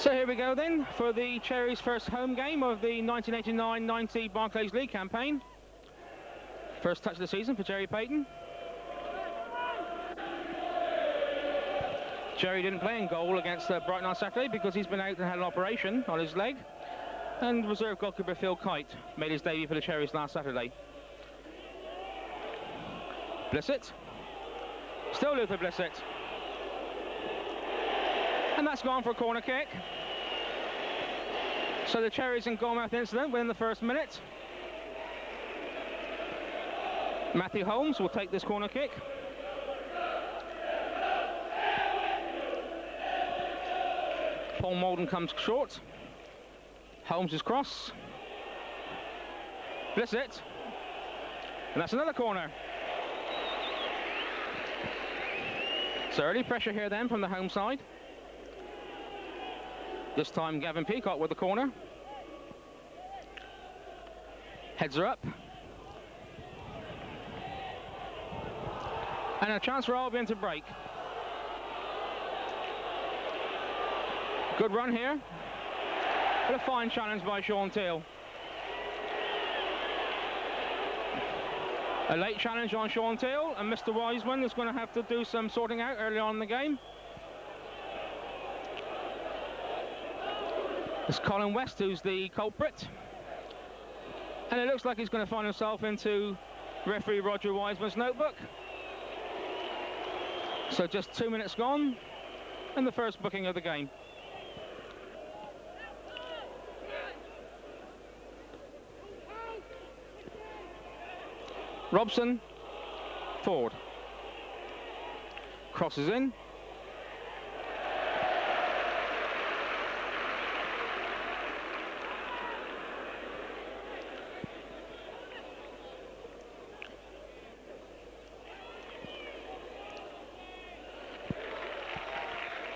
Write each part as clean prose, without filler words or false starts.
So here we go then for the Cherries' first home game of the 1989-90 Barclays League campaign. First touch of the season for Jerry Payton. Jerry didn't play in goal against Brighton on Saturday because he's been out and had an operation on his leg. And reserve goalkeeper Phil Kite made his debut for the Cherries last Saturday. Blissett. Still Luther Blissett. And that's gone for a corner kick. So the Cherries and Bournemouth incident within the first minute. Matthew Holmes will take this corner kick. Paul Molden comes short. Holmes' cross. Blissett. And that's another corner. So early pressure here then from the home side. This time Gavin Peacock with the corner. Heads are up. And a chance for Albion to break. Good run here. But a fine challenge by Sean Teal. A late challenge on Sean Teal, and Mr. Wiseman is going to have to do some sorting out early on in the game. It's Colin West who's the culprit. And it looks like he's going to find himself into referee Roger Wiseman's notebook. So just 2 minutes gone, and the first booking of the game. Robson, forward. Crosses in.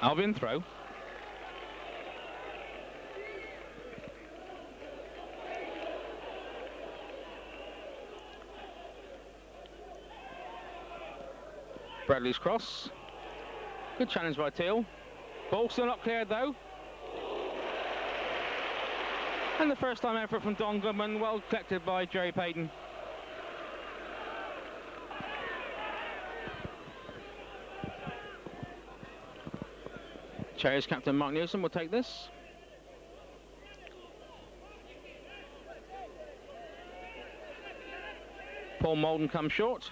Albion throw. Bradley's cross. Good challenge by Teal. Ball still not cleared though. And the first time effort from Don Goodman, well collected by Jerry Payton. Cherries captain Mark Newsom will take this. Paul Molden comes short.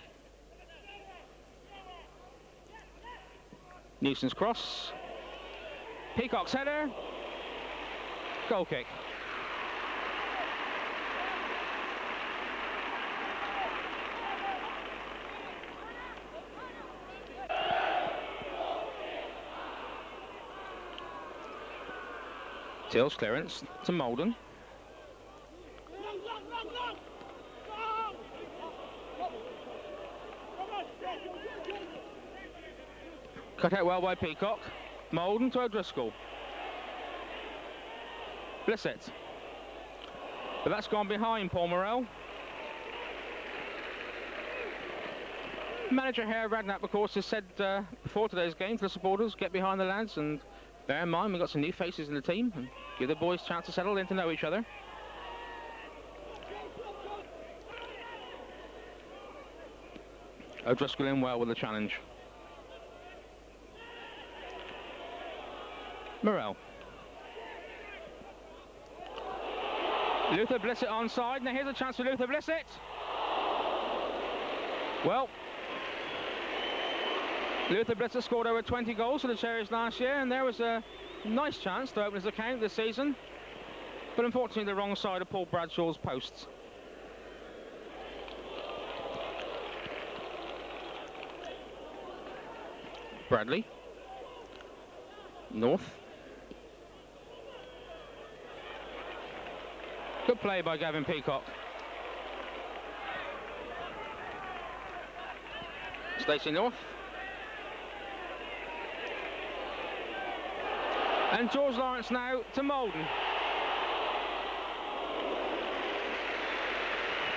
Newson's cross. Peacock's header. Goal kick. Teal's clearance to Molden. Cut out well by Peacock. Molden to O'Driscoll. Blissett. But that's gone behind Paul Morrell. Manager Hare Radnap, of course, has said before today's game to the supporters, get behind the lads and bear in mind we've got some new faces in the team and give the boys a chance to settle in to know each other. O'Driscoll in well with the challenge. Morrell. Luther Blissett onside. Now here's a chance for Luther Blissett. Well, Luther Blissett scored over 20 goals for the Cherries last year, and there was a nice chance to open his account this season. But unfortunately the wrong side of Paul Bradshaw's posts. Bradley. North. Good play by Gavin Peacock. Stacey North. And George Lawrence now to Molden.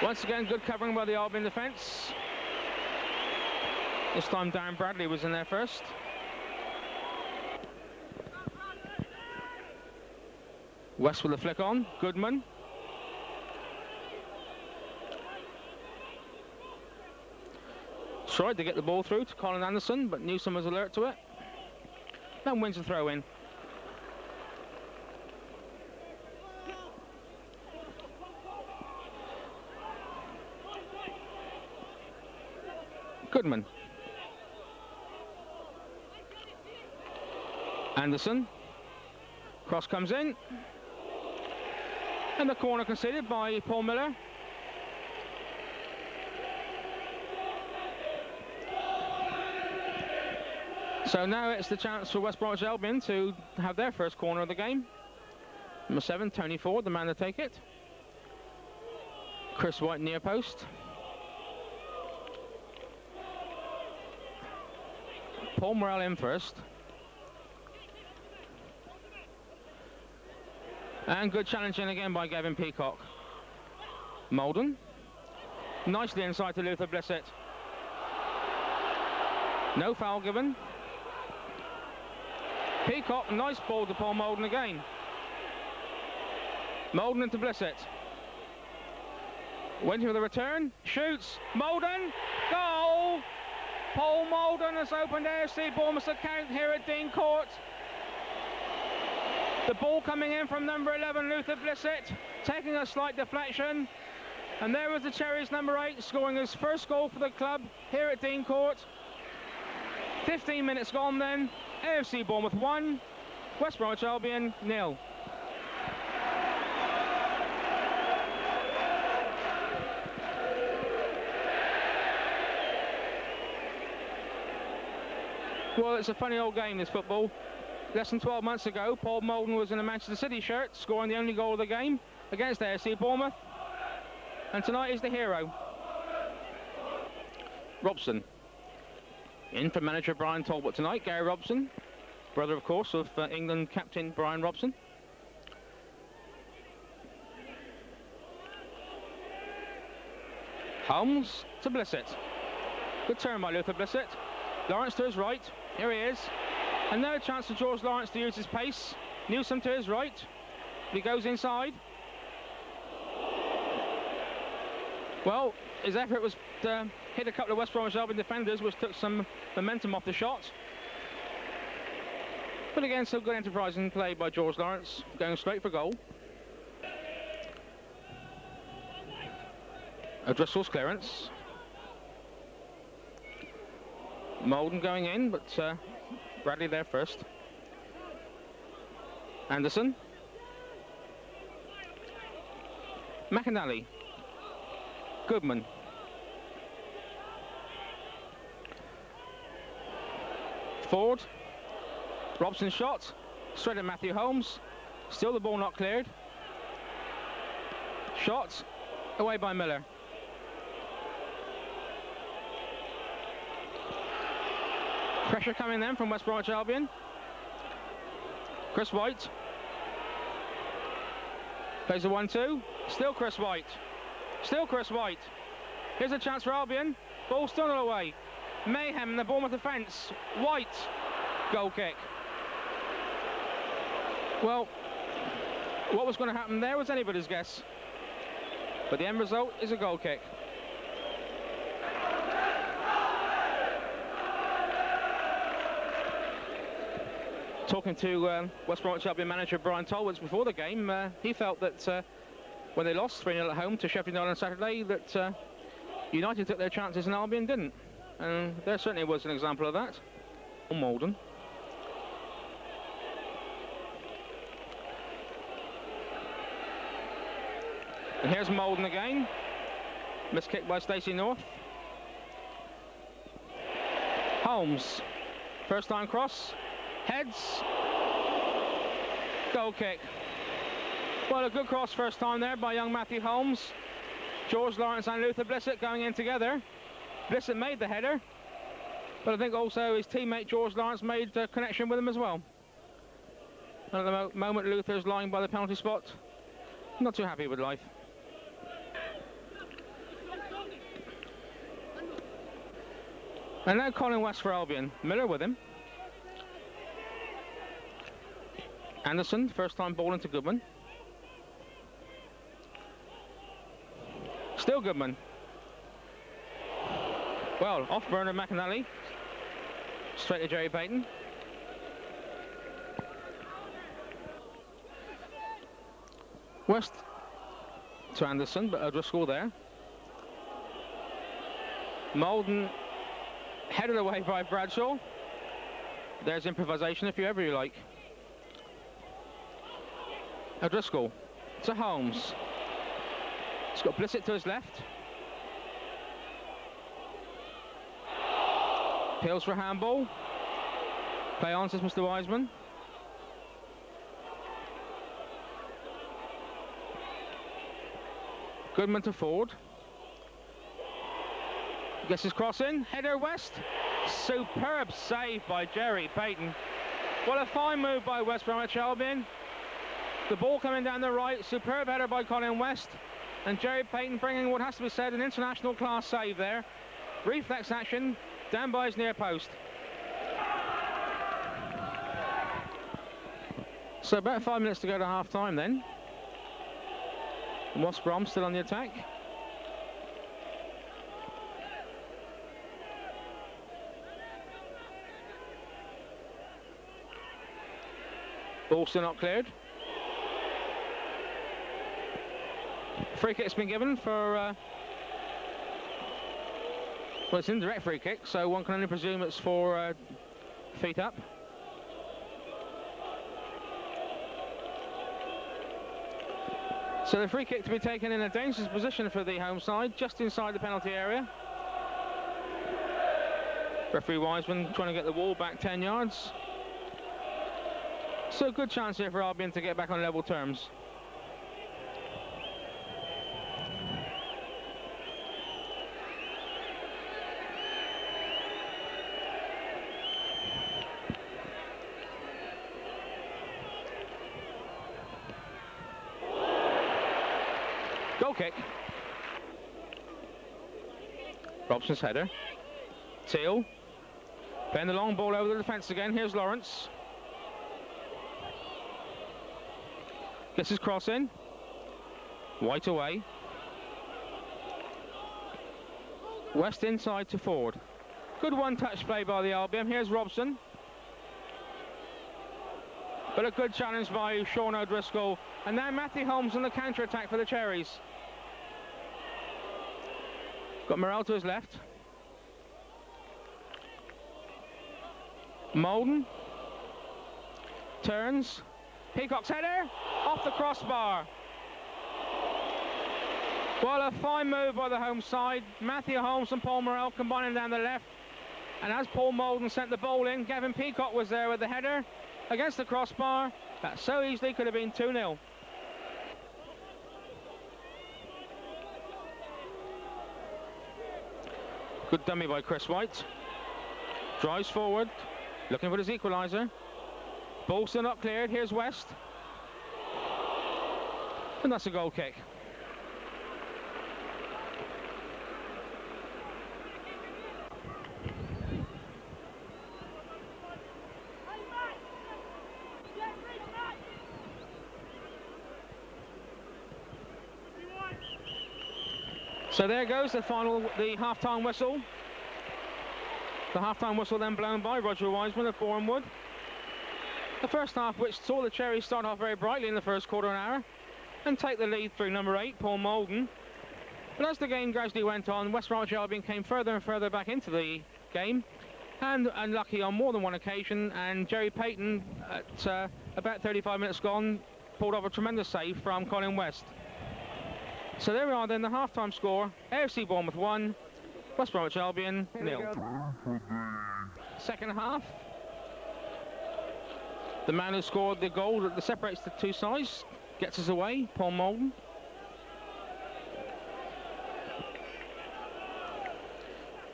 Once again, good covering by the Albion defence. This time Darren Bradley was in there first. West with a flick on. Goodman. Tried to get the ball through to Colin Anderson, but Newsom was alert to it. Then wins the throw in. Goodman. Anderson. Cross comes in. And the corner conceded by Paul Miller. So now it's the chance for West Bromwich Albion to have their first corner of the game. Number 7, Tony Ford, the man to take it. Chris White near post. Paul Morrell in first. And good challenge in again by Gavin Peacock. Molden. Nicely inside to Luther Blissett. No foul given. Peacock, nice ball to Paul Molden again. Molden into Blissett. Waiting for the return. Shoots. Molden. Goal! Paul Molden has opened AFC Bournemouth's account here at Dean Court. The ball coming in from number 11, Luther Blissett, taking a slight deflection. And there was the Cherries number 8, scoring his first goal for the club here at Dean Court. 15 minutes gone then. AFC Bournemouth 1, West Bromwich Albion 0. Well, it's a funny old game, this football. Less than 12 months ago, Paul Molden was in a Manchester City shirt, scoring the only goal of the game against AFC Bournemouth. And tonight is the hero. Robson. In for manager Brian Talbot tonight, Gary Robson. Brother, of course, of England captain Brian Robson. Holmes to Blissett. Good turn by Luther Blissett. Lawrence to his right. Here he is. And no chance for George Lawrence to use his pace. Newsom to his right. He goes inside. Well, his effort was to hit a couple of West Bromwich Albion defenders, which took some momentum off the shot. But again, some good enterprising play by George Lawrence, going straight for goal. O'Driscoll's clearance. Molden going in, but Bradley there first. Anderson. McAnally. Goodman. Ford. Robson shot. Straight at Matthew Holmes. Still the ball not cleared. Shot. Away by Miller. Pressure coming then from West Bromwich Albion. Chris White. Plays a 1-2. Still Chris White. Still Chris White. Here's a chance for Albion. Ball still not away. Mayhem in the Bournemouth defence. White. Goal kick. Well, what was going to happen there was anybody's guess. But the end result is a goal kick. Talking to West Bromwich Albion manager Brian Talbot before the game, he felt that when they lost 3-0 at home to Sheffield United on Saturday, that United took their chances and Albion didn't. And there certainly was an example of that. Molden. And here's Molden again. Missed kick by Stacey North. Holmes. First time cross. Heads. Goal kick. Well, a good cross first time there by young Matthew Holmes. George Lawrence and Luther Blissett going in together. Blissett made the header, but I think also his teammate George Lawrence made a connection with him as well. And at the moment, Luther's lying by the penalty spot. Not too happy with life. And now Colin West for Albion. Miller with him. Anderson, first time ball into Goodman. Still Goodman. Well, off Bernard McAnally. Straight to Jerry Payton. West to Anderson, but O'Driscoll there. Molden headed away by Bradshaw. There's improvisation if you ever you like. O'Driscoll to Holmes. He's got Blissett to his left. Appeals for a handball. Play on, says Mr. Wiseman. Goodman to Ford. Gets his cross in. Header West. Superb save by Jerry Payton. What a fine move by West Bromwich Albion. The ball coming down the right. Superb header by Colin West. And Jerry Payton bringing what has to be said an international class save there. Reflex action down by his near post. So about 5 minutes to go to half time then. And West Brom still on the attack. Ball still not cleared. Free kick's been given for well, it's an indirect free kick, so one can only presume it's for feet up. So the free kick to be taken in a dangerous position for the home side, just inside the penalty area. Referee Wiseman trying to get the wall back 10 yards. So a good chance here for Albion to get back on level terms. Goal kick. Robson's header. Teal. Playing the long ball over the defence again. Here's Lawrence. Gets his cross in. White away. West inside to Ford. Good one-touch play by the Albion. Here's Robson. But a good challenge by Sean O'Driscoll. And now Matthew Holmes on the counter-attack for the Cherries. Got Morrell to his left. Molden. Turns. Peacock's header. Off the crossbar. Well, a fine move by the home side. Matthew Holmes and Paul Morrell combining down the left. And as Paul Molden sent the ball in, Gavin Peacock was there with the header against the crossbar. That so easily could have been 2-0. Good dummy by Chris White. Drives forward, looking for his equaliser. Ball still not cleared. Here's West. And that's a goal kick. So there goes the half-time whistle. The half-time whistle then blown by Roger Wiseman of Bournemouth. The first half, which saw the Cherries start off very brightly in the first quarter of an hour and take the lead through number 8, Paul Molden. But as the game gradually went on, West Bromwich Albion came further and further back into the game, and unlucky on more than one occasion, and Jerry Payton, at about 35 minutes gone, pulled off a tremendous save from Colin West. So there we are then, the half-time score. AFC Bournemouth 1, West Bromwich Albion 0. Second half. The man who scored the goal that separates the two sides gets us away, Paul Molden.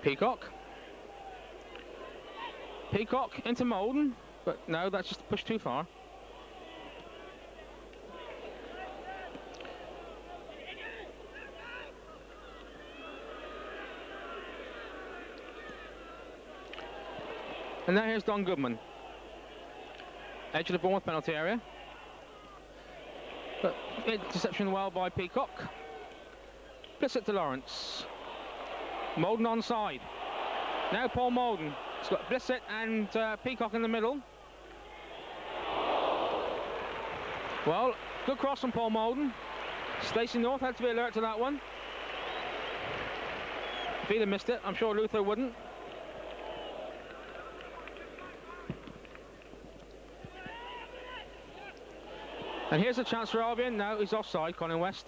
Peacock. Peacock into Molden, but no, that's just pushed too far. And now here's Don Goodman. Edge of the Bournemouth penalty area. But interception well by Peacock. Blissett to Lawrence. Molden onside. Now Paul Molden. It's got Blissett and Peacock in the middle. Well, good cross from Paul Molden. Stacey North had to be alert to that one. If he'd have missed it, I'm sure Luther wouldn't. And here's a chance for Albion. No, he's offside, Colin West.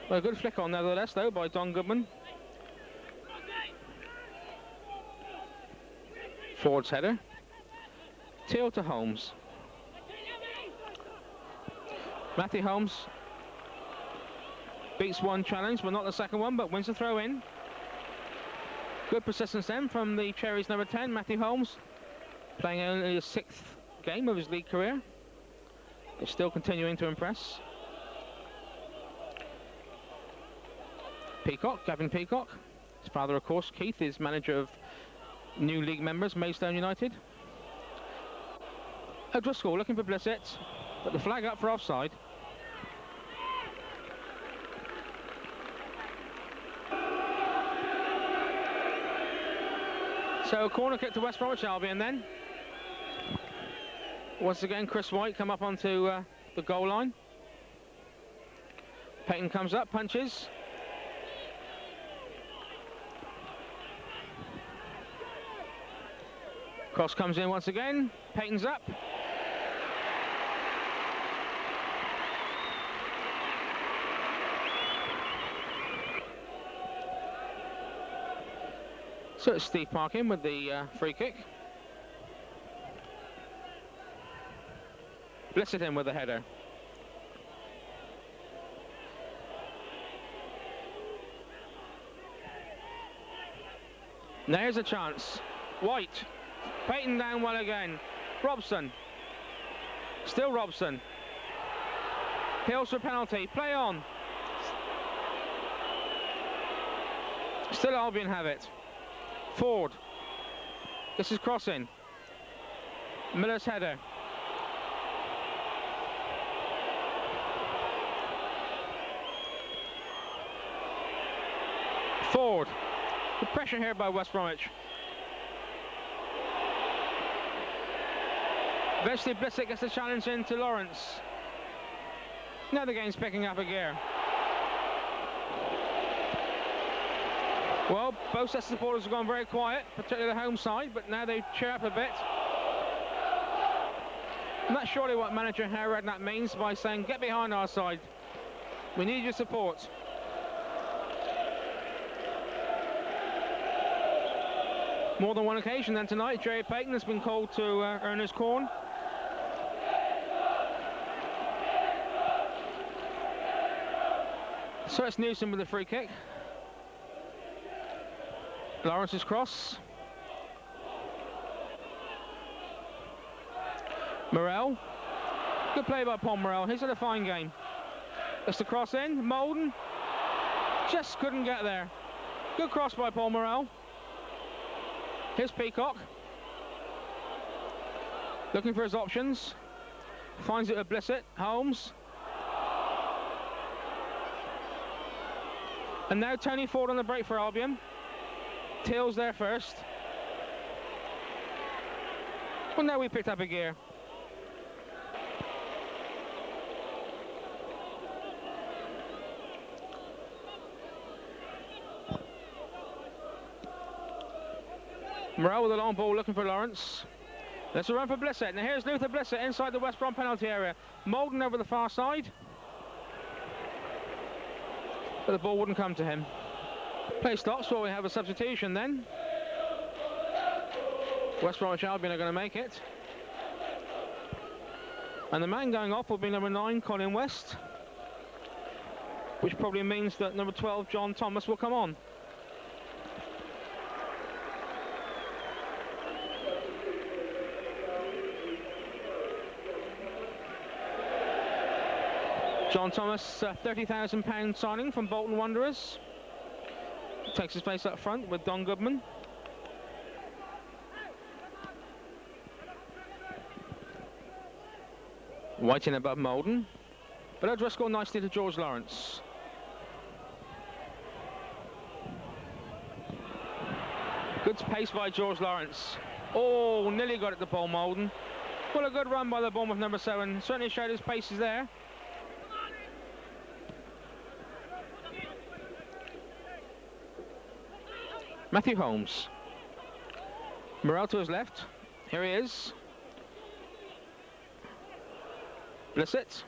Well, a good flick on nevertheless, though, by Don Goodman. Ford's header. Teal to Holmes. Matthew Holmes beats one challenge, but not the second one, but wins the throw in. Good persistence then from the Cherries number 10, Matthew Holmes. Playing only his 6th game of his league career. He's still continuing to impress. Peacock, Gavin Peacock. His father, of course, Keith, is manager of new league members, Maidstone United. O'Driscoll looking for Blissett, but the flag up for offside. So corner kick to West Bromwich Albion then. Once again, Chris White come up onto the goal line. Payton comes up, punches. Cross comes in once again. Payton's up. So it's Steve Parkin with the free kick. Blissett in with the header. Now here's a chance. White. Payton down well again. Robson. Still Robson. Hills for penalty. Play on. Still Albion have it. Ford. This is crossing. Miller's header. Ford. Good pressure here by West Bromwich. Eventually Blissett gets the challenge in to Lawrence. Now the game's picking up a gear. Well, both sets of supporters have gone very quiet, particularly the home side, but now they cheer up a bit. And that's surely what manager Harry Redknapp means by saying, get behind our side. We need your support. More than one occasion then tonight, Jerry Payton has been called to earn his corn. So it's Newsom with the free kick. Lawrence's cross. Morrell. Good play by Paul Morrell. He's had a fine game. That's the cross in. Molden. Just couldn't get there. Good cross by Paul Morrell. Here's Peacock. Looking for his options. Finds it with Blissett. Holmes. And now Tony Ford on the break for Albion. Teal's there first. Well, now we picked up a gear. Morrell with a long ball looking for Lawrence. There's a run for Blissett. Now here's Luther Blissett inside the West Brom penalty area. Molden over the far side. But the ball wouldn't come to him. Play stops while we have a substitution then. West Bromwich Albion are going to make it. And the man going off will be number 9, Colin West. Which probably means that number 12, John Thomas, will come on. John Thomas, £30,000 signing from Bolton Wanderers. Takes his place up front with Don Goodman. White in above Molden. But O'Driscoll nicely to George Lawrence. Good pace by George Lawrence. Oh, nearly got it to Paul Molden. Well, a good run by the Bournemouth number 7. Certainly showed his pace is there. Matthew Holmes. Morrell to his left. Here he is. Blissett.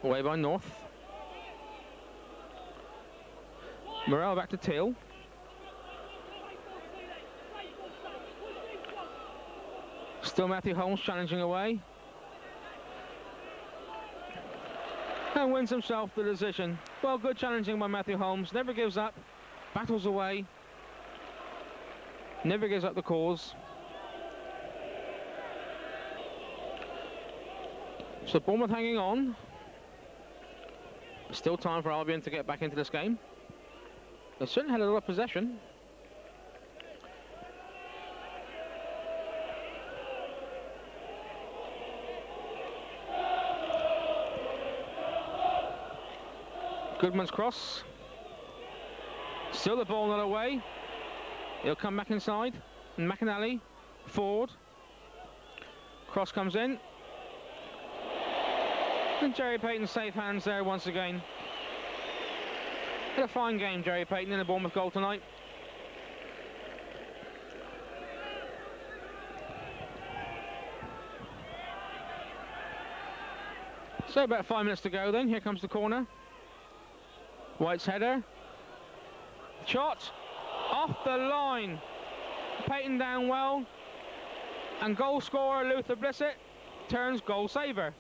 Away by North. Morrell back to Teal. Still Matthew Holmes challenging away. And wins himself the decision. Well, good challenging by Matthew Holmes. Never gives up. Battles away. Never gives up the cause. So Bournemouth hanging on. Still time for Albion to get back into this game. They certainly had a lot of possession. Goodman's cross. Still the ball not away. He'll come back inside. And McAnally forward. Cross comes in. And Jerry Payton safe hands there once again. Had a fine game, Jerry Payton, in the Bournemouth goal tonight. So about 5 minutes to go then. Here comes the corner. White's header. Shot. Off the line. Payton down well. And goal scorer Luther Blissett turns goal saver.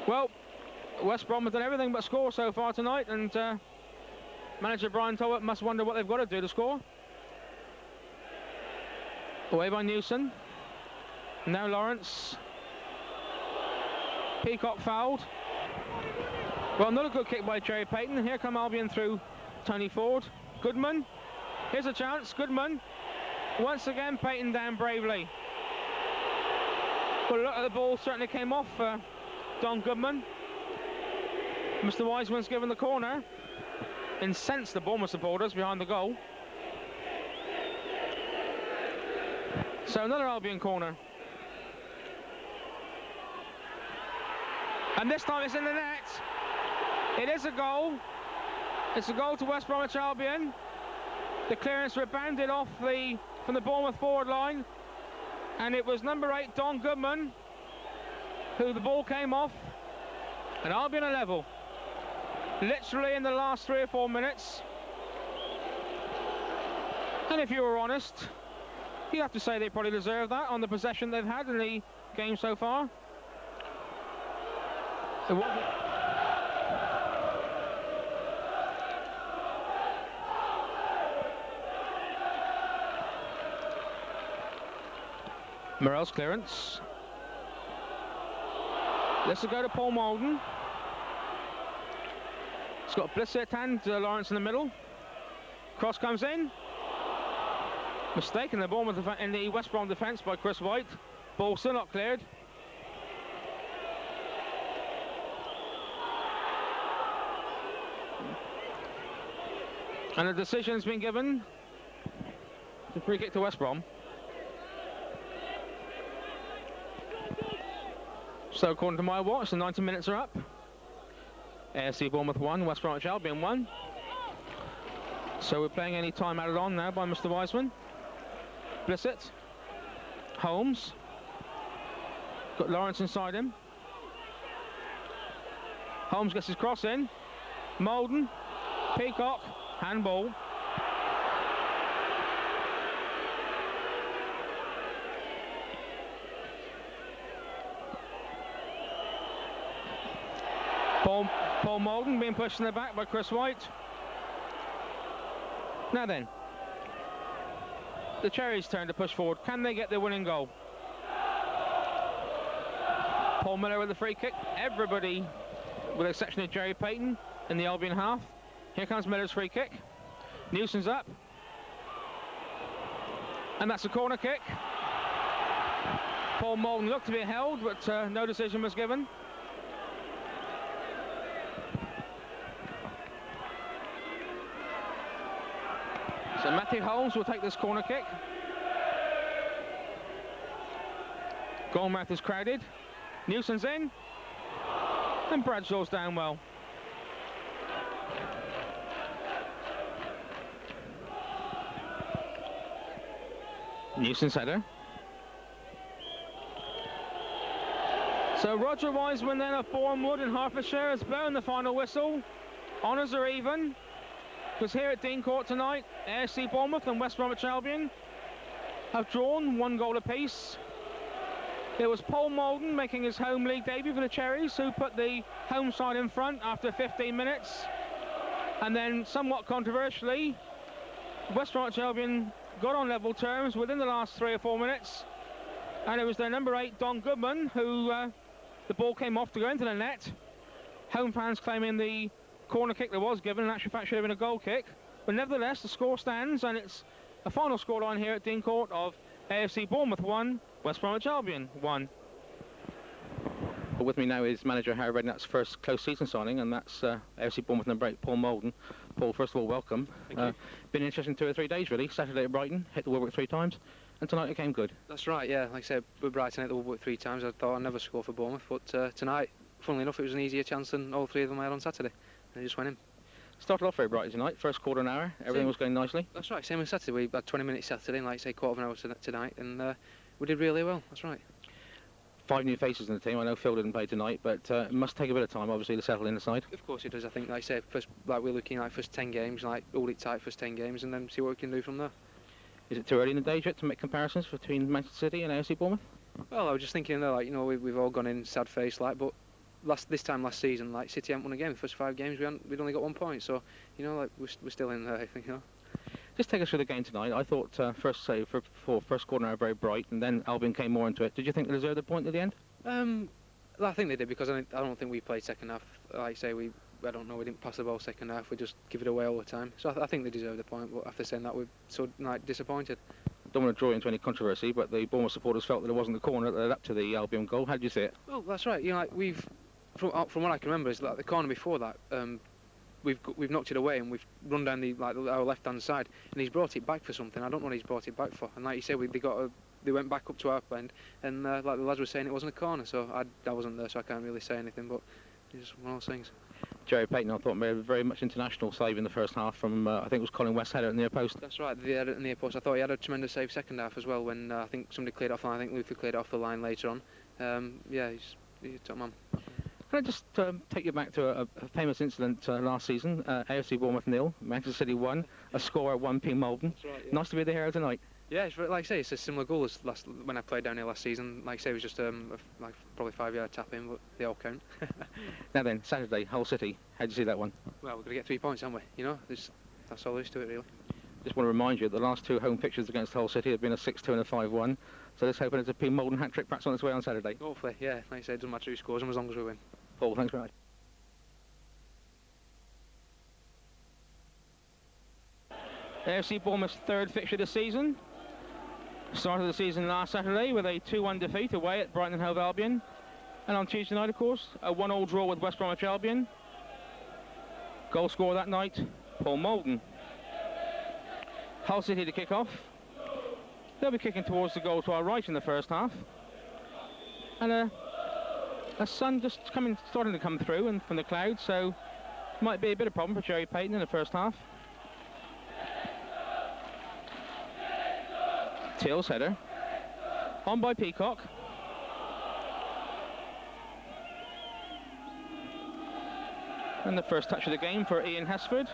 Well, West Brom have done everything but score so far tonight, and manager Brian Towett must wonder what they've got to do to score. Away by Newson. Now Lawrence. Peacock fouled. Well, another good kick by Jerry Payton. Here come Albion through Tony Ford. Goodman. Here's a chance. Goodman. Once again, Payton down bravely. Well, a look at the ball certainly came off Don Goodman. Mr. Wiseman's given the corner. Incensed the Bournemouth supporters behind the goal. So another Albion corner. And this time it's in the net. It is a goal. It's a goal to West Bromwich Albion. The clearance rebounded off from the Bournemouth forward line. And it was number 8, Don Goodman, who the ball came off. And Albion are level. Literally in the last 3 or 4 minutes. And if you were honest, you'd have to say they probably deserve that on the possession they've had in the game so far. It wasn't. Morrell's clearance. Let's go to Paul Molden. It's got Blissett and Lawrence in the middle. Cross comes in. Mistake in the West Brom defence by Chris White. Ball still not cleared. And a decision's been given. The free kick to West Brom. So according to my watch, the 90 minutes are up. AFC Bournemouth 1, West Bromwich Albion 1. So we're playing any time added on now by Mr. Wiseman. Blissett. Holmes. Got Lawrence inside him. Holmes gets his cross in. Molden. Peacock. Handball. Paul Molden being pushed in the back by Chris White. Now then, the Cherries' turn to push forward. Can they get the winning goal? Paul Miller with the free kick. Everybody, with the exception of Jerry Payton, in the Albion half. Here comes Miller's free kick. Newson's up. And that's a corner kick. Paul Molden looked to be held, but no decision was given. So Matthew Holmes will take this corner kick. Goalmouth is crowded. Newson's in. And Bradshaw's down well. Newson's header. So Roger Wiseman then of Bournemouth in Hertfordshire has blown the final whistle. Honours are even. Because here at Dean Court tonight, AFC Bournemouth and West Bromwich Albion have drawn 1 goal apiece. It was Paul Molden making his home league debut for the Cherries, who put the home side in front after 15 minutes. And then, somewhat controversially, West Bromwich Albion got on level terms within the last 3 or 4 minutes. And it was their number 8, Don Goodman, who the ball came off to go into the net. Home fans claiming the corner kick that was given, in actual fact, should have been a goal kick. But nevertheless, the score stands, and it's a final scoreline here at Dean Court of AFC Bournemouth 1, West Bromwich Albion 1. With me now is manager Harry Redknapp's first close season signing, and that's AFC Bournemouth number 8, Paul Molden. Paul, first of all, welcome. Thank you. Been an interesting 2 or 3 days, really. Saturday at Brighton, hit the woodwork 3 times, and tonight it came good. That's right, yeah. Like I said, with Brighton hit the woodwork 3 times. I thought I'd never score for Bournemouth, but tonight, funnily enough, it was an easier chance than all 3 of them I had on Saturday. And I just went in. Started off very bright tonight, first quarter an hour, everything was going nicely. That's right, same as Saturday. We had 20 minutes Saturday, and like I say, quarter of an hour tonight, and we did really well, that's right. 5 new faces in the team. I know Phil didn't play tonight, but it must take a bit of time, obviously, to settle in the side. Of course it does. I think, like I say, first, like we're looking like first 10 games, like hold it tight first 10 games, and then see what we can do from there. Is it too early in the day yet to make comparisons between Manchester City and AFC Bournemouth? Well, I was just thinking, like, you know, we've all gone in sad face, like, but this time last season, like, City hadn't won a game. The first 5 games, we'd only got 1 point, so, you know, like, we're still in there, I think, you know. Just take us through the game tonight. I thought first quarter hour very bright, and then Albion came more into it. Did you think they deserved the point at the end? Well, I think they did, because I don't think we played second half. Like I say, I don't know, we didn't pass the ball second half. We just give it away all the time. So I think they deserved the point. But after saying that, we're so like disappointed. Don't want to draw into any controversy, but the Bournemouth supporters felt that it wasn't the corner that led up to the Albion goal. How did you see it? Well, that's right. You know, like from what I can remember, is like the corner before that. We've knocked it away and we've run down our left-hand side, and he's brought it back for something. I don't know what he's brought it back for. And like you say, they went back up to our end, and like the lads were saying, it wasn't a corner. So I wasn't there, so I can't really say anything. But it's one of those things. Jerry Payton, I thought, made a very much international save in the first half from I think it was Colin West's header at the near post. That's right, the header at the near post. I thought he had a tremendous save second half as well, when I think somebody cleared it off, and I think Luther cleared it off the line later on. Yeah, he's a top man. Can I just take you back to a famous incident last season? AFC Bournemouth 0, Manchester City 1, a score at 1p Molden. That's right, yeah. Nice to be the hero tonight. Yeah, it's, like I say, it's a similar goal as when I played down here last season. Like I say, it was just like probably 5-yard tap in, but they all count. Now then, Saturday, Hull City. How did you see that one? Well, we're going to get 3 points, haven't we? You know, that's all there is to it, really. Just want to remind you, the last 2 home fixtures against Hull City have been a 6-2 and a 5-1. So let's hope it's a P. Molden hat-trick perhaps on its way on Saturday. Hopefully, yeah. Like I say, it doesn't matter who scores them as long as we win. Paul, thanks very much. AFC Bournemouth's 3rd fixture this season. Started the season last Saturday with a 2-1 defeat away at Brighton and Hove Albion. And on Tuesday night, of course, a 1-1 draw with West Bromwich Albion. Goal scorer that night, Paul Molden. Hull City to kick off. They'll be kicking towards the goal to our right in the first half. And a sun just starting to come through and from the clouds, so might be a bit of problem for Jerry Payton in the first half. Teal's header. On by Peacock. And the first touch of the game for Ian Hesford.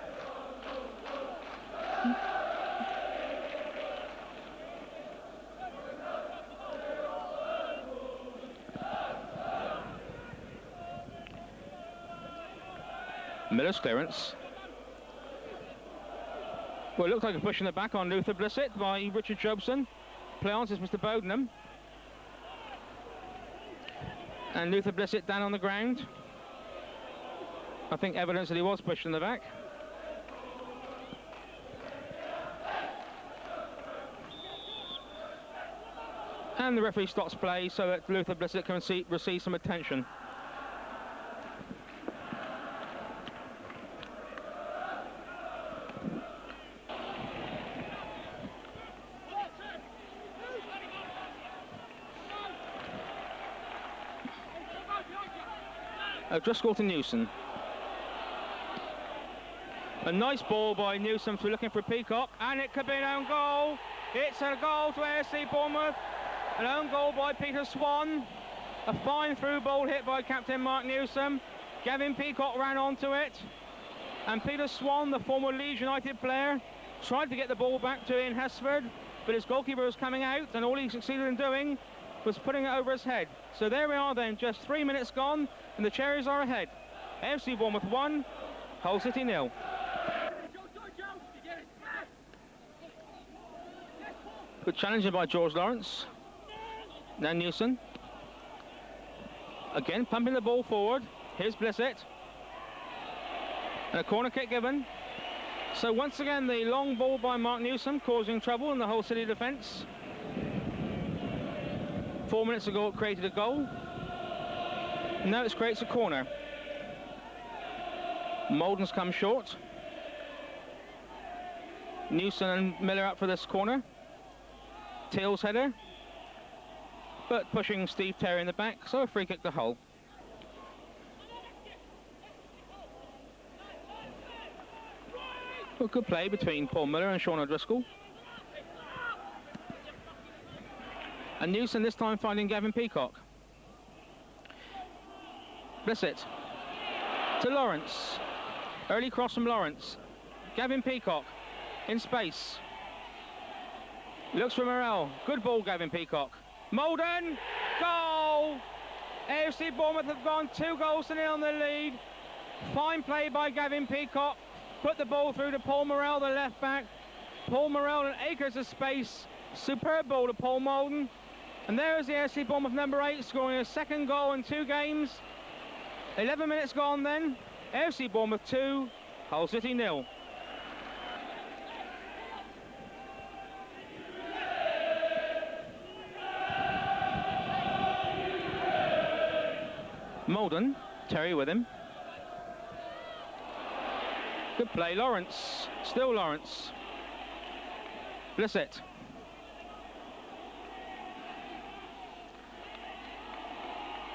Miller's clearance. Well, it looks like a push in the back on Luther Blissett by Richard Jobson. Play on is Mr. Bodenham. And Luther Blissett down on the ground. I think evidence that he was pushed in the back. And the referee stops play so that Luther Blissett can receive some attention. O'Driscoll to Newson. A nice ball by Newson for looking for Peacock, and it could be an own goal. It's a goal to AFC Bournemouth. An own goal by Peter Swan. A fine through ball hit by captain Mark Newson. Gavin Peacock ran onto it, and Peter Swan, the former Leeds United player, tried to get the ball back to Ian Hesford, but his goalkeeper was coming out, and all he succeeded in doing was putting it over his head. So there we are then, just 3 minutes gone, and the Cherries are ahead. AFC Bournemouth 1, Hull City 0. Good challenge by George Lawrence. Now Newson. Again, pumping the ball forward. Here's Blissett. And a corner kick given. So once again, the long ball by Mark Newson causing trouble in the Hull City defence. 4 minutes ago it created a goal. Now it creates a corner. Molden's come short. Newson and Miller up for this corner. Teal's header. But pushing Steve Terry in the back, so a free kick to Hull. Well, good play between Paul Miller and Sean O'Driscoll. And Newson this time finding Gavin Peacock. Blissett to Lawrence. Early cross from Lawrence. Gavin Peacock in space. Looks for Morel. Good ball, Gavin Peacock. Molden, goal! AFC Bournemouth have gone 2-0 in the lead. Fine play by Gavin Peacock. Put the ball through to Paul Morel, the left back. Paul Morel and acres of space. Superb ball to Paul Molden. And there is the AFC Bournemouth number 8 scoring a second goal in 2 games. 11 minutes gone then. AFC Bournemouth 2, Hull City 0. Molden, Terry with him. Good play, Lawrence. Still Lawrence. Blissett.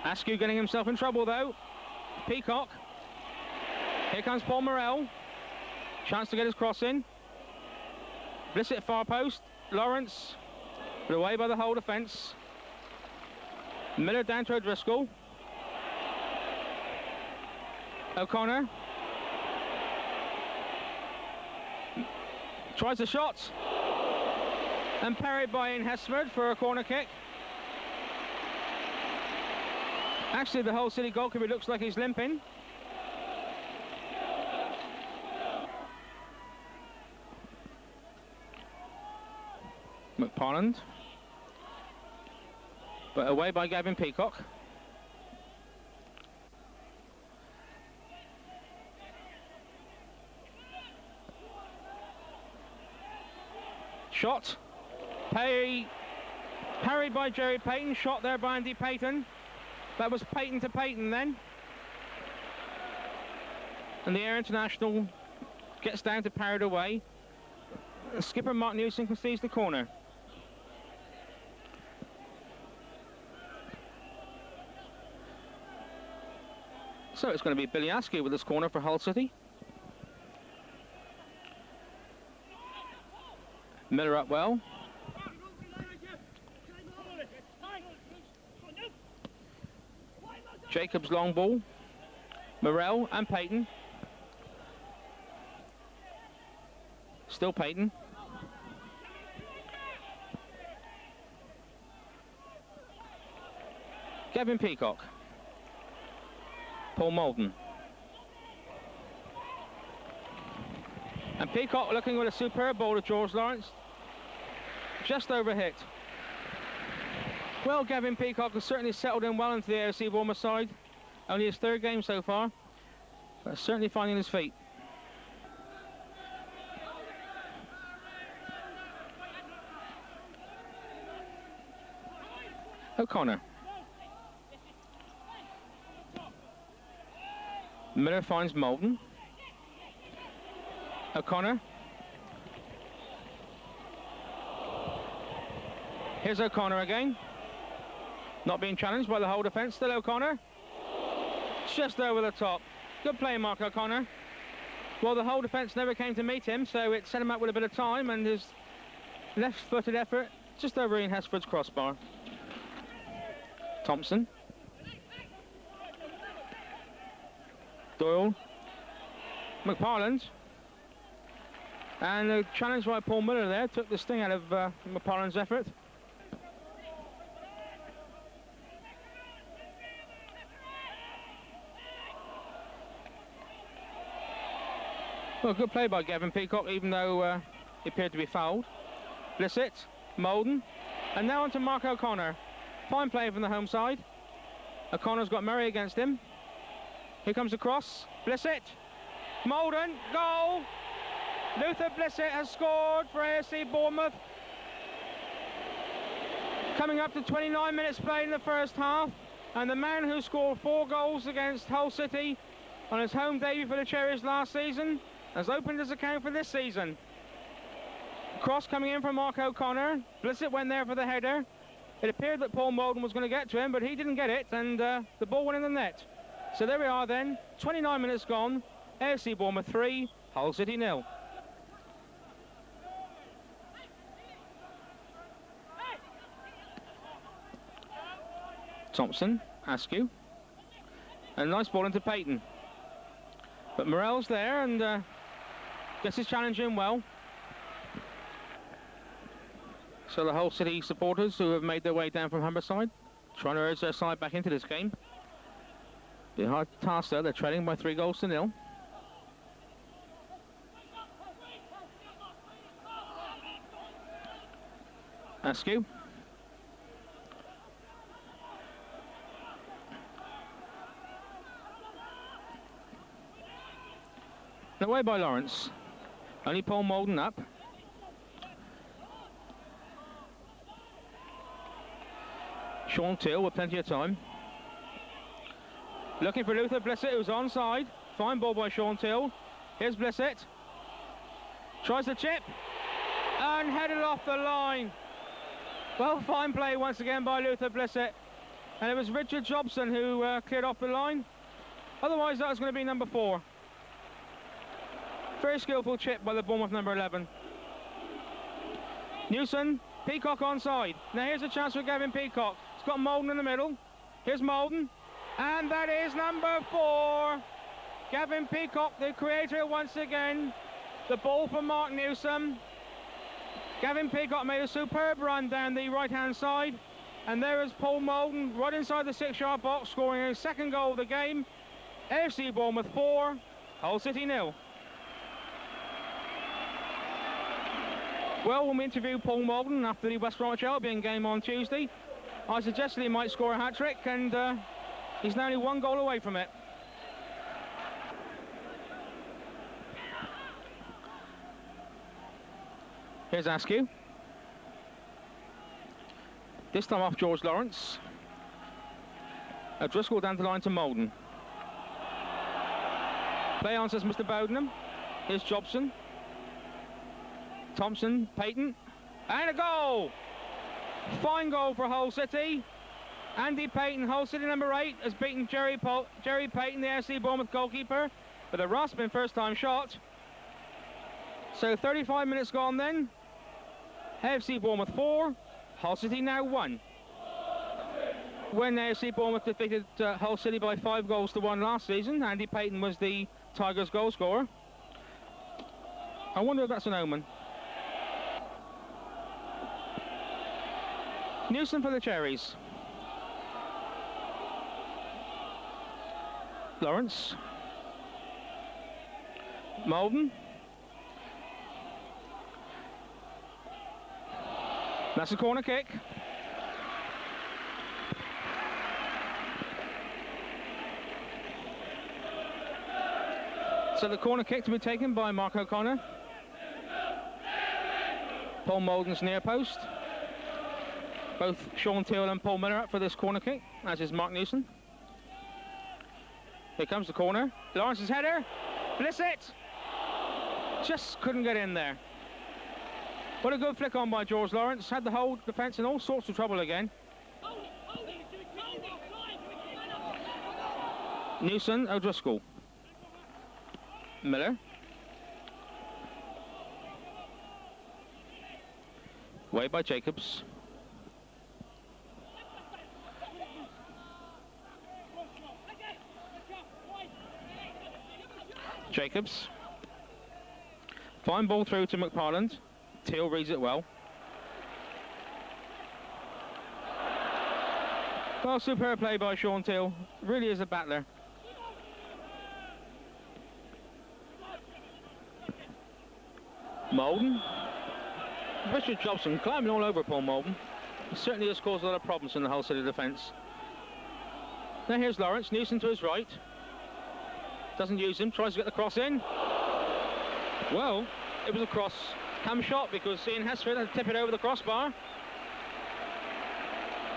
Askew getting himself in trouble though. Peacock. Here comes Paul Morel. Chance to get his cross in. Blissett far post. Lawrence. Put away by the whole defence. Miller down to O'Driscoll. O'Connor. Tries a shot. And parried by Ian Hesford for a corner kick. Actually, the Hull City goalkeeper looks like he's limping. McParland. But away by Gavin Peacock. Shot. Parried by Jerry Payton. Shot there by Andy Payton. That was Payton to Payton then. And the Air International gets down to parry it away. Skipper Mark Newson concedes the corner. So it's going to be Billy Askew with this corner for Hull City. Miller up well. Jacobs long ball. Morel and Payton. Still Payton. Gavin Peacock. Paul Molden. And Peacock looking with a superb ball to George Lawrence. Just over hit. Well, Gavin Peacock has certainly settled in well into the AFC Bournemouth side. Only his 3rd game so far, but certainly finding his feet. O'Connor. Miller finds Molden. O'Connor. Here's O'Connor again. Not being challenged by the whole defence. Still O'Connor. Just over the top. Good play, Mark O'Connor. Well, the whole defence never came to meet him, so it set him up with a bit of time, and his left-footed effort just over Ian Hesford's crossbar. Thompson. Doyle. McParland. And the challenge by Paul Miller there took the sting out of McParland's effort. Well, good play by Gavin Peacock, even though he appeared to be fouled. Blissett, Molden, and now on to Mark O'Connor. Fine play from the home side. O'Connor's got Murray against him. Here comes the cross. Blissett, Molden, goal! Luther Blissett has scored for AFC Bournemouth. Coming up to 29 minutes played in the first half, and the man who scored 4 goals against Hull City on his home debut for the Cherries last season has opened his account for this season. Cross coming in from Mark O'Connor. Blissett went there for the header. It appeared that Paul Molden was going to get to him, but he didn't get it, and the ball went in the net. So there we are then, 29 minutes gone, AFC Bournemouth 3, Hull City 0. Thompson, Askew, and a nice ball into Payton. But Morell's there and gets his challenge in well. So the Hull City supporters who have made their way down from Humberside, trying to urge their side back into this game. Be a hard task there, they're trailing by 3 goals to 0. Askew. Away by Lawrence. Only Paul Molden up. Sean Till with plenty of time. Looking for Luther Blissett, who's onside. Fine ball by Sean Till. Here's Blissett. Tries the chip. And headed off the line. Well, fine play once again by Luther Blissett. And it was Richard Jobson who cleared off the line. Otherwise, that was going to be number 4. Very skillful chip by the Bournemouth number 11. Newson, Peacock onside. Now here's a chance for Gavin Peacock. It's got Molden in the middle. Here's Molden. And that is number 4. Gavin Peacock, the creator once again. The ball from Mark Newsom. Gavin Peacock made a superb run down the right-hand side. And there is Paul Molden right inside the 6-yard box, scoring his 2nd goal of the game. AFC Bournemouth 4, Hull City 0. Well, when we interviewed Paul Molden after the West Bromwich Albion game on Tuesday, I suggested he might score a hat-trick, and he's now only 1 goal away from it. Here's Askew. This time off George Lawrence. O'Driscoll down the line to Molden. Play on, says Mr. Bowdenham. Here's Jobson. Thompson, Payton, and a goal! Fine goal for Hull City. Andy Payton, Hull City number 8, has beaten Jerry Payton, the AFC Bournemouth goalkeeper, with a rasping first-time shot. So 35 minutes gone then. AFC Bournemouth 4, Hull City now 1. When AFC Bournemouth defeated Hull City by 5 goals to 1 last season, Andy Payton was the Tigers' goal scorer. I wonder if that's an omen. Newson for the Cherries. Lawrence. Molden. That's a corner kick. So the corner kick to be taken by Mark O'Connor. Paul Molden's near post. Both Sean Teal and Paul Miller up for this corner kick, as is Mark Newson. Here comes the corner. Lawrence's header. Blissett! Just couldn't get in there. What a good flick on by George Lawrence. Had the whole defence in all sorts of trouble again. Newson, O'Driscoll. Miller. Way by Jacobs. Jacobs. Fine ball through to McParland. Teal reads it well. Well, superb play by Sean Teal. Really is a battler. Molden. Richard Jobson climbing all over Paul Molden. He certainly has caused a lot of problems in the Hull City defence. Now here's Lawrence. Newson to his right. Doesn't use him. Tries to get the cross in. Well, it was a cross cam shot because Ian Hesford had to tip it over the crossbar.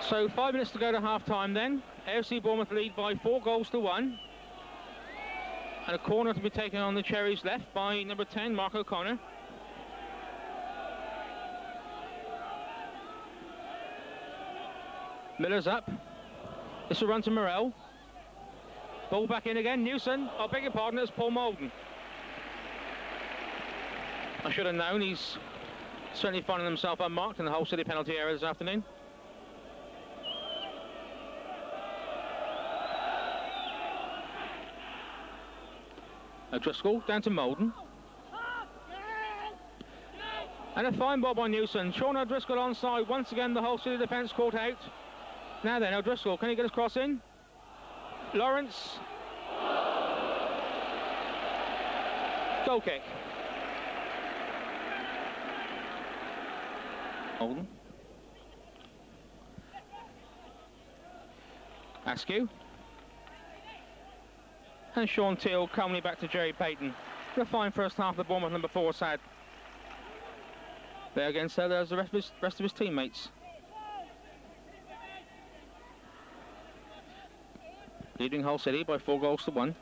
So 5 minutes to go to half-time then. AFC Bournemouth lead by 4-1. And a corner to be taken on the Cherries left by number 10, Mark O'Connor. Miller's up. This will run to Morell. Ball back in again. Newson. I beg your pardon, it's Paul Molden. I should have known. He's certainly finding himself unmarked in the Hull City penalty area this afternoon. O'Driscoll down to Molden. And a fine ball by Newson. Sean O'Driscoll onside. Once again, the Hull City defence caught out. Now then, O'Driscoll, can he get his cross in? Lawrence. Goal kick. Molden. Askew. And Sean Teal calmly back to Jerry Payton. What a fine first half of the Bournemouth number 4 side. There again, so there's the rest of his teammates. Leading Hull City by 4-1.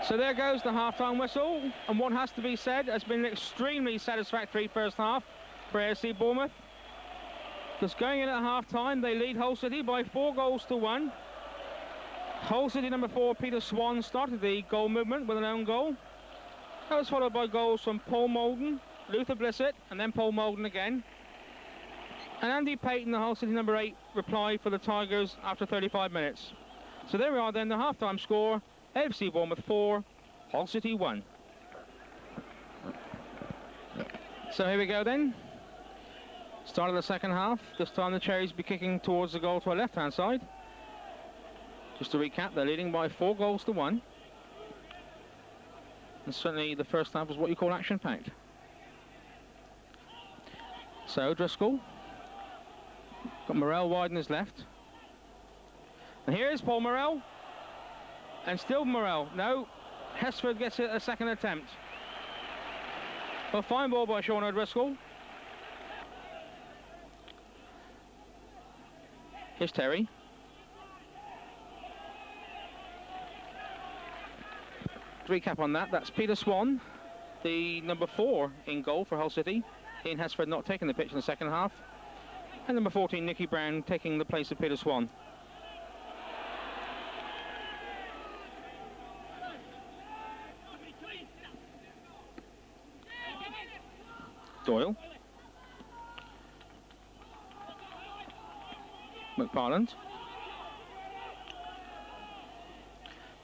So there goes the half-time whistle, and what has to be said has been an extremely satisfactory first half for AFC Bournemouth. Just going in at half-time, they lead Hull City by 4-1. Hull City number 4, Peter Swan, started the goal movement with an own goal. That was followed by goals from Paul Molden, Luther Blissett, and then Paul Molden again. And Andy Payton, the Hull City number 8, replied for the Tigers after 35 minutes. So there we are then, the half-time score, AFC Bournemouth 4, Hull City 1. So here we go then. Start of the second half. This time the Cherries be kicking towards the goal to our left-hand side. Just to recap, they're leading by 4-1. And certainly the first half was what you call action-packed. So Driscoll. Got Morell wide on his left. And here's Paul Morell. And still Morell. No, Hesford gets it a second attempt. A fine ball by Sean O'Driscoll. Here's Terry. To recap on that, that's Peter Swan, the number 4 in goal for Hull City. Ian Hesford not taking the pitch in the second half. And number 14, Nicky Brown, taking the place of Peter Swan. Doyle. McParland.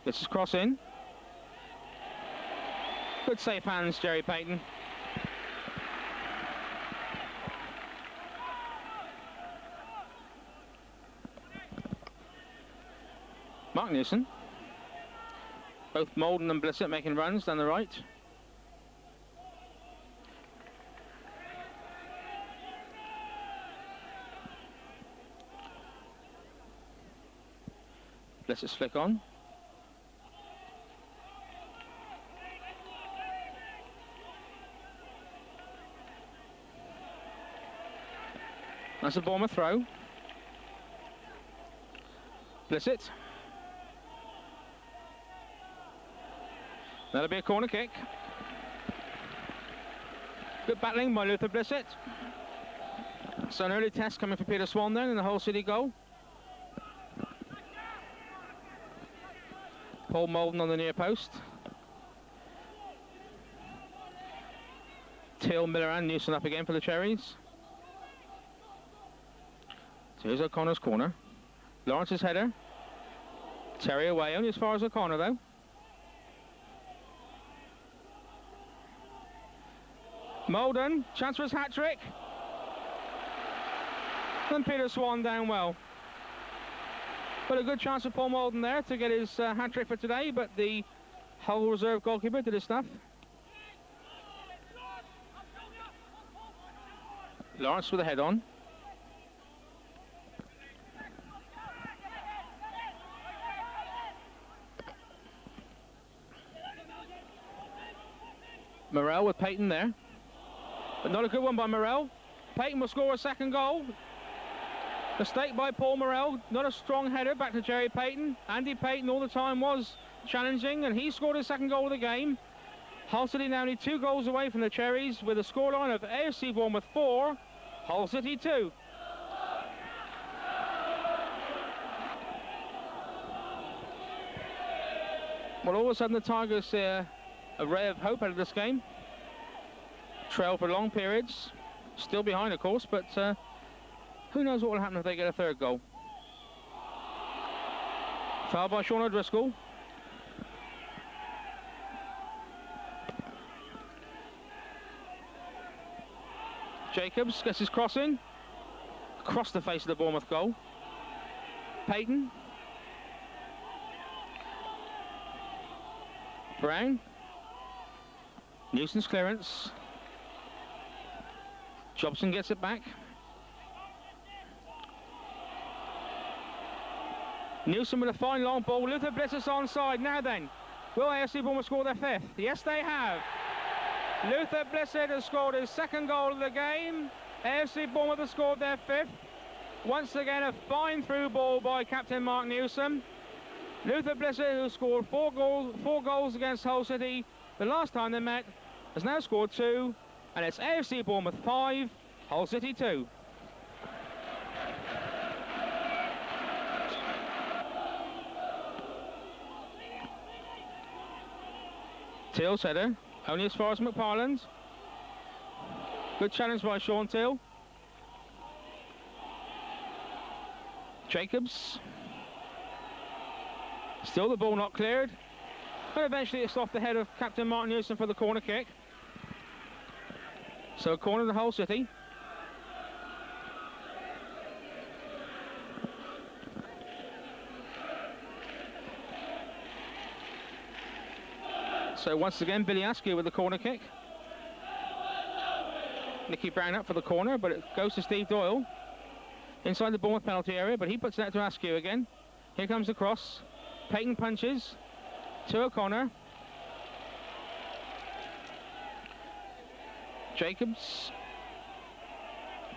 Gets his cross in. Good safe hands, Jerry Payton. Mark Newson. Both Molden and Blissett making runs down the right. Blissett's flick on. That's a Bournemouth throw. Blissett. That'll be a corner kick. Good battling by Luther Blissett. So an early test coming for Peter Swan then in the Hull City goal. Paul Molden on the near post. Till, Miller and Newson up again for the Cherries. So here's O'Connor's corner. Lawrence's header. Terry away, only as far as O'Connor though. Molden, chance for his hat-trick. And Peter Swan down well. But a good chance for Paul Molden there to get his hat-trick for today, but the Hull reserve goalkeeper did his stuff. Lawrence with a head on. Morrell with Payton there. But not a good one by Morrell. Payton will score a second goal. Mistake by Paul Morrell. Not a strong header back to Jerry Payton. Andy Payton all the time was challenging, and he scored his second goal of the game. Hull City now only 2 goals away from the Cherries with a scoreline of AFC Bournemouth 4, Hull City 2. Well, all of a sudden the Tigers see a ray of hope out of this game. Trail for long periods. Still behind, of course, but who knows what will happen if they get a third goal. Foul by Sean O'Driscoll. Jacobs gets his cross in. Across the face of the Bournemouth goal. Payton. Brown. Newson's clearance. Jobson gets it back. Newson with a fine long ball. Luther Blissett's onside. Now then, will AFC Bournemouth score their 5th? Yes, they have. Luther Blissett has scored his second goal of the game. AFC Bournemouth has scored their 5th. Once again, a fine through ball by captain Mark Newsom. Luther Blissett, who scored 4 goals against Hull City the last time they met, has now scored 2. And it's AFC Bournemouth 5, Hull City 2. Teal's header, only as far as McParland. Good challenge by Sean Teal. Jacobs. Still the ball not cleared. But eventually it's off the head of captain Martin Newson for the corner kick. So a corner to Hull City. So once again, Billy Askew with the corner kick. Nicky Brown up for the corner, but it goes to Steve Doyle. Inside the Bournemouth penalty area, but he puts it out to Askew again. Here comes the cross. Payton punches to O'Connor. Jacobs.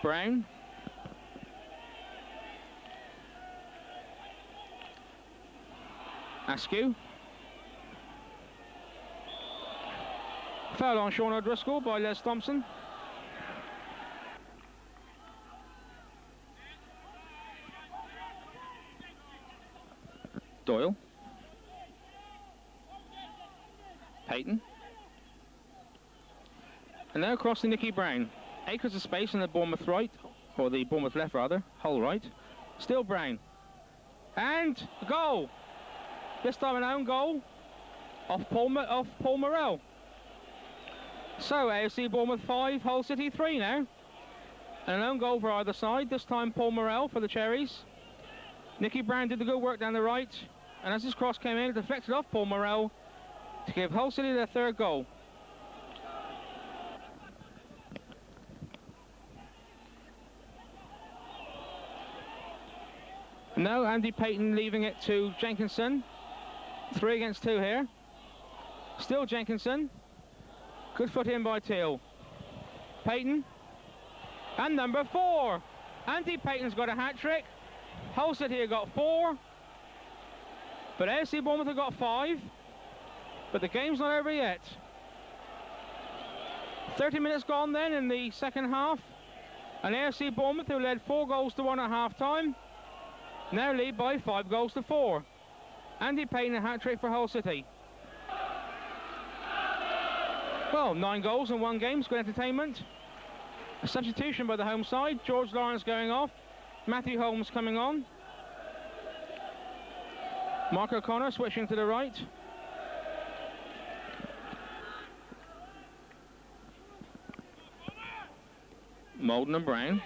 Brown. Askew. Foul on Sean O'Driscoll by Les Thompson. Doyle. Payton. And now across to Nicky Brown. Acres of space in the Bournemouth right, or the Bournemouth left rather, Hull right. Still Brown. And a goal. This time an own goal off Paul Morrell. So AFC Bournemouth 5, Hull City 3 now. And an own goal for either side, this time Paul Morrell for the Cherries. Nicky Brown did the good work down the right, and as this cross came in, it deflected off Paul Morrell to give Hull City their 3rd goal. Now Andy Payton leaving it to Jenkinson. 3 against 2 here. Still Jenkinson. Good foot in by Teal. Payton. And number 4. Andy Payton's got a hat-trick. Hull City have got 4. But AFC Bournemouth have got 5. But the game's not over yet. 30 minutes gone then in the second half. And AFC Bournemouth, who led 4 goals to 1 at half-time, now lead by 5 goals to 4. Andy Payton a hat-trick for Hull City. Well, 9 goals in 1 game, good entertainment. A substitution by the home side. George Lawrence going off. Matthew Holmes coming on. Mark O'Connor switching to the right. Molden and Brown.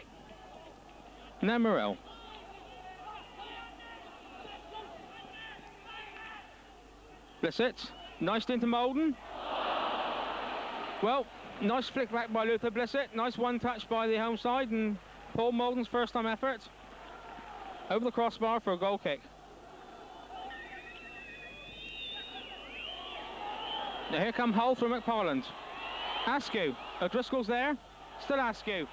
Now Morel. Blissett. Nice into Molden. Well, nice flick back by Luther Blissett. Nice one touch by the home side, and Paul Molden's first time effort over the crossbar for a goal kick. Now here come Hull from McParland. Askew. O'Driscoll's there. Still Askew.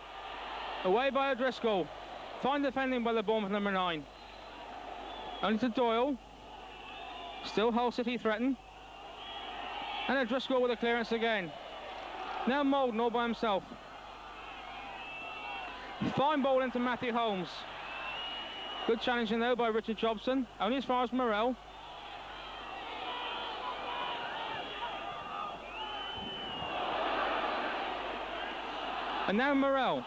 Away by O'Driscoll. Fine defending by the Bournemouth number 9. Only to Doyle. Still Hull City threatened. And O'Driscoll with a clearance again. Now Molden all by himself. Fine ball into Matthew Holmes. Good challenging though by Richard Jobson. Only as far as Morel. And now Morel.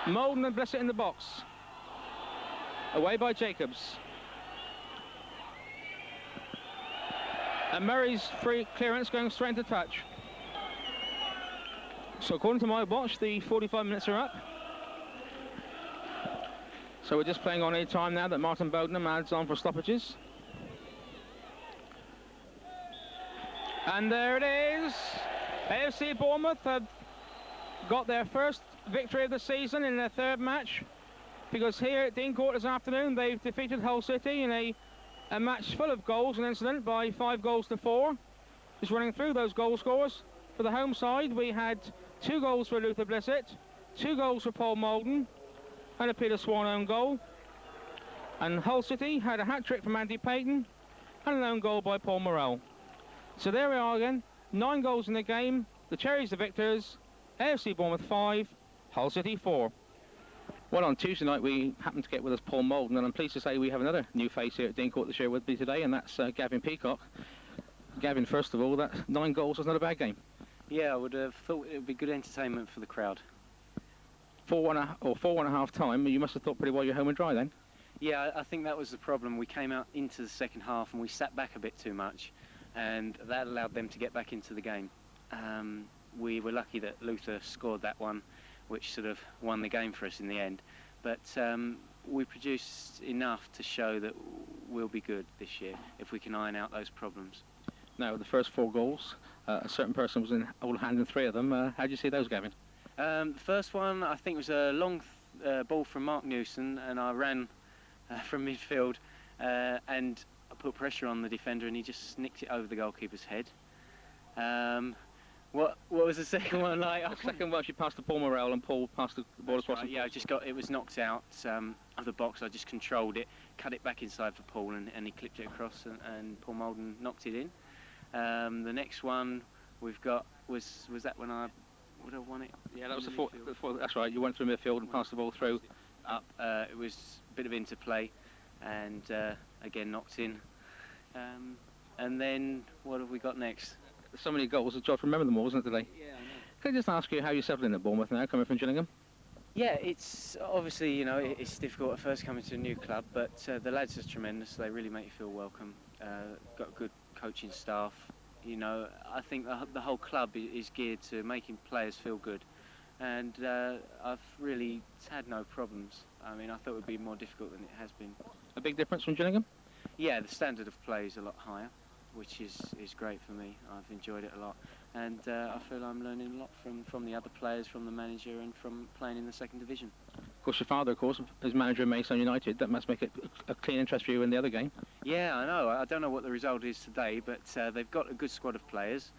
Molden and Blissett in the box. Away by Jacobs. And Murray's free clearance going straight into touch. So according to my watch, the 45 minutes are up. So we're just playing on any time now that Martin Bodenham adds on for stoppages. And there it is. AFC Bournemouth have got their first victory of the season in their 3rd match, because here at Dean Court this afternoon they've defeated Hull City in a match full of goals and incident by 5 goals to 4. Just running through those goal scores. For the home side we had 2 goals for Luther Blissett, 2 goals for Paul Molden, and a Peter Swan own goal. And Hull City had a hat-trick from Andy Payton and an own goal by Paul Morel. So there we are again, 9 goals in the game. The Cherries the victors. AFC Bournemouth 5, Hull City 4. Well, on Tuesday night we happened to get with us Paul Molden, and I'm pleased to say we have another new face here at Dean Court this year with me today, and that's Gavin Peacock. Gavin, first of all, that 9 goals was not a bad game. Yeah, I would have thought it would be good entertainment for the crowd. 4-1 at half time, you must have thought pretty well you're home and dry then. Yeah, I think that was the problem. We came out into the second half and we sat back a bit too much, and that allowed them to get back into the game. We were lucky that Luther scored that one, which sort of won the game for us in the end. But we produced enough to show that we'll be good this year if we can iron out those problems. Now, the first 4 goals, a certain person was in all hand in 3 of them. How did you see those, Gavin? The first one, I think, was a long ball from Mark Newson, and I ran from midfield and I put pressure on the defender, and he just nicked it over the goalkeeper's head. What was the second one like? The second one, she passed to Paul Morel, and Paul passed the ball across. Right, yeah, it was knocked out of the box. I just controlled it, cut it back inside for Paul, and he clipped it across, and Paul Molden knocked it in. The next one we've got was that when I would have won it? Yeah, that was the 4. That's right. You went through midfield and passed the ball through. Up. It was a bit of interplay, and again knocked in. And then what have we got next? So many goals, it's hard to remember them all, isn't it, today? Yeah, I know. Can I just ask you how you settled in at Bournemouth now, coming from Gillingham? Yeah, it's obviously, you know, it's difficult at first coming to a new club, but the lads are tremendous. They really make you feel welcome. Got a good coaching staff. You know, I think the whole club is geared to making players feel good, and I've really had no problems. I mean, I thought it would be more difficult than it has been. A big difference from Gillingham? Yeah, the standard of play is a lot higher, which is great for me. I've enjoyed it a lot, and I feel I'm learning a lot from the other players, from the manager, and from playing in the 2nd division. Of course, your father, of course, is manager of Maidstone United. That must make it a clean interest for you in the other game. Yeah, I know. I don't know what the result is today, but they've got a good squad of players.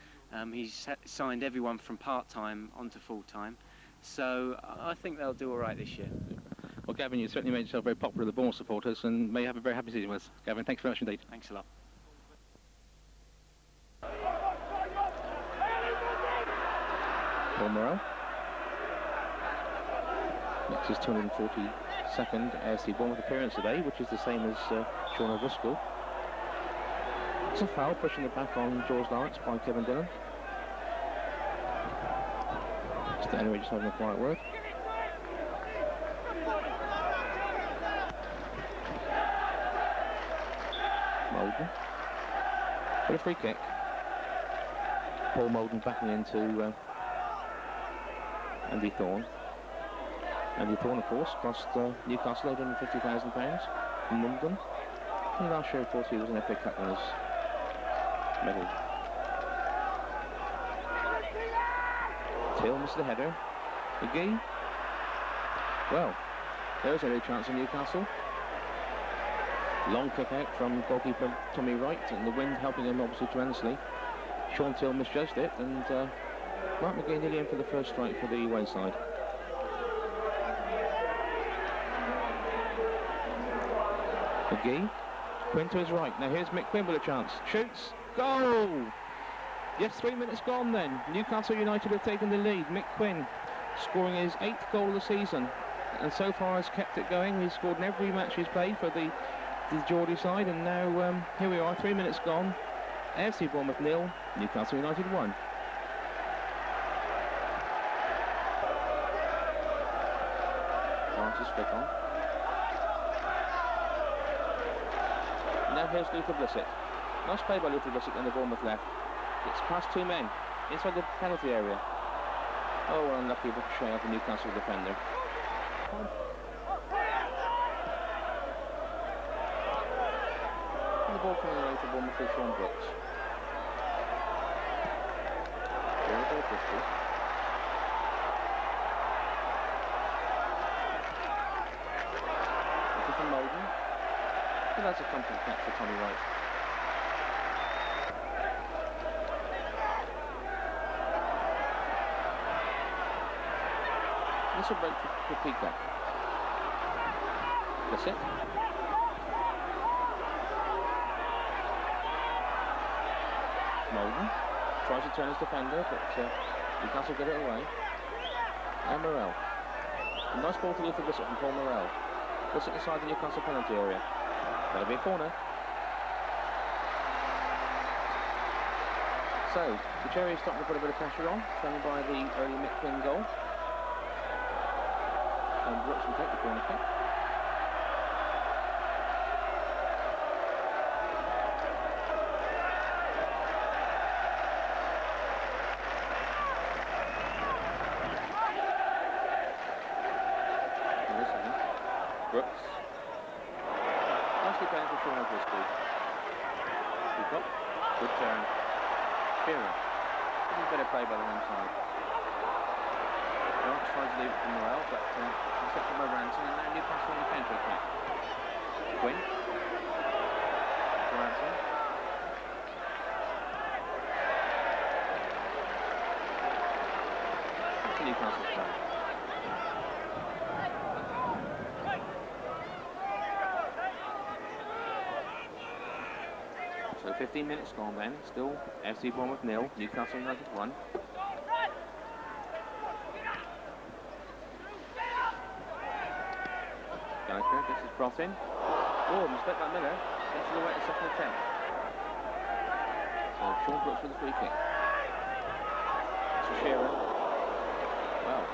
He's signed everyone from part-time onto full-time, so I think they'll do all right this year. Well, Gavin, you certainly made yourself very popular with the Bournemouth supporters, and may you have a very happy season with us. Gavin, thanks very much indeed. Thanks a lot. Paul Morrell. Next is 242nd AFC Bournemouth appearance today, which is the same as Sean O'Driscoll. It's a foul, pushing it back on George Lawrence by Kevin Dillon. Anyway, just having a quiet word. Molden. For a free kick. Paul Molden backing into Andy Thorne. Andy Thorne, of course, cost Newcastle £850,000 in London. And last year, of course, he was an FA Cup winner's medal. Till missed the header. McGee. Well, there's a real chance of Newcastle. Long kick out from goalkeeper Tommy Wright, and the wind helping him obviously tremendously. Sean Till misjudged it, and Mark McGee nearly in for the first strike for the away side. McGee. Quinn to his right. Now here's Mick Quinn with a chance. Shoots. Goal! Yes, 3 minutes gone then. Newcastle United have taken the lead. Mick Quinn scoring his 8th goal of the season, and so far has kept it going. He's scored in every match he's played for the Geordie side, and now here we are, 3 minutes gone. AFC Bournemouth 0, Newcastle United 1. Francis flick on. Now here's Luther Blissett. Nice play by Luther Blissett on the Bournemouth left. It's past 2 men inside the penalty area. Oh, well, unlucky ricochet off the Newcastle defender. And the ball coming away to Bournemouth is Sean Brooks. Very good, Bristol. Looking for Molden. And that's a comfortable catch for Tommy Wright. This will break for Peacock. That's it. Molden tries to turn his defender, but Newcastle get it away. And Morrell. A nice ball to Luther Blissett from Paul Morrell. Blissett inside the Newcastle penalty area. That'll be a corner. So, the Cherries starting to put a bit of pressure on, shown by the early Mick Quinn goal. And Brooks will take the corner kick. Brooks. Nicely playing for Sean O'Driscoll. Peacock. Good turn. Shearer. A little better play by the home side. Jones tries to leave it for Morrell, but intercepted by Ranson, and now Newcastle on the counter attack. Quinn. Ranson. That's Newcastle's play. So 15 minutes gone then, still FC Bournemouth 0, Newcastle United 1. Gallagher gets his cross in. Oh, mistake by Miller. Gets it away at second attempt. So Sean Brooks with the free kick. So Shearer. Well,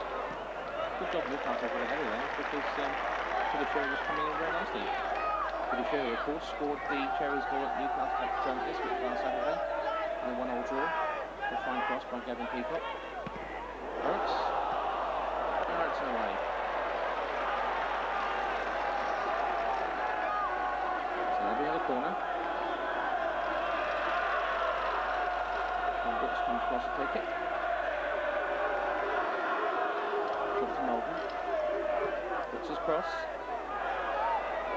good job Newcastle for the header there, because Shearer was coming in very nicely. Shearer, of course, scored the Cherries goal at Newcastle at Ipswich last Saturday in a 1-1 draw. A fine cross by Gavin Peacock. Brooks. And Robertson away. So they'll be at the corner. And Brooks comes across to take it. Drops to Molden. Brooks' his cross.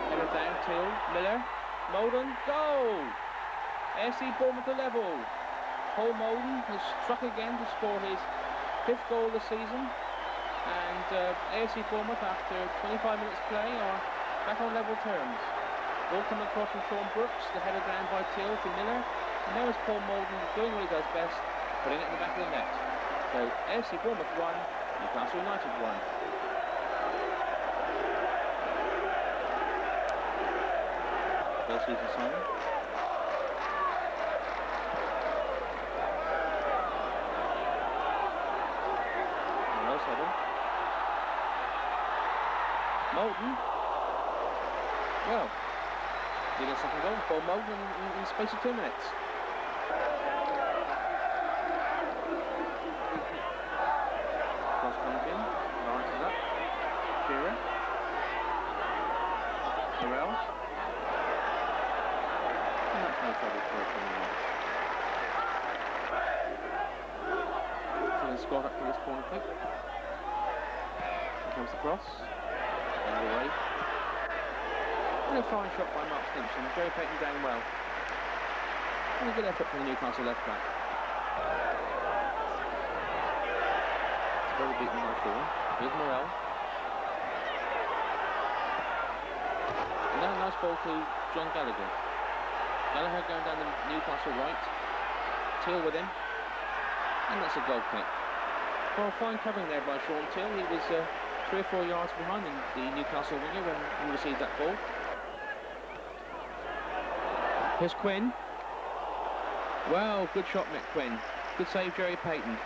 Header down, Till, Miller, Molden, goal! AFC Bournemouth are level. Paul Molden has struck again to score his 5th goal of the season. And AFC Bournemouth, after 25 minutes play, are back on level terms. Ball coming across from Sean Brooks, the header down by Till to Miller. And there is Paul Molden doing what he does best, putting it in the back of the net. So AFC Bournemouth 1, Newcastle United 1. First season Simon. Header. Molden. Well, he gets second goal for Molden in the space of 2 minutes. Cross comes in. Lawrence is up. Shearer. Morel. And that's no trouble for us anymore. So the squad up for this corner kick. Comes the cross, and away. And a fine shot by Mark Stimpson. Jerry Payton down well. And a good effort from the Newcastle left back. It's very beaten by 4. Here's Morel. And now a nice ball to John Gallagher. Gallagher going down the Newcastle right. Till with him. And that's a goal kick. Well, fine covering there by Sean Till. He was 3 or 4 yards behind the Newcastle winger when he received that ball. Here's Quinn. Well, good shot, Mick Quinn. Good save, Jerry Payton.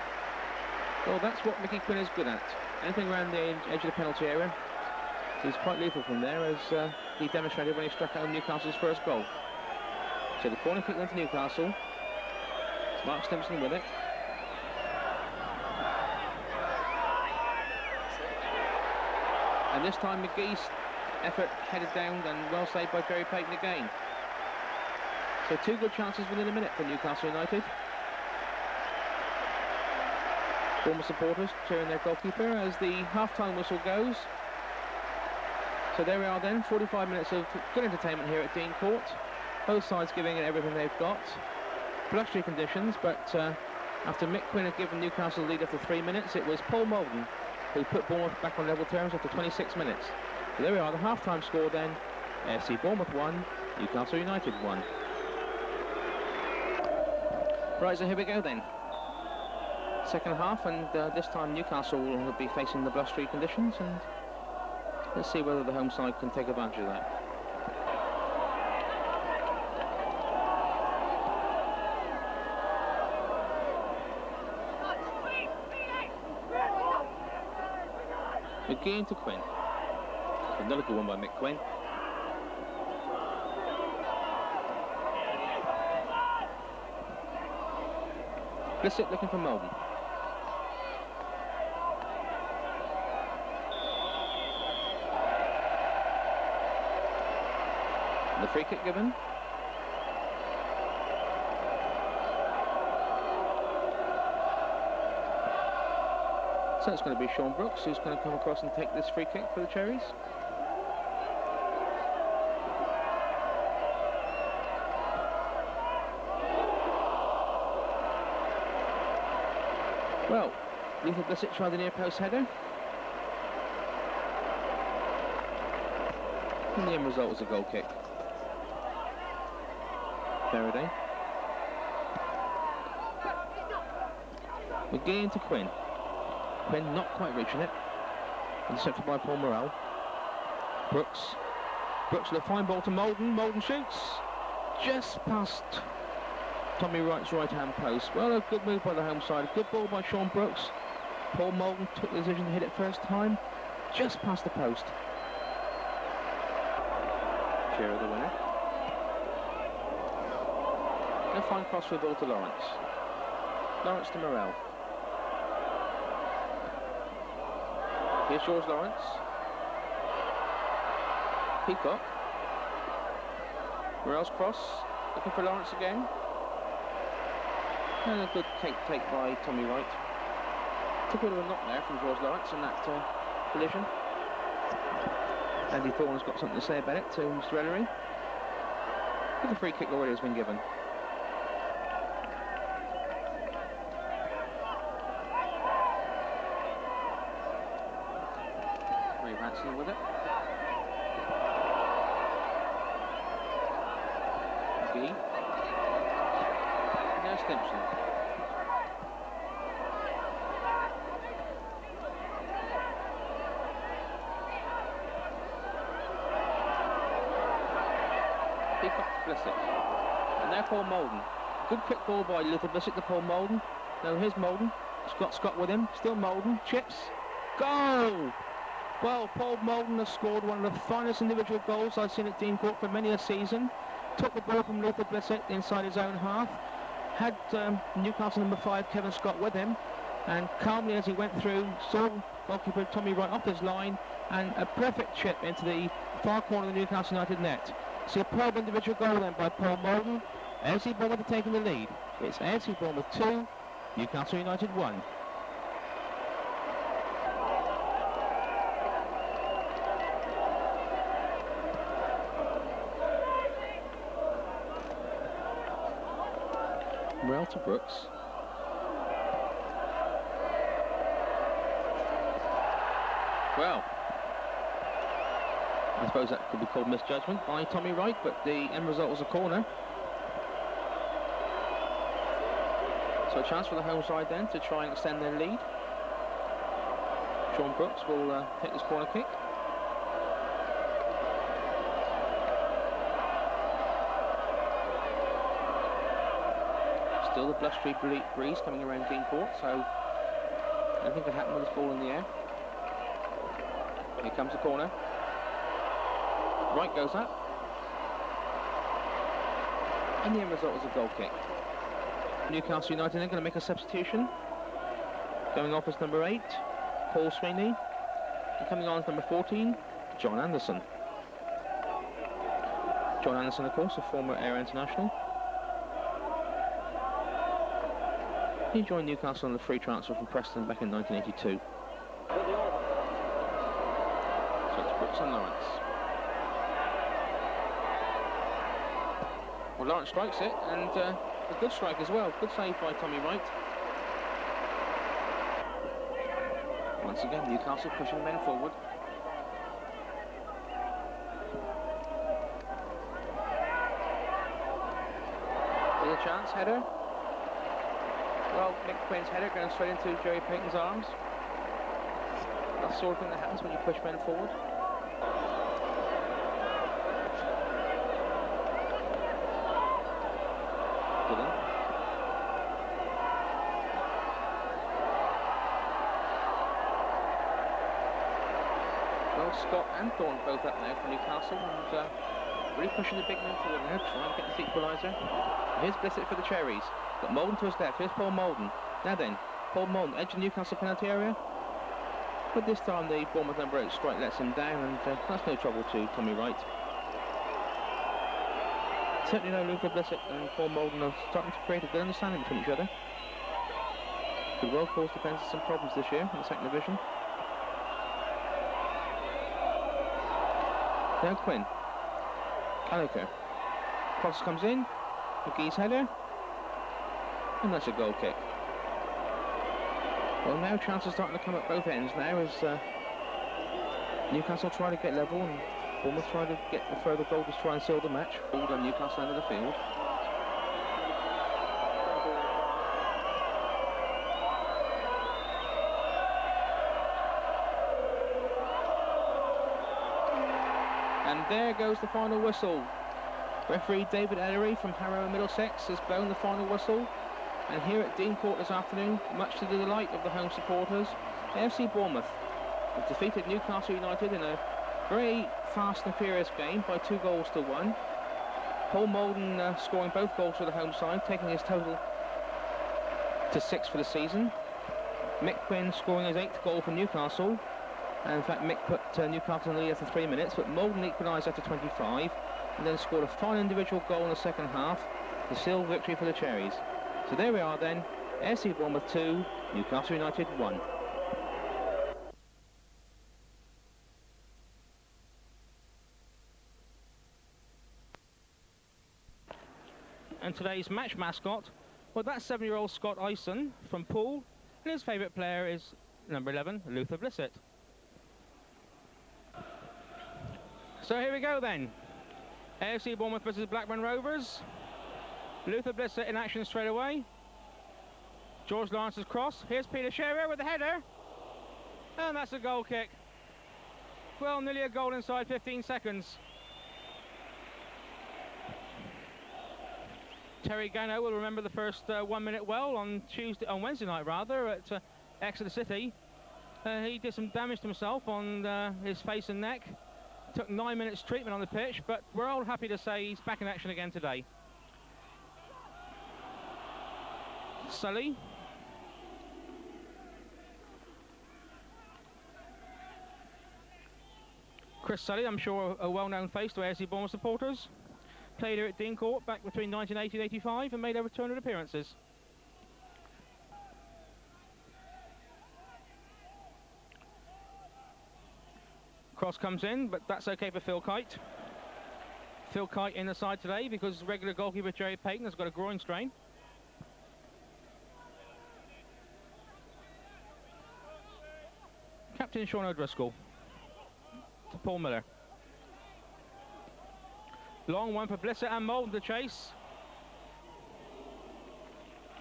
Well, that's what Mickey Quinn is good at. Anything around the edge of the penalty area. He's quite lethal from there, as he demonstrated when he struck home Newcastle's first goal. So the corner kick went to Newcastle. It's Mark Stimpson with it. And this time McGee's effort headed down and well saved by Jerry Payton again. So 2 good chances within a minute for Newcastle United. Former supporters cheering their goalkeeper as the half-time whistle goes. So there we are then, 45 minutes of good entertainment here at Dean Court. Both sides giving it everything they've got. Blustery conditions, but after Mick Quinn had given Newcastle the lead after 3 minutes, it was Paul Molden who put Bournemouth back on level terms after 26 minutes. So there we are, the half-time score then. AFC Bournemouth 1, Newcastle United 1. Right, so here we go then. Second half, and this time Newcastle will be facing the blustery conditions, and let's see whether the home side can take advantage of that. McGee into Quinn. Another good one by Mick Quinn. Blissett looking for Molden. And the free kick given. So it's going to be Sean Brooks who's going to come across and take this free kick for the Cherries. Well, Luther Blissett tried the near post header. And the end result was a goal kick. Faraday. McGee into Quinn. Quinn not quite reaching it. Intercepted by Paul Morel. Brooks. Brooks with a fine ball to Molden. Molden shoots. Just past Tommy Wright's right-hand post. Well, a good move by the home side. A good ball by Sean Brooks. Paul Molden took the decision to hit it first time. Just past the post. Shearer the winner. And a fine cross for the ball to Lawrence. Lawrence to Morel. Here's George Lawrence. Peacock. Morel's cross. Looking for Lawrence again. And a good take by Tommy Wright. Took a bit of a knock there from George Lawrence in that collision. Andy Thorne's got something to say about it to Mr. Ellery. But the free kick already has been given. Haxton with it. McGee. Now Stimpson. Peacock to Blissett. And now Paul Molden. Good quick ball by Luther Blissett to Paul Molden. Now here's Molden. Scott with him. Still Molden. Chips. Goal! Well, Paul Molden has scored one of the finest individual goals I've seen at Dean Court for many a season. Took the ball from Luther Blissett inside his own half. Had Newcastle number 5 Kevin Scott with him, and calmly as he went through saw goalkeeper Tommy Wright off his line, and a perfect chip into the far corner of the Newcastle United net. Superb individual goal then by Paul Molden. AFC Bournemouth are taking the lead. It's AFC Bournemouth 2, Newcastle United 1. Well to Brooks. Well, I suppose that could be called misjudgment by Tommy Wright, but the end result was a corner. So a chance for the home side then to try and extend their lead. Sean Brooks will take this corner kick. Still the blustery breeze coming around Dean Court, so anything could happen with this ball in the air. Here comes the corner. Right goes up. And the end result is a goal kick. Newcastle United are going to make a substitution. Going off as number 8, Paul Sweeney. And coming on as number 14, John Anderson. John Anderson, of course, a former Air International. He joined Newcastle on the free transfer from Preston back in 1982. So it's Brooks and Lawrence. Well, Lawrence strikes it, and a good strike as well. Good save by Tommy Wright. Once again, Newcastle pushing men forward. There's a chance, header. Well, Mick Quinn's header going straight into Jerry Payton's arms. That's the sort of thing that happens when you push men forward. Dillon. Well, Scott and Thorne both up now for Newcastle, and really pushing the big men forward now, trying to get this equaliser. Here's Blissett for the Cherries. Got Molden to his left. Here's Paul Molden. Now then, Paul Molden, edge of the Newcastle penalty area. But this time the Bournemouth number 8 strike lets him down, and that's no trouble to Tommy Wright. Certainly no Luther Blissett and Paul Molden are starting to create a good understanding between each other. Could well cause defence some problems this year in the second division. Now Quinn. Calico. Cross comes in. McGee's header. And that's a goal kick. Well, now chances starting to come at both ends now as Newcastle try to get level and Bournemouth try to get a further goal to try and seal the match. Ball on Newcastle end of the field. And there goes the final whistle. Referee David Ellery from Harrow and Middlesex has blown the final whistle. And here at Dean Court this afternoon, much to the delight of the home supporters, AFC Bournemouth have defeated Newcastle United in a very fast and furious game by 2-1. Paul Molden scoring both goals for the home side, taking his total to 6 for the season. Mick Quinn scoring his 8th goal for Newcastle. And in fact, Mick put Newcastle in the lead after 3 minutes, but Molden equalised after 25, and then scored a fine individual goal in the second half to seal victory for the Cherries. So there we are then, AFC Bournemouth 2, Newcastle United 1. And today's match mascot, well, that's 7-year-old Scott Eisen from Poole, and his favourite player is number 11, Luther Blissett. So here we go then. AFC Bournemouth versus Blackburn Rovers. Luther Blissett in action straight away. George Lawrence's cross. Here's Peter Shearer with the header. And that's a goal kick. Well, nearly a goal inside 15 seconds. Terry Gano will remember the first 1 minute well on Wednesday night rather, at Exeter City. He did some damage to himself on his face and neck. Took 9 minutes treatment on the pitch, but we're all happy to say he's back in action again today. Sully. Chris Sully, I'm sure a well-known face to AFC Bournemouth supporters. Played here at Dean Court back between 1980 and 85 and made over 200 appearances. Cross comes in, but that's okay for Phil Kite. Phil Kite in the side today because regular goalkeeper Jerry Payton has got a groin strain. Captain Sean O'Driscoll to Paul Miller. Long one for Blissett and Moulton to chase.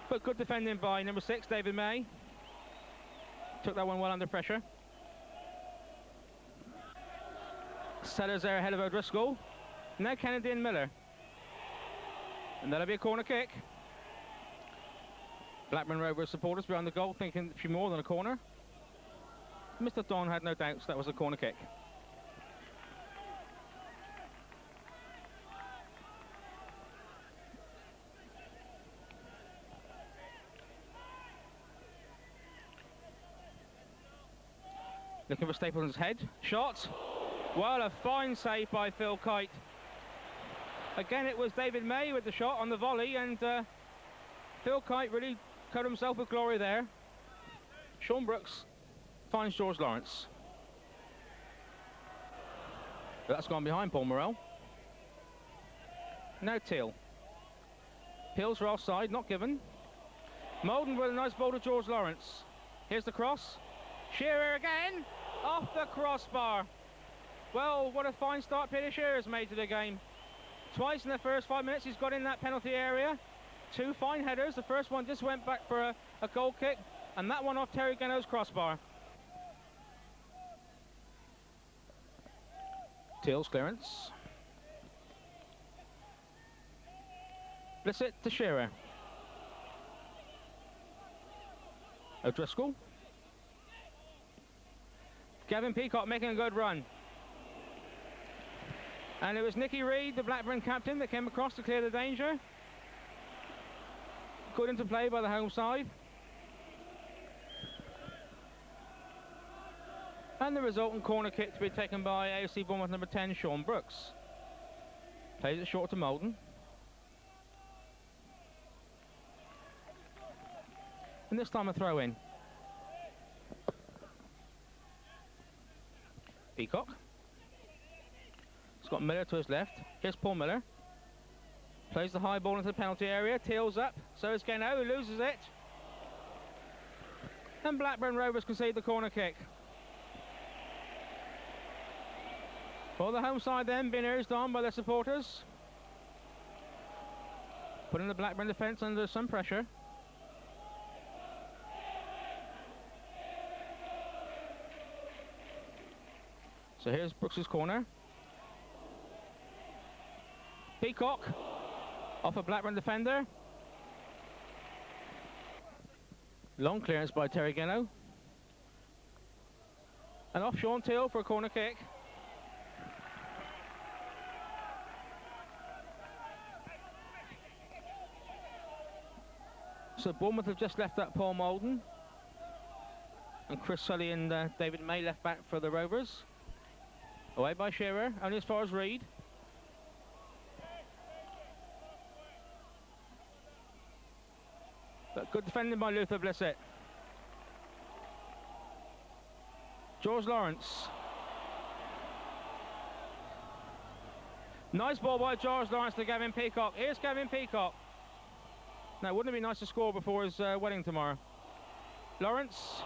But good defending by number 6, David May. Took that one well under pressure. Sellers there ahead of O'Driscoll. Now Kennedy and Miller. And that'll be a corner kick. Blackburn Rovers supporters behind the goal thinking a few more than a corner. Mr. Don had no doubts that was a corner kick. Looking for Stapleton's head. Shot. Well, a fine save by Phil Kite. Again, it was David May with the shot on the volley, and Phil Kite really covered himself with glory there. Sean Brooks finds George Lawrence. But that's gone behind Paul Morrell. Now Teal. Hills are offside, not given. Moulton with a nice ball to George Lawrence. Here's the cross. Shearer again, off the crossbar. Well, what a fine start Peter Shearer's made to the game. Twice in the first 5 minutes he's got in that penalty area. 2 fine headers. The first one just went back for a goal kick, and that one off Terry Gano's crossbar. Teal's clearance. Blissett to Shearer. O'Driscoll. Gavin Peacock making a good run. And it was Nicky Reid, the Blackburn captain, that came across to clear the danger. Good interplay by the home side. And the resultant corner kick to be taken by AFC Bournemouth number 10, Sean Brooks. Plays it short to Moulton. And this time a throw in. Peacock. He's got Miller to his left. Here's Paul Miller. Plays the high ball into the penalty area. Teal's up. So is Gano, who loses it. And Blackburn Rovers concede the corner kick. Well, the home side then being urged on by their supporters. Putting the Blackburn defence under some pressure. So here's Brooks's corner. Peacock off a Blackburn defender. Long clearance by Terry Gano. And off Sean Teal for a corner kick. So Bournemouth have just left that Paul Moulton. And Chris Sully and David May left back for the Rovers. Away by Shearer, only as far as Reid. But good defending by Luther Blissett. George Lawrence. Nice ball by George Lawrence to Gavin Peacock. Here's Gavin Peacock. Now, wouldn't it be nice to score before his wedding tomorrow? Lawrence.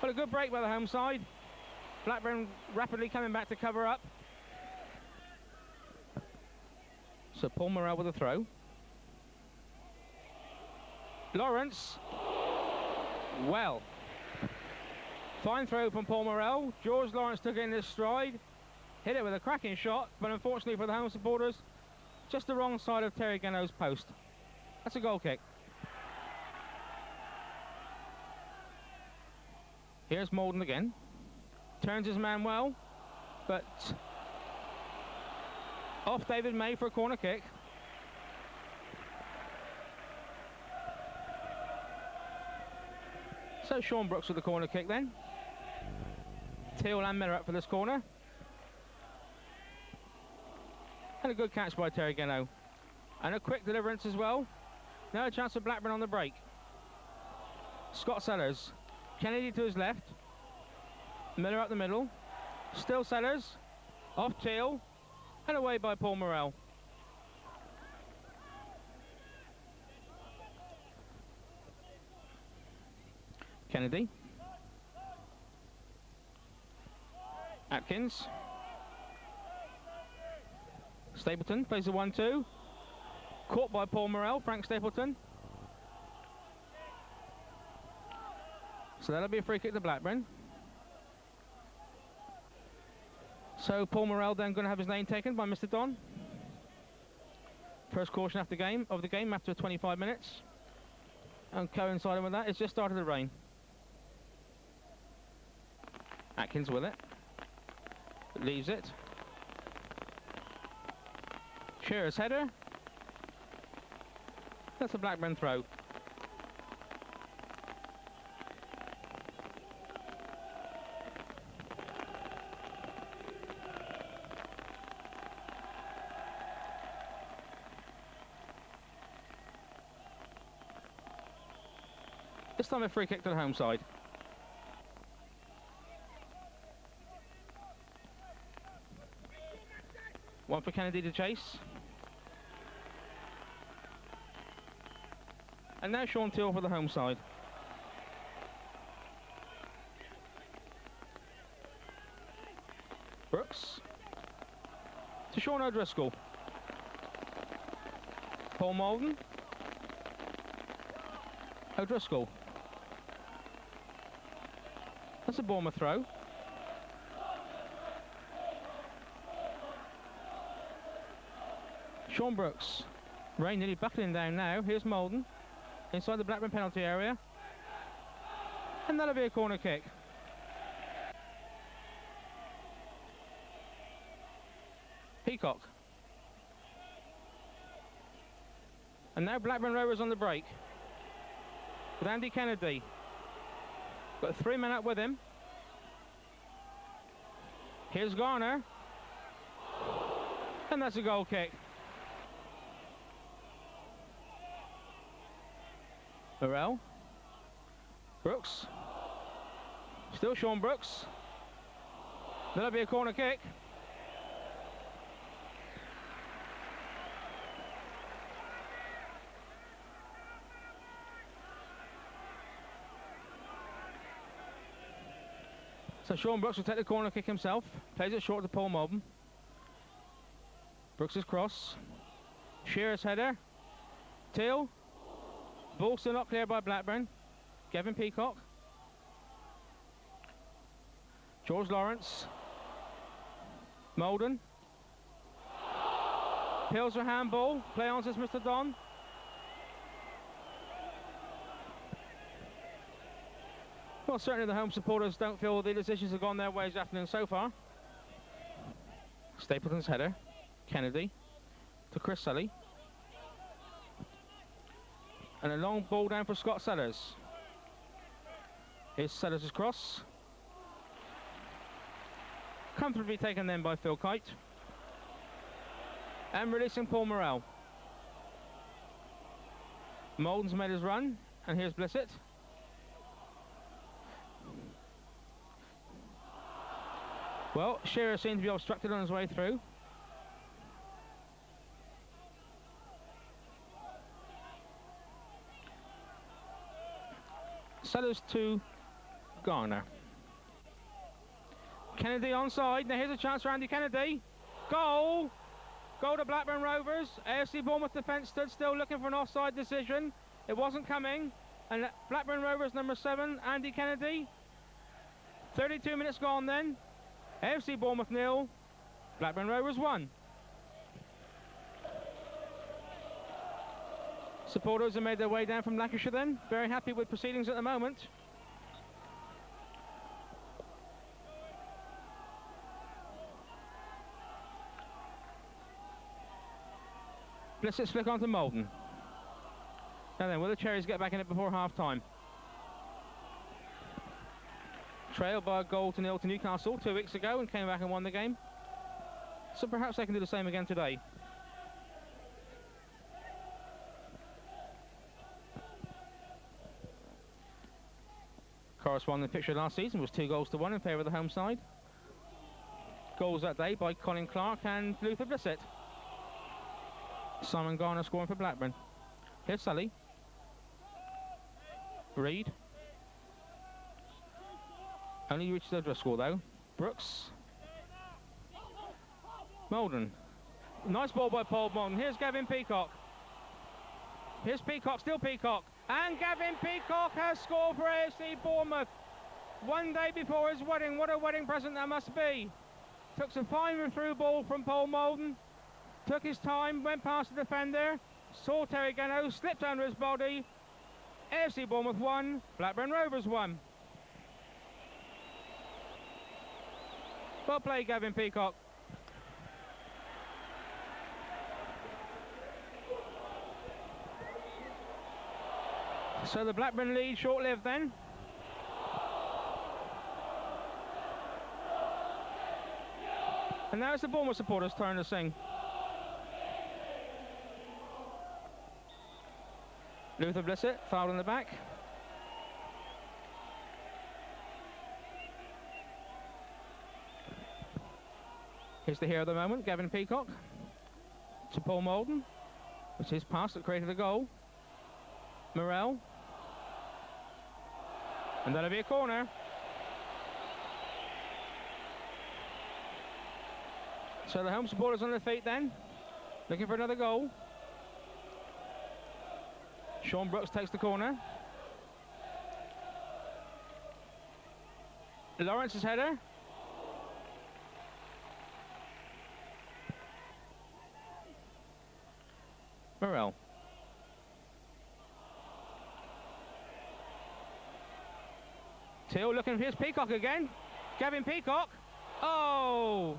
But a good break by the home side. Blackburn rapidly coming back to cover up. So Paul Morrell with a throw. Lawrence. Well. Fine throw from Paul Morrell. George Lawrence took it in his stride. Hit it with a cracking shot, but unfortunately for the home supporters, just the wrong side of Terry Gano's post. That's a goal kick. Here's Malden again. Turns his man well, but off David May for a corner kick. So Sean Brooks with the corner kick then. Teal and Miller up for this corner. And a good catch by Terry Gano. And a quick deliverance as well. Now a chance for Blackburn on the break. Scott Sellers. Kennedy to his left. Miller up the middle. Still Sellers. Off Teal. And away by Paul Morrell. Kennedy. Atkins. Stapleton plays the 1-2. Caught by Paul Morrell, Frank Stapleton. So that'll be a free kick to Blackburn. So Paul Morrell then going to have his name taken by Mr. Don. First caution of the game after 25 minutes. And coinciding with that, it's just started to rain. Atkins with it. Leaves it. Shearer's header. That's a Blackburn throw. This time a free kick to the home side. One for Kennedy to chase. And now Sean Teal for the home side. Brooks. To Sean O'Driscoll. Paul Malden. O'Driscoll. That's a Bournemouth throw. Sean Brooks. Rain nearly buckling down now. Here's Malden. Inside the Blackburn penalty area. And that'll be a corner kick. Peacock. And now Blackburn Rovers on the break. With Andy Kennedy. Got 3 men up with him. Here's Garner. And that's a goal kick. Morrell. Brooks. Still Sean Brooks. That'll be a corner kick. So Sean Brooks will take the corner kick himself. Plays it short to Paul Malden. Brooks' cross. Shearer's header. Teal. Ball still not cleared by Blackburn. Gavin Peacock. George Lawrence. Malden. Peels for handball. Play on, says Mr. Don. Well, certainly the home supporters don't feel the decisions have gone their way this afternoon so far. Stapleton's header. Kennedy. To Chris Sully. And a long ball down for Scott Sellers. Here's Sellers' cross. Comfortably taken then by Phil Kite. And releasing Paul Morrell. Malden's made his run. And here's Blissett. Well, Shearer seems to be obstructed on his way through. Sellers to Garner. Kennedy onside. Now here's a chance for Andy Kennedy. Goal! Goal to Blackburn Rovers. AFC Bournemouth defence stood still looking for an offside decision. It wasn't coming. And Blackburn Rovers number 7, Andy Kennedy. 32 minutes gone then. AFC Bournemouth 0, Blackburn Rovers 1. Supporters have made their way down from Lancashire then. Very happy with proceedings at the moment. Blissett flick onto Malden. Now then, will the Cherries get back in it before half-time? Trailed by a goal to 0 to Newcastle 2 weeks ago and came back and won the game. So perhaps they can do the same again today. Corresponding picture last season was 2 goals to 1 in favour of the home side. Goals that day by Colin Clark and Luther Blissett. Simon Garner scoring for Blackburn. Here's Sully. Reed. Only reaches O'Driscoll though. Brooks. Malden. Nice ball by Paul Malden. Here's Gavin Peacock. Here's Peacock, still Peacock. And Gavin Peacock has scored for AFC Bournemouth. One day before his wedding. What a wedding present that must be. Took some fine through ball from Paul Malden. Took his time, went past the defender. Saw Terry Gano, slipped under his body. AFC Bournemouth 1, Blackburn Rovers 1. Well played, Gavin Peacock. So the Blackburn lead short-lived then. And now it's the Bournemouth supporters' turn to sing. Luther Blissett, fouled in the back. Here's the hero of the moment, Gavin Peacock. To Paul Malden. It's his pass that created the goal. Morell. And that'll be a corner. So the home supporters on their feet then. Looking for another goal. Sean Brooks takes the corner. Lawrence's header. Morell. Till looking for his Peacock again. Gavin Peacock. Oh!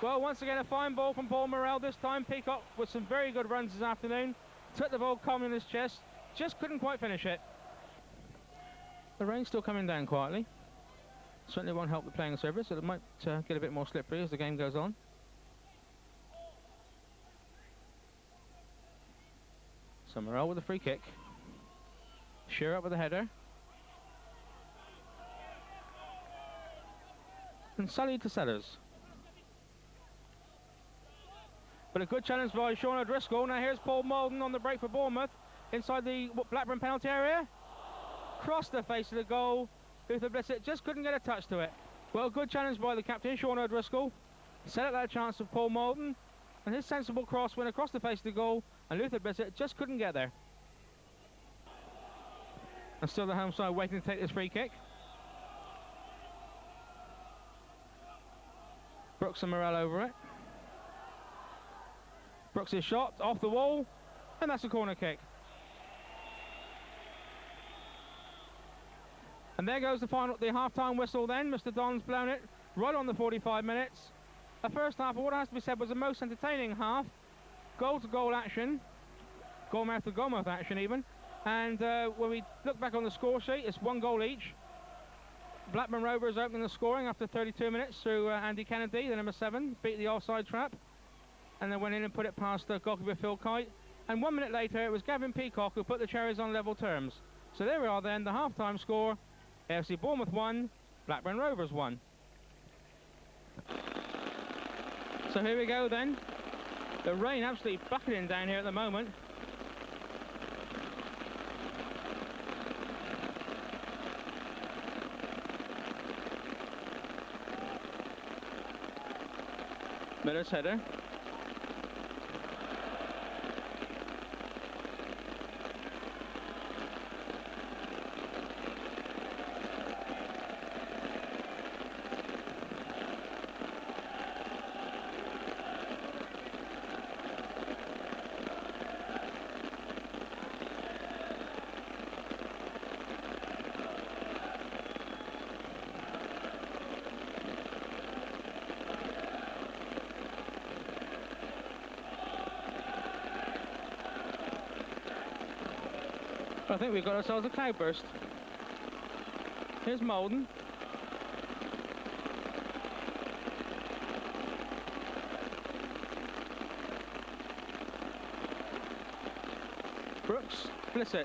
Well, once again, a fine ball from Paul Morell. This time, Peacock with some very good runs this afternoon. Took the ball calmly in his chest. Just couldn't quite finish it. The rain's still coming down quietly. Certainly won't help the playing surface. It might get a bit more slippery as the game goes on. So Morell with a free kick. Shearer up with a header. And Sully to Sellers. But a good challenge by Sean O'Driscoll. Now here's Paul Malden on the break for Bournemouth. Inside the Blackburn penalty area. Crossed the face of the goal. Luther Blissett just couldn't get a touch to it. Well, good challenge by the captain, Sean O'Driscoll. Set up that chance of Paul Malden. And his sensible cross went across the face of the goal. And Luther Blissett just couldn't get there. And still the home side waiting to take this free kick. Brooks and Morell over it. Brooks' shot off the wall, and that's a corner kick. And there goes the half-time whistle then. Mr. Don's blown it right on the 45 minutes. The first half of what has to be said was the most entertaining half. Goal-to-goal action. Goal-mouth-to-goal-mouth action even. And when we look back on the score sheet, it's 1 goal each. Blackburn Rovers opening the scoring after 32 minutes through Andy Kennedy, the number 7, beat the offside trap. And then went in and put it past goalkeeper Phil Kite. And 1 minute later, it was Gavin Peacock who put the Cherries on level terms. So there we are then, the half-time score. AFC Bournemouth 1, Blackburn Rovers 1. So here we go then. The rain absolutely bucketing down here at the moment. Miller's header. I think we've got ourselves a cloudburst. Here's Malden. Brooks, Blissett.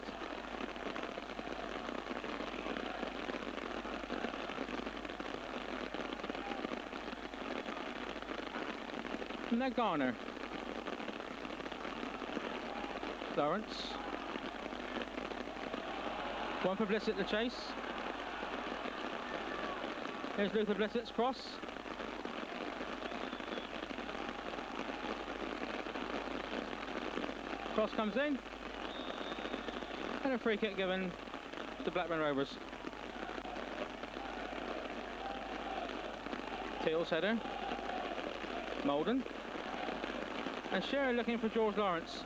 And now Garner. Lawrence. One for Blissett to chase. Here's Luther Blissett's cross. Cross comes in. And a free kick given to Blackburn Rovers. Teal's header. Malden. And Shearer looking for George Lawrence.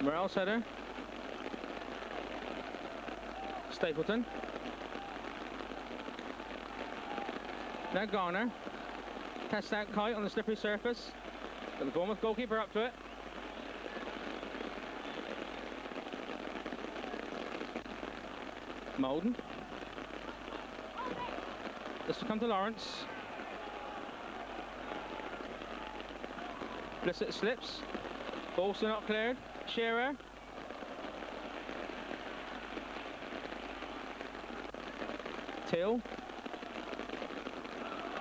Morales header. Stapleton. Now Garner. Test out Kite on the slippery surface. Got the Bournemouth goalkeeper up to it. Malden. This will come to Lawrence. Blissett slips. Ball still not cleared. Shearer. Till.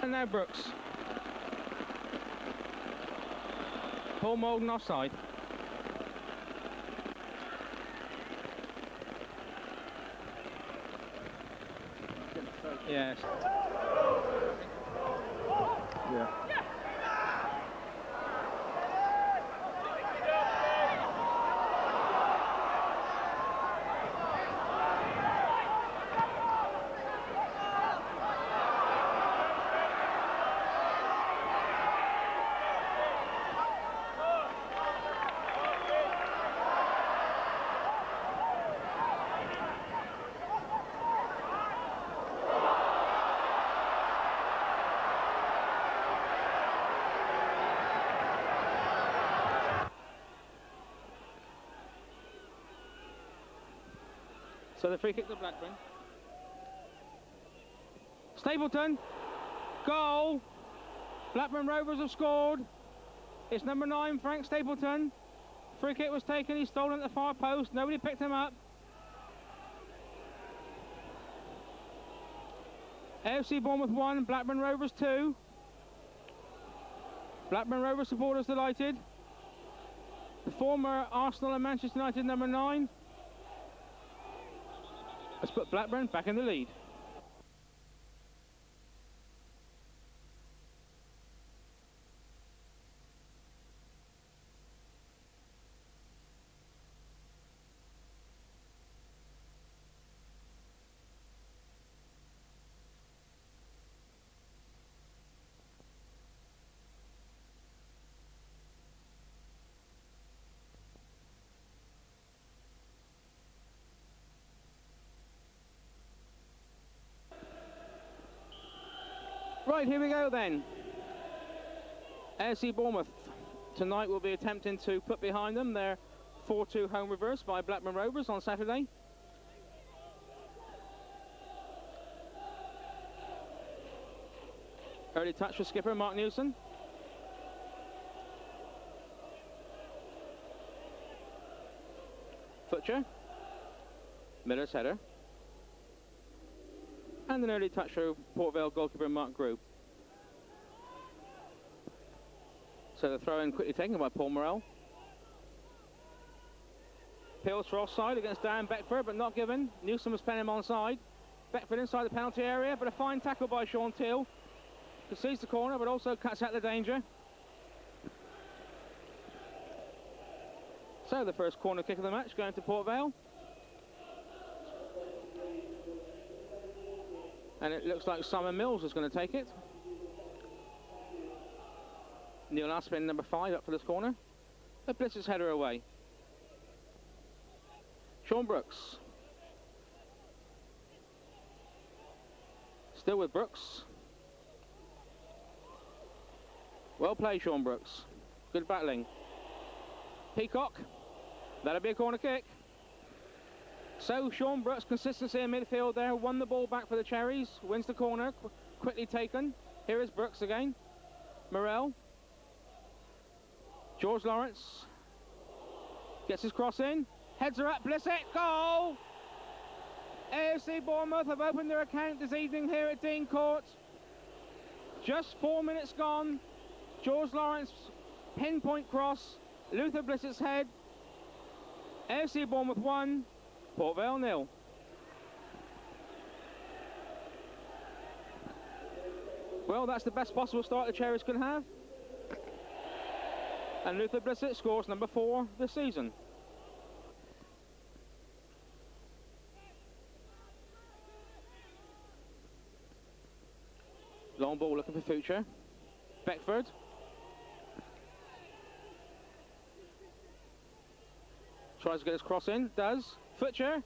And now Brooks. Paul Malden offside. Yes. Yeah. So the free kick to Blackburn. Stapleton. Goal. Blackburn Rovers have scored. It's number 9, Frank Stapleton. Free kick was taken. He's stolen at the far post. Nobody picked him up. AFC Bournemouth 1, Blackburn Rovers 2. Blackburn Rovers supporters delighted. The former Arsenal and Manchester United number 9. Let's put Blackburn back in the lead. Right, here we go then. AFC Bournemouth tonight will be attempting to put behind them their 4-2 home reverse by Blackburn Rovers on Saturday. Early touch for skipper Mark Newson. Futcher. Miller's header. And an early touch for Port Vale goalkeeper Mark Grew. So the throw in quickly taken by Paul Morrell. Appeals for offside against Dan Beckford, but not given. Newsom was playing him onside. Beckford inside the penalty area, but a fine tackle by Sean Teal. Concedes the corner, but also cuts out the danger. So the first corner kick of the match going to Port Vale. And it looks like Simon Mills is going to take it. Neil Aspin, number 5, up for this corner. A Blitz's header away. Sean Brooks. Still with Brooks. Well played, Sean Brooks. Good battling. Peacock. That'll be a corner kick. So Sean Brooks, consistency in midfield there, won the ball back for the Cherries, wins the corner, quickly taken. Here is Brooks again. Morrell. George Lawrence. Gets his cross in. Heads are up, Blissett, goal! AFC Bournemouth have opened their account this evening here at Dean Court. Just 4 minutes gone. George Lawrence, pinpoint cross. Luther Blissett's head. AFC Bournemouth 1, Port Vale 0. Well, that's the best possible start the Cherries could have. And Luther Blissett scores number 4 this season. Long ball looking for future. Beckford. Tries to get his cross in, does. Futcher.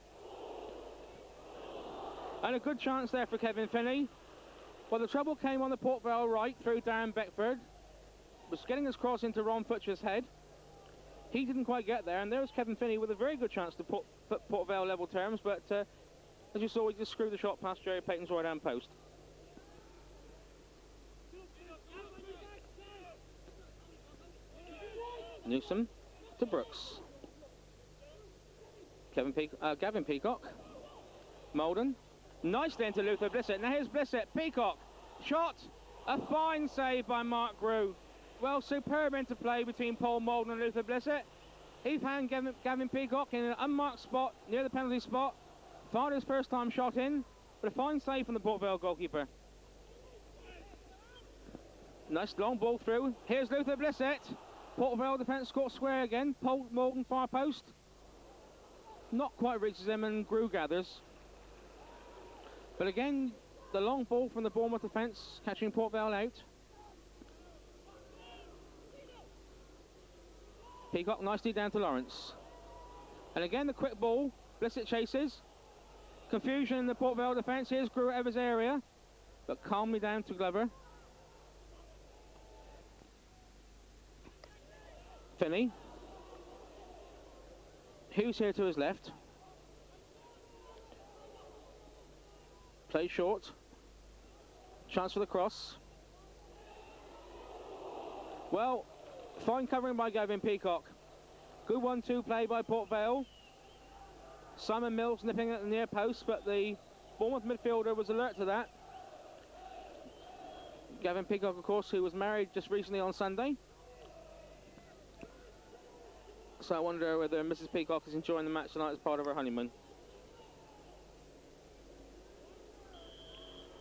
And a good chance there for Kevin Finney. Well, the trouble came on the Port Vale right through Darren Beckford. Was getting his cross into Ron Futcher's head. He didn't quite get there, and there was Kevin Finney with a very good chance to put Port Vale level terms, but as you saw, he just screwed the shot past Jerry Payton's right-hand post. Newsom to Brooks. Gavin Peacock. Molden. Nicely into Luther Blissett. Now here's Blissett. Peacock. Shot. A fine save by Mark Grew. Well, superb interplay between Paul Molden and Luther Blissett. He found Gavin Peacock in an unmarked spot near the penalty spot. Fired his first time shot in, but a fine save from the Port Vale goalkeeper. Nice long ball through. Here's Luther Blissett. Port Vale defence caught square again. Paul Molden far post. Not quite reaches him, and Grew gathers. But again, the long ball from the Bournemouth defence catching Port Vale out. Peacock nicely down to Lawrence. And again the quick ball. Blissett chases. Confusion in the Port Vale defence. Here's Grew out of his area, but calmly down to Glover. Finney. Hughes here to his left. Play short. Chance for the cross. Well, fine covering by Gavin Peacock. Good 1-2 play by Port Vale. Simon Mills nipping at the near post, but the Bournemouth midfielder was alert to that. Gavin Peacock, of course, who was married just recently on Sunday. So I wonder whether Mrs. Peacock is enjoying the match tonight as part of her honeymoon.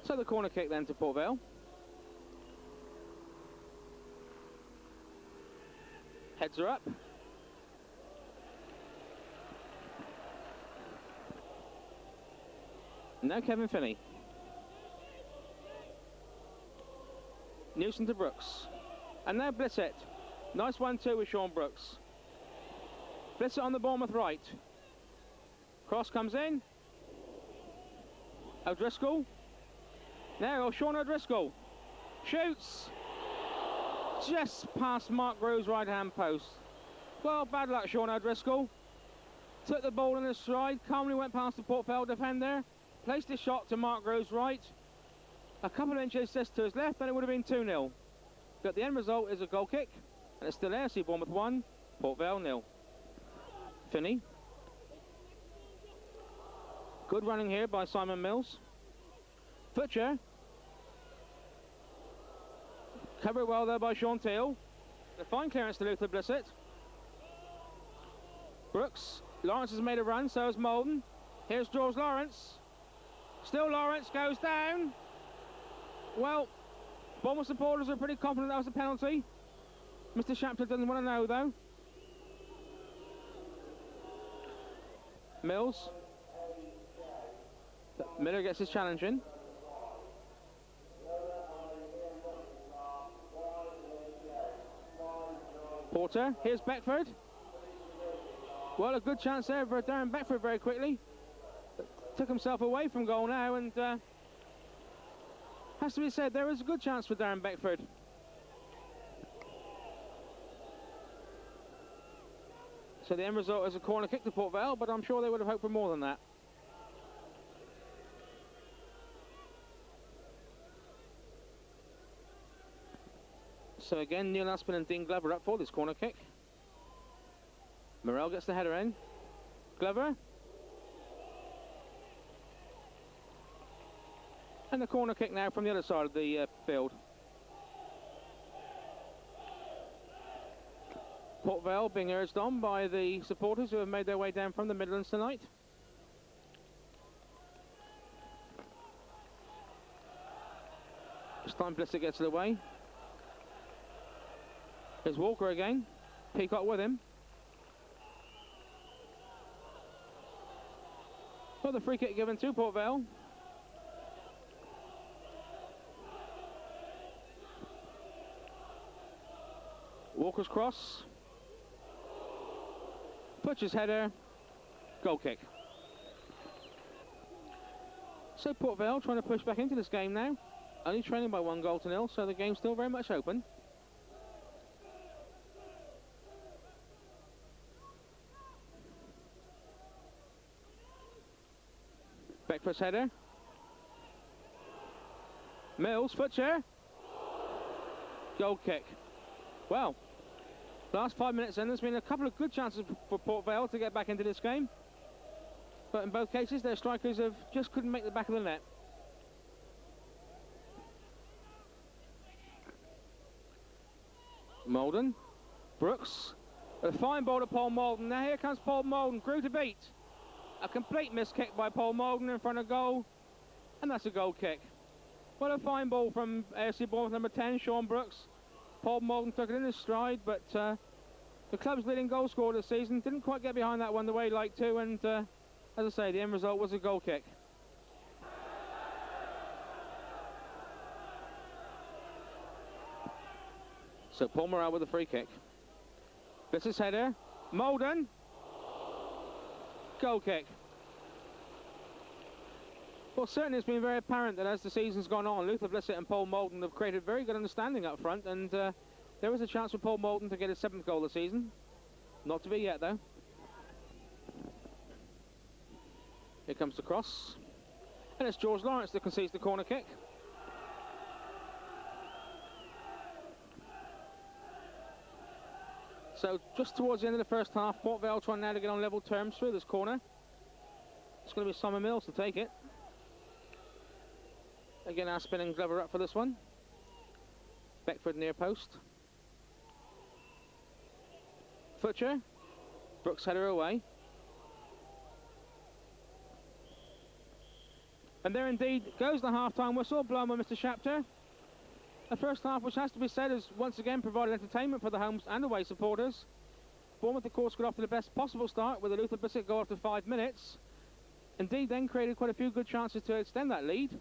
So the corner kick then to Port Vale. Heads are up. Now Kevin Finney. Newson to Brooks. And now Blissett. Nice 1-2 with Sean Brooks. Blissett on the Bournemouth right. Cross comes in. O'Driscoll. Now Sean O'Driscoll. Shoots. Just past Mark Grew's right-hand post. Well, bad luck, Sean O'Driscoll. Took the ball in his stride, calmly went past the Port Vale defender, placed his shot to Mark Grew's right. A couple of inches just to his left, and it would have been 2-0. But the end result is a goal kick, and it's still AFC Bournemouth 1, Port Vale 0. Finney. Good running here by Simon Mills. Futcher. Covered well there by Sean Teal. The fine clearance to Luther Blissett. Brooks. Lawrence has made a run, so has Molden. Here's George Lawrence. Still Lawrence goes down. Well, Bournemouth supporters are pretty confident that was a penalty. Mr. Shapter doesn't want to know though. Mills. Miller gets his challenge in. Porter, here's Beckford. Well, a good chance there for Darren Beckford very quickly. Took himself away from goal now, and has to be said, there is a good chance for Darren Beckford. So the end result is a corner kick to Port Vale, but I'm sure they would have hoped for more than that. So again, Neil Aspin and Dean Glover up for this corner kick. Morel gets the header in. Glover. And the corner kick now from the other side of the field. Port Vale being urged on by the supporters who have made their way down from the Midlands tonight. This time Blissett gets it away. Here's Walker again. Peacock with him. Well, the free kick given to Port Vale. Walker's cross. Butcher's header. Goal kick. So Port Vale trying to push back into this game now. Only trailing by 1-0, so the game's still very much open. Beckford's header. Mills, Futcher. Goal kick. Well, last 5 minutes in, there's been a couple of good chances for Port Vale to get back into this game. But in both cases, their strikers have just couldn't make the back of the net. Molden. Brooks. A fine ball to Paul Molden. Now here comes Paul Molden. Grew to beat. A complete miss kick by Paul Molden in front of goal. And that's a goal kick. Well, a fine ball from AFC Bournemouth number 10, Sean Brooks. Paul Molden took it in his stride, but the club's leading goal scorer this season didn't quite get behind that one the way he'd like to, and as I say, the end result was a goal kick. So Paul Morrell with a free kick. This is header. Molden. Goal kick. Well, certainly it's been very apparent that as the season's gone on, Luther Blissett and Paul Molden have created very good understanding up front, and there is a chance for Paul Molden to get his 7th goal of the season. Not to be yet, though. Here comes the cross. And it's George Lawrence that concedes the corner kick. So just towards the end of the first half, Port Vale trying now to get on level terms through this corner. It's going to be Simon Mills to take it. Again, Aspin and Glover up for this one. Beckford near post. Futcher. Brooks header away. And there indeed goes the half-time whistle blown by Mr. Shapter. The first half, which has to be said, has once again provided entertainment for the home and away supporters. Bournemouth, of course, got off to the best possible start with a Luther Blissett goal after 5 minutes. Indeed, then created quite a few good chances to extend that lead.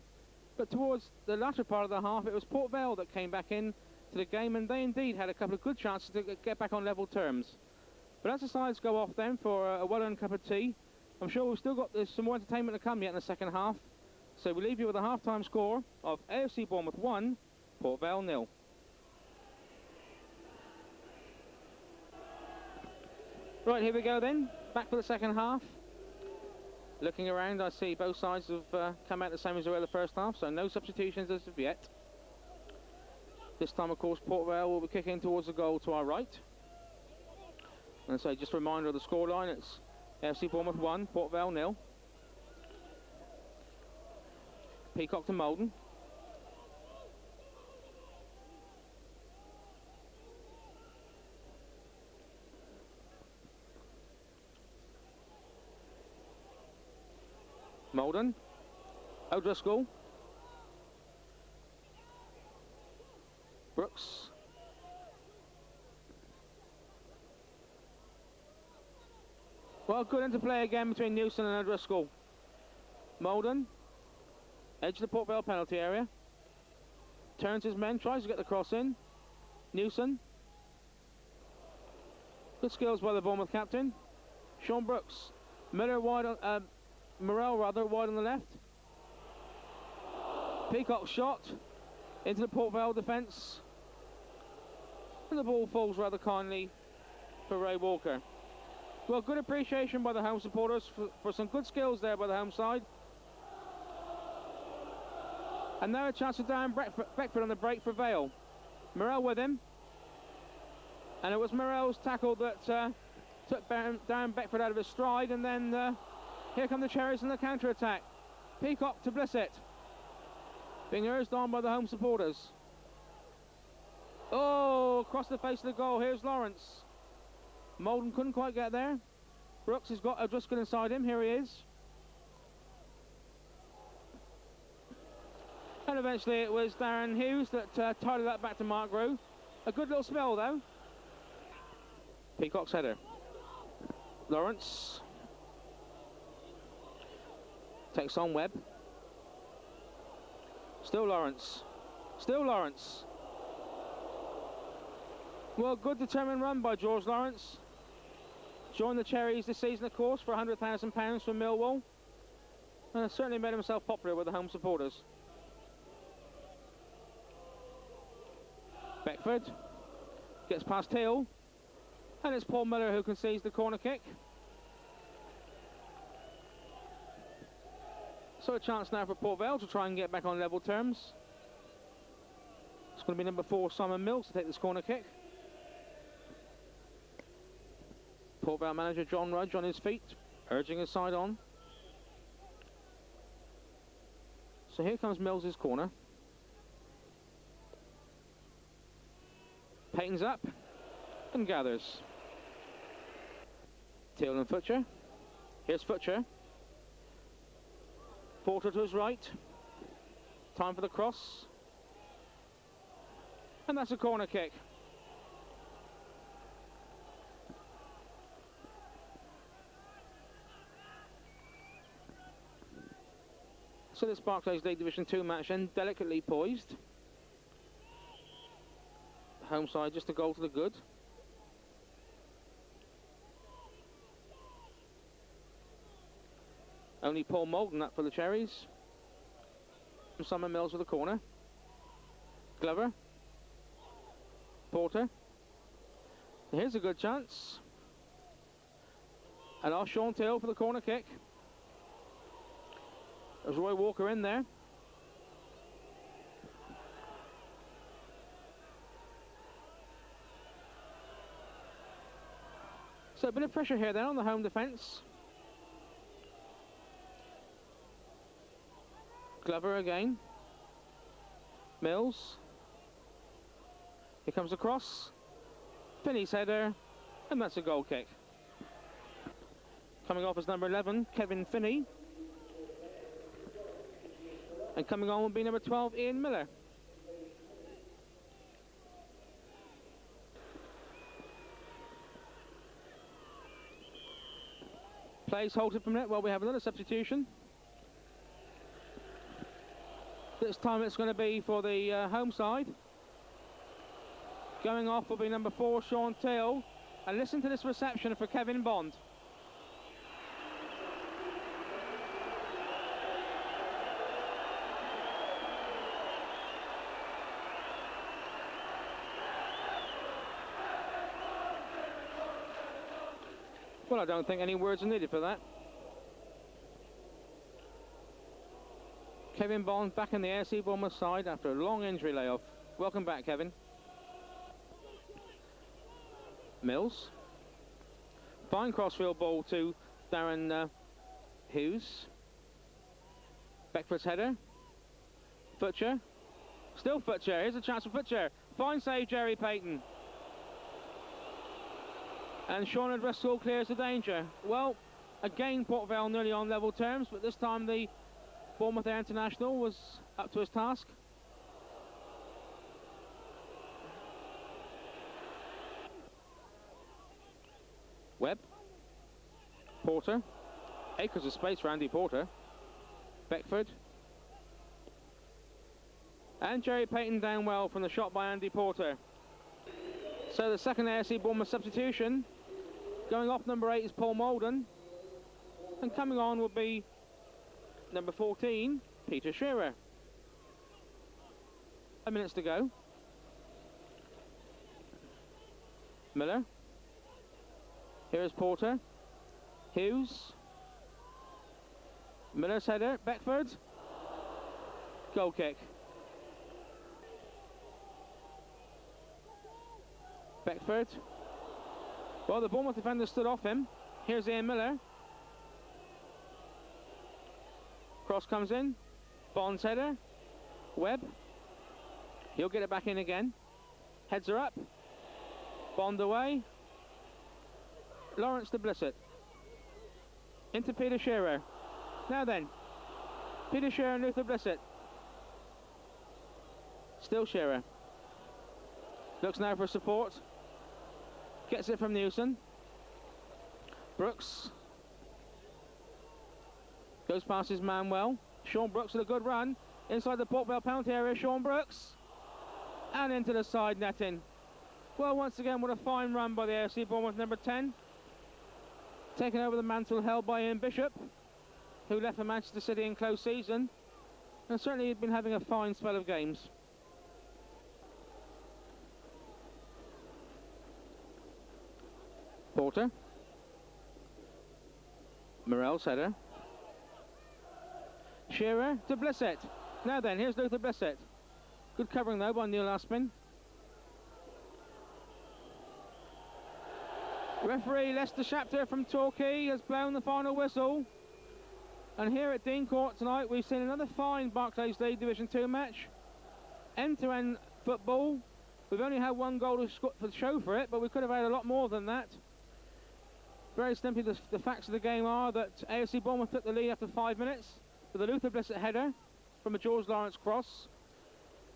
But towards the latter part of the half, it was Port Vale that came back in to the game, and they indeed had a couple of good chances to get back on level terms. But as the sides go off then for a well-earned cup of tea, I'm sure we've still got some more entertainment to come yet in the second half. So we leave you with a half-time score of AFC Bournemouth 1, Port Vale 0. Right, here we go then, back for the second half. Looking around, I see both sides have come out the same as they were the first half, so no substitutions as of yet. This time, of course, Port Vale will be kicking towards the goal to our right. And so just a reminder of the scoreline, it's AFC Bournemouth 1, Port Vale 0. Peacock to Molden. Molden. O'Driscoll. Brooks. Well, good interplay again between Newson and O'Driscoll. Molden. Edge of the Port Vale penalty area. Turns his men, tries to get the cross in. Newson. Good skills by the Bournemouth captain. Sean Brooks. Morrell wide on the left. Peacock shot into the Port Vale defence. And the ball falls rather kindly for Ray Walker. Well, good appreciation by the home supporters for some good skills there by the home side. And now a chance for Darren Beckford on the break for Vale. Morrell with him. And it was Morrell's tackle that took Darren Beckford out of his stride. And then here come the Cherries in the counter-attack. Peacock to Blissett. Being urged on by the home supporters. Oh, across the face of the goal. Here's Lawrence. Molden couldn't quite get there. Brooks has got O'Driscoll inside him. Here he is. And eventually it was Darren Hughes that tidied that back to Mark Grew. A good little spell though. Peacock's header. Lawrence. Takes on Webb. Still Lawrence. Still Lawrence. Well, good determined run by George Lawrence. Joined the Cherries this season, of course, for £100,000 from Millwall. And has certainly made himself popular with the home supporters. Beckford gets past Hill. And it's Paul Miller who concedes the corner kick. So a chance now for Port Vale to try and get back on level terms. It's going to be number 4, Simon Mills, to take this corner kick. Port Vale manager John Rudge on his feet, urging his side on. So here comes Mills's corner. Payton's up and gathers. Teal and Futcher. Here's Futcher. Porter to his right. Time for the cross. And that's a corner kick. So this Barclays League Division 2 match and delicately poised. Home side just a goal to the good. Only Paul Molden up for the Cherries. Simon Mills with a corner. Glover. Porter. Here's a good chance. And off Sean Till for the corner kick. There's Roy Walker in there. So a bit of pressure here then on the home defence. Glover again. Mills. Here comes the cross. Finney's header. And that's a goal kick. Coming off as number 11, Kevin Finney. And coming on will be number 12, Ian Miller. Plays halted for a minute while we have another substitution. This time it's going to be for the home side. Going off will be number 4, Sean Till. And listen to this reception for Kevin Bond. Well, I don't think any words are needed for that. Kevin Bond back in the AFC Bournemouth side after a long injury layoff. Welcome back, Kevin. Mills. Fine crossfield ball to Darren Hughes. Beckford's header. Futcher. Still Futcher. Here's a chance for Futcher. Fine save, Jerry Payton. And Sean O'Driscoll clears the danger. Well, again, Port Vale nearly on level terms, but this time the Bournemouth Air International was up to his task. Webb. Porter. Acres of space for Andy Porter. Beckford. And Jerry Payton down well from the shot by Andy Porter. So the second AFC Bournemouth substitution. Going off number 8 is Paul Molden. And coming on will be number 14, Peter Shearer. 5 minutes to go. Miller. Here is Porter. Hughes. Miller's header. Beckford. Goal kick. Beckford. Well, the Bournemouth defender stood off him. Here's Ian Miller. Cross comes in. Bond's header. Webb. He'll get it back in again. Heads are up. Bond away. Lawrence to Blissett. Into Peter Shearer. Now then. Peter Shearer and Luther Blissett. Still Shearer. Looks now for support. Gets it from Newson. Brooks. Goes past his man well. Sean Brooks with a good run. Inside the Port Vale penalty area, Sean Brooks. And into the side netting. Well, once again, what a fine run by the AFC Bournemouth number 10. Taking over the mantle held by Ian Bishop, who left for Manchester City in close season. And certainly he'd been having a fine spell of games. Porter. Morell's header. Shearer to Blissett. Now then, here's Luther Blissett. Good covering though by Neil Aspin. Referee Lester Shapter from Torquay has blown the final whistle. And here at Dean Court tonight we've seen another fine Barclays League Division 2 match. End-to-end football. We've only had one goal to show for it, but we could have had a lot more than that. Very simply, the facts of the game are that AFC Bournemouth took the lead after 5 minutes with a Luther Blissett header from a George Lawrence cross.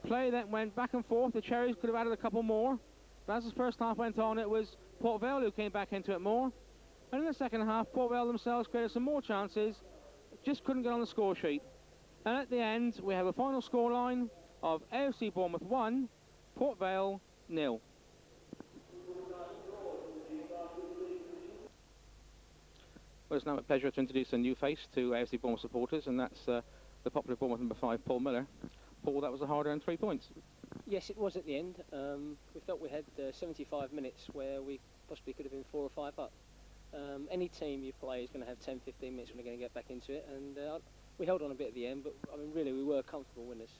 Play then went back and forth. The Cherries could have added a couple more. But as the first half went on, it was Port Vale who came back into it more. And in the second half, Port Vale themselves created some more chances, just couldn't get on the score sheet. And at the end, we have a final scoreline of AFC Bournemouth 1, Port Vale 0. Well, it's now a pleasure to introduce a new face to AFC Bournemouth supporters, and that's the popular Bournemouth number 5, Paul Miller. Paul, that was a hard-earned 3 points. Yes, it was at the end. We felt we had 75 minutes where we possibly could have been 4 or 5 up. Any team you play is going to have 10, 15 minutes when they're going to get back into it, and we held on a bit at the end, but I mean, really, we were comfortable winners.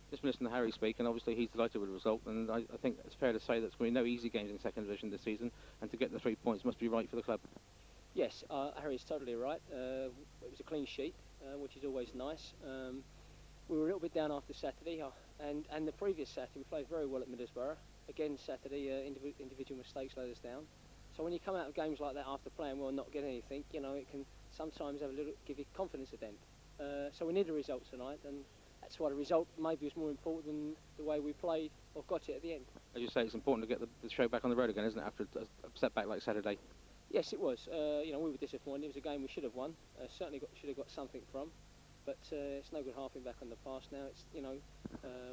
Just been listening to Harry speak, and obviously he's delighted with the result, and I think it's fair to say there's going to be no easy games in second division this season, and to get the 3 points must be right for the club. Yes, Harry's totally right. It was a clean sheet, which is always nice. We were a little bit down after Saturday, and the previous Saturday we played very well at Middlesbrough. Again, Saturday, individual mistakes let us down. So when you come out of games like that after playing well and not get anything, you know, it can sometimes give you confidence a dent. So we need a result tonight, and that's why the result maybe was more important than the way we played or got it at the end. As you say, it's important to get the show back on the road again, isn't it, after a setback like Saturday? Yes, it was. You know, we were disappointed. It was a game we should have won. Certainly should have got something from. But it's no good harping back on the past now. It's, you know,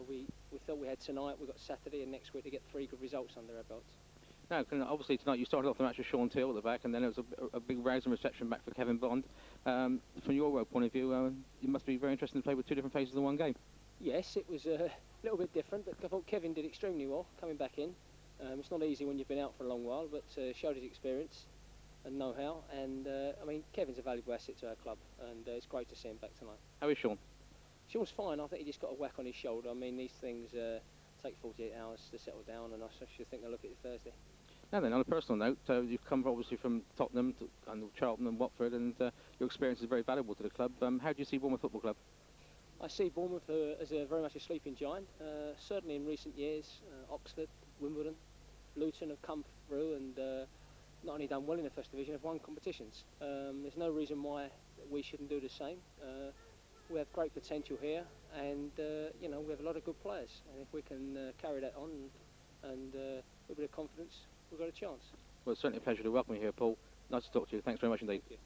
we thought we had tonight, we got Saturday and next week to get 3 good results under our belts. Now, obviously tonight you started off the match with Sean Teal at the back, and then there was a big rousing reception back for Kevin Bond. From your point of view, it must be very interesting to play with 2 different faces in one game. Yes, it was a little bit different, but I thought Kevin did extremely well coming back in. It's not easy when you've been out for a long while, but showed his experience and know-how, and I mean, Kevin's a valuable asset to our club, and it's great to see him back tonight. How is Sean? Sean's fine. I think he just got a whack on his shoulder. I mean, these things take 48 hours to settle down, and I should think they'll look at it Thursday. Now then, on a personal note, you've come obviously from Tottenham and Charlton and Watford, and your experience is very valuable to the club. How do you see Bournemouth Football Club? I see Bournemouth as very much a sleeping giant. Certainly in recent years, Oxford, Wimbledon, Luton have come through and not only done well in the First Division, have won competitions. There's no reason why we shouldn't do the same. We have great potential here, and you know, we have a lot of good players. And if we can carry that on and with a bit of confidence, we've got a chance. Well, it's certainly a pleasure to welcome you here, Paul. Nice to talk to you. Thanks very much indeed. Thank you.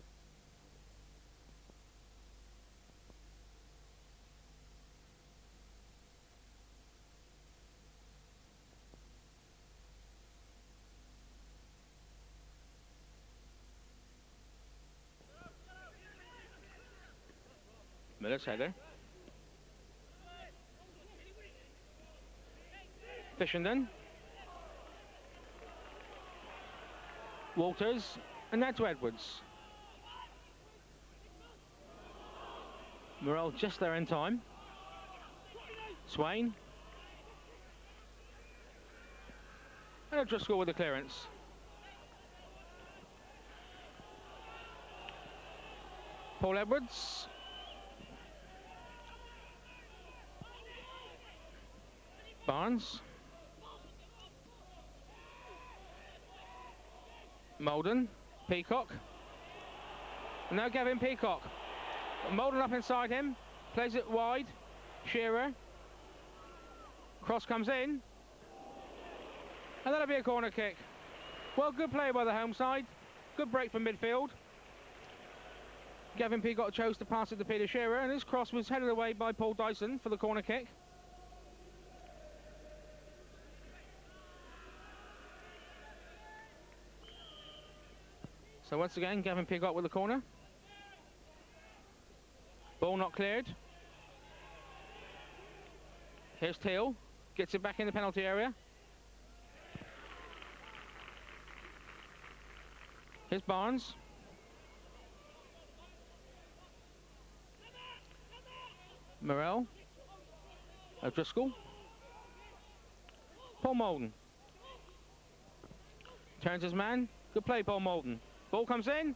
Miller's header. Fishenden. Walters. And now to Edwards. Morrell just there in time. Swain. And O'Driscoll with the clearance. Paul Edwards. Barnes. Molden. Peacock. And now Gavin Peacock. Molden up inside him. Plays it wide. Shearer. Cross comes in. And that'll be a corner kick. Well, good play by the home side. Good break from midfield. Gavin Peacock chose to pass it to Peter Shearer, and his cross was headed away by Paul Dyson for the corner kick. So once again, Gavin Peacock with the corner. Ball not cleared. Here's Teal. Gets it back in the penalty area. Here's Barnes. Morrell. O'Driscoll. Paul Molden. Turns his man. Good play, Paul Molden. Ball comes in.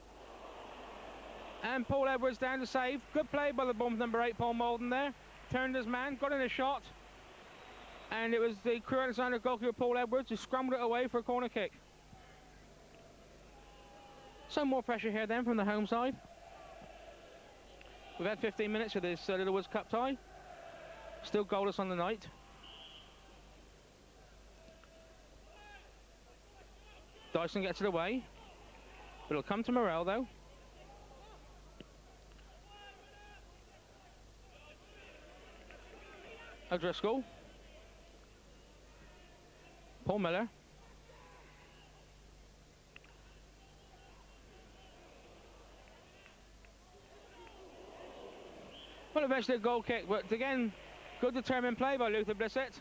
And Paul Edwards down to save. Good play by the Bournemouth number 8, Paul Molden there. Turned his man, got in a shot. And it was the Crewe Alexander goalkeeper Paul Edwards who scrambled it away for a corner kick. Some more pressure here then from the home side. We've had 15 minutes of this Little Woods Cup tie. Still goalless on the night. Dyson gets it away. But it'll come to Morrell though. O'Driscoll. Paul Miller. Well, eventually a goal kick, but again, good determined play by Luther Blissett.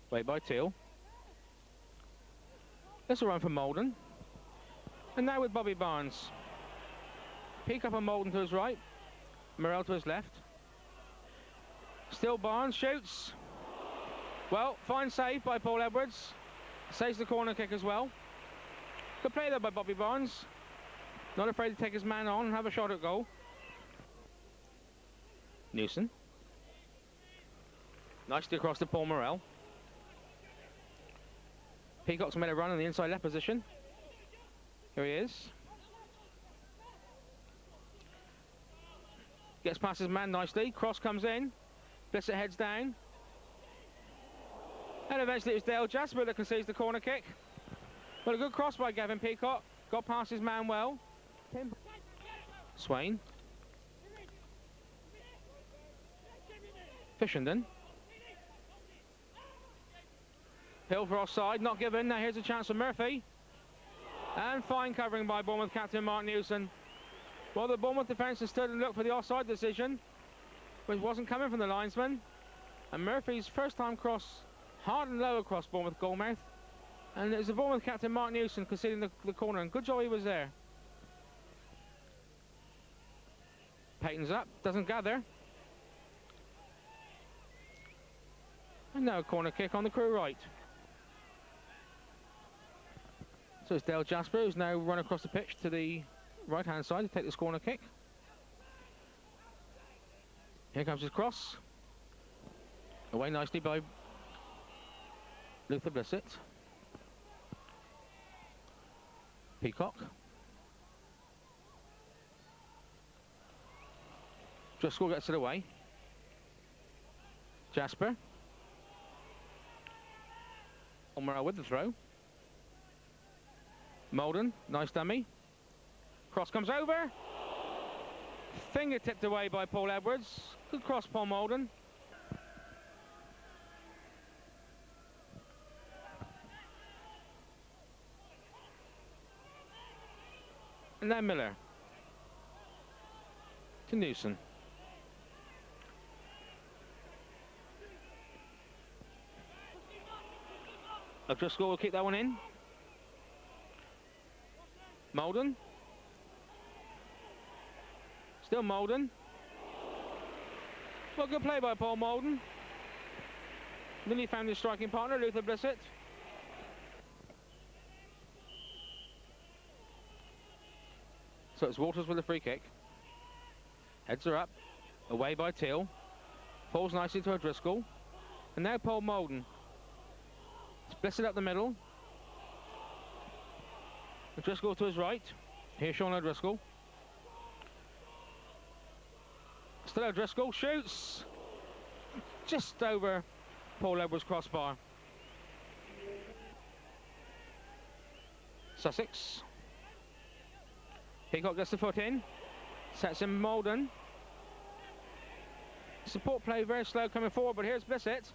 Played by Teal. This will run from Molden. And now with Bobby Barnes. Peacock and Molden to his right. Morrell to his left. Still Barnes shoots. Well, fine save by Paul Edwards. Saves the corner kick as well. Good play there by Bobby Barnes. Not afraid to take his man on and have a shot at goal. Newson. Nicely across to Paul Morrell. Peacock's made a run in the inside left position. Here he is. Gets past his man nicely. Cross comes in. Blissett heads down. And eventually it was Dale Jasper that concedes the corner kick. But a good cross by Gavin Peacock. Got past his man well. Swain. Fishenden. Hill for offside, not given. Now here's a chance for Murphy. And fine covering by Bournemouth captain Mark Newson. Well, the Bournemouth defence has stood and looked for the offside decision, which wasn't coming from the linesman. And Murphy's first time cross, hard and low across Bournemouth goalmouth. And it was the Bournemouth captain Mark Newson conceding the corner, and good job he was there. Payton's up, doesn't gather. And now a corner kick on the Crewe right. So it's Dale Jasper who's now run across the pitch to the right hand side to take this corner kick. Here comes his cross. Away nicely by Luther Blissett. Peacock. Driscoll gets it away. Jasper. Morale with the throw. Molden, nice dummy. Cross comes over. Finger tipped away by Paul Edwards. Good cross, Paul Molden. And then Miller. To Newson. O'Driscoll will keep that one in. Molden. Still Molden. Well, good play by Paul Molden. Then he found his striking partner, Luther Blissett. So it's Walters with a free kick. Heads are up. Away by Teal. Falls nicely to O'Driscoll. And now Paul Molden. Blissett up the middle. O'Driscoll to his right. Here's Sean O'Driscoll. Still O'Driscoll shoots. Just over Paul Edwards' crossbar. Sussex. Peacock gets the foot in. Sets him Molden. Support play very slow coming forward, but here's Blissett.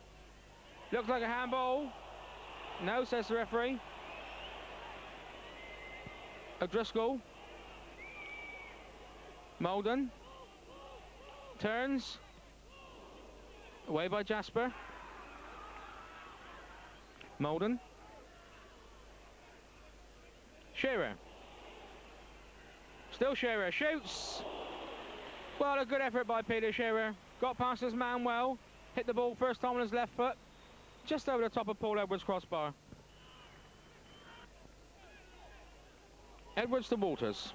Looks like a handball. No, says the referee. O'Driscoll. Molden. Turns. Away by Jasper. Molden. Shearer. Still Shearer. Shoots. Well, a good effort by Peter Shearer. Got past his man well. Hit the ball first time on his left foot. Just over the top of Paul Edwards' crossbar. Edwards to Walters.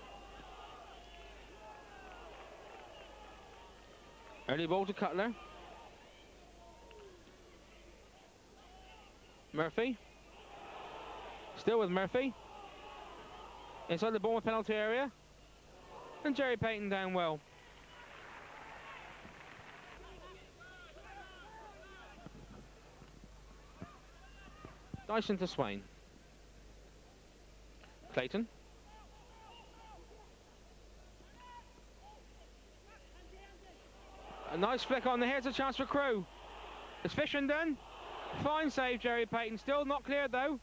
Early ball to Cutler. Murphy. Still with Murphy. Inside the Bournemouth penalty area. And Jerry Payton down well. Dyson to Swain. Clayton. A nice flick on there. Here's a chance for Crewe. It's Fishenden. Fine save, Jerry Payton. Still not cleared though.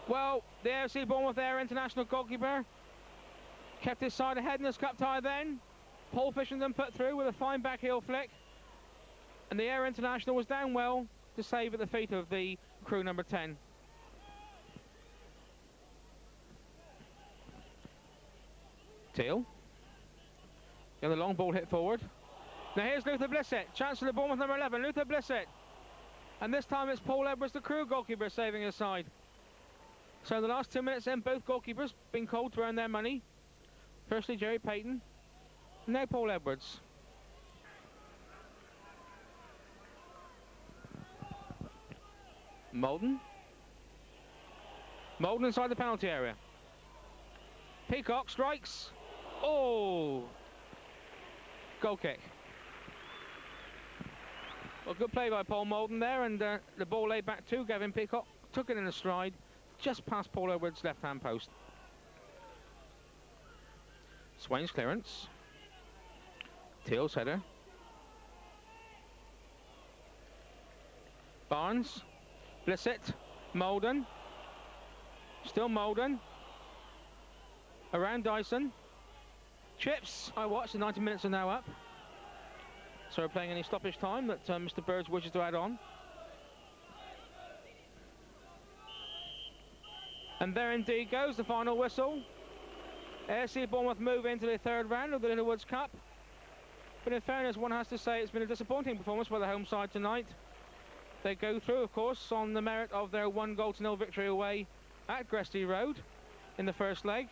Well, the AFC Bournemouth Air international goalkeeper kept his side ahead in this cup tie then. Paul Fishenden put through with a fine back heel flick. And the Air International was down well to save at the feet of the Crewe number 10. Teal. And the long ball hit forward. Now here's Luther Blissett. Chance for the Bournemouth number 11, Luther Blissett. And this time it's Paul Edwards, the Crewe goalkeeper, saving his side. So in the last 2 minutes then, both goalkeepers been called to earn their money. Firstly Jerry Payton, and now Paul Edwards. Molden. Molden inside the penalty area. Peacock strikes. Oh! Goal kick. Well, good play by Paul Molden there, and the ball laid back to Gavin Peacock. Took it in a stride, just past Paul Edwards' left-hand post. Swain's clearance. Teal's header. Barnes. Blissett, Molden, still Molden, around Dyson, chips, I watched, the 90 minutes are now up, so we're playing any stoppage time that Mr. Birds wishes to add on. And there indeed goes the final whistle. AFC Bournemouth move into the third round of the Littlewoods Cup, but in fairness one has to say it's been a disappointing performance by the home side tonight. They go through, of course, on the merit of their 1-0 victory away at Gresty Road in the first leg,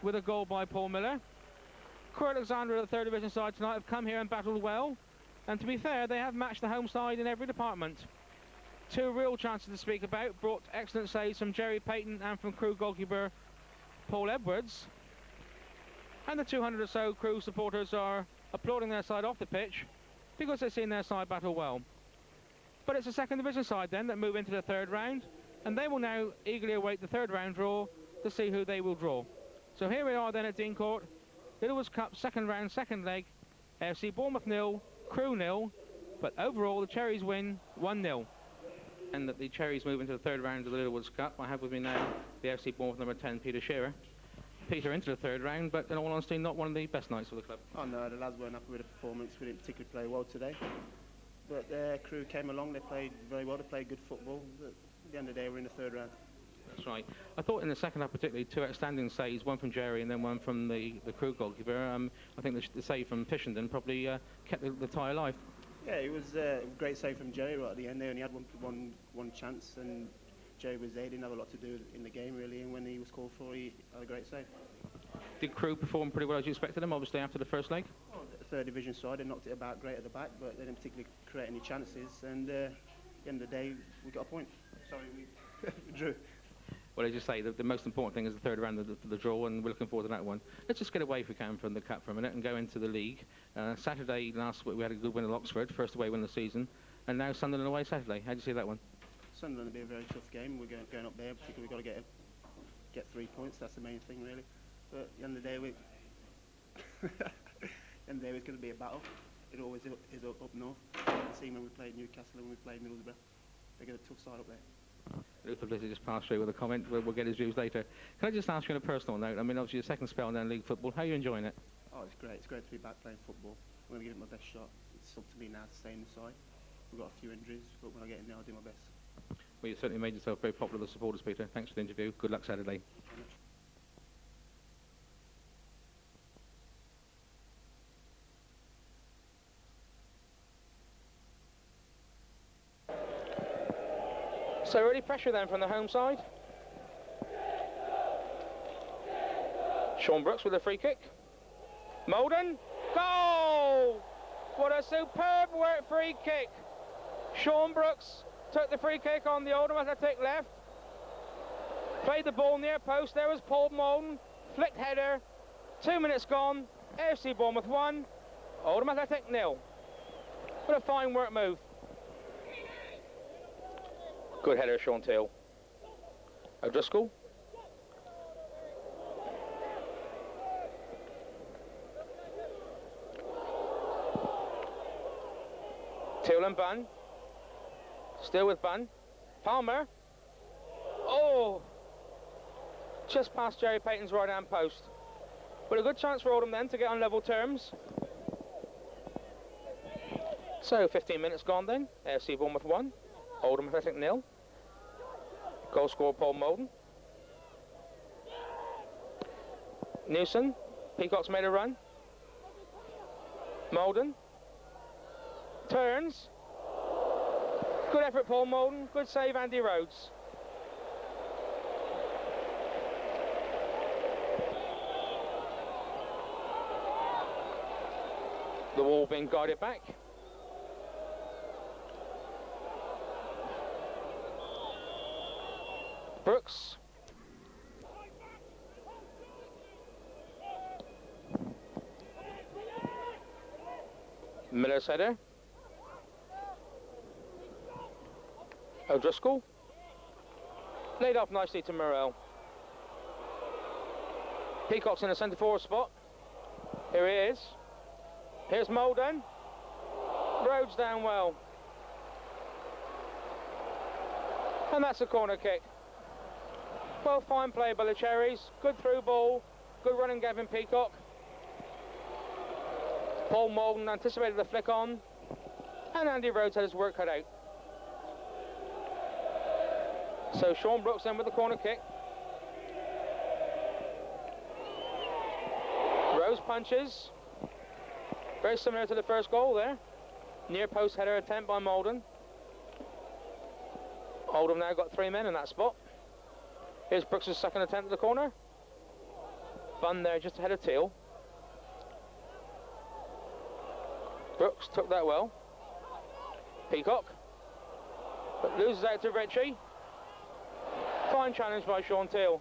with a goal by Paul Miller. Crewe Alexandra, the third division side tonight, have come here and battled well. And to be fair, they have matched the home side in every department. Two real chances to speak about, brought excellent saves from Jerry Payton and from Crewe goalkeeper Paul Edwards. And the 200 or so Crewe supporters are applauding their side off the pitch because they've seen their side battle well. But it's the second division side then that move into the third round, and they will now eagerly await the third round draw to see who they will draw. So here we are then at Dean Court, Littlewoods Cup second round, second leg, AFC Bournemouth 0, Crewe 0, but overall the Cherries win 1-0. And that the Cherries move into the third round of the Littlewoods Cup. I have with me now the AFC Bournemouth number 10, Peter Shearer. Peter into the third round, but in all honesty, not one of the best nights for the club. Oh no, the lads weren't happy with the performance. We didn't particularly play well today. But their Crewe came along, they played very well, they played good football. But at the end of the day, we're in the third round. That's right. I thought in the second half particularly two outstanding saves, one from Jerry and then one from the Crewe goalkeeper. I think the save from Fishenden probably kept the tie alive. Yeah, it was a great save from Jerry right at the end. They only had one chance, and Jerry was there. He didn't have a lot to do in the game really, and when he was called for, he had a great save. Did Crewe perform pretty well as you expected them, obviously, after the first leg? Well, the third division side, they knocked it about great at the back, but they didn't particularly create any chances, and at the end of the day, we got a point. Sorry, we drew. Well, as you say, the most important thing is the third round of the draw, and we're looking forward to that one. Let's just get away, if we can, from the cup for a minute and go into the league. Saturday last week we had a good win at Oxford, first away win of the season, and now Sunderland away Saturday. How do you see that one? Sunderland will be a very tough game. We're going up there, particularly we've got to get 3 points. That's the main thing, really. But at the end of the day, it's going to be a battle. It always is up north. You can see when we played Newcastle and when we played Middlesbrough, they get a tough side up there. Luther Blizzard just passed through with a comment. We'll get his views later. Can I just ask you on a personal note? I mean, obviously your second spell now in league football. How are you enjoying it? Oh, it's great. It's great to be back playing football. I'm going to give it my best shot. It's up to me now to stay in the side. We've got a few injuries, but when I get in there, I'll do my best. Well, you certainly made yourself very popular with the supporters, Peter. Thanks for the interview. Good luck Saturday. So really pressure then from the home side. Sean Brooks with a free kick. Molden, goal! What a superb work free kick. Sean Brooks took the free kick on the Oldham Athletic left. Played the ball near post, there was Paul Molden. Flicked header, 2 minutes gone. AFC Bournemouth 1, Oldham Athletic 0. What a fine work move. Good header, Sean Teal. O'Driscoll. Teal and Bunn. Still with Bunn. Palmer. Oh! Just past Jerry Payton's right-hand post. But a good chance for Oldham then to get on level terms. So 15 minutes gone then. AFC Bournemouth 1. Oldham Athletic 0. Goal scorer Paul Molden. Newson. Peacock's made a run. Molden. Turns. Good effort Paul Molden. Good save Andy Rhodes. The wall being guided back. Brooks. Miller's header. O'Driscoll. Laid off nicely to Morrell. Peacock's in the centre forward spot. Here he is. Here's Molden. Rhodes down well. And that's a corner kick. Well, fine play by the Cherries. Good through ball. Good running Gavin Peacock. Paul Molden anticipated the flick on. And Andy Rhodes had his work cut out. So Sean Brooks then with the corner kick. Rose punches. Very similar to the first goal there. Near post header attempt by Molden. Oldham now got 3 men in that spot. Here's Brooks' second attempt at the corner. Bunn there just ahead of Teal. Brooks took that well. Peacock. But loses out to Ritchie. Fine challenge by Sean Teal.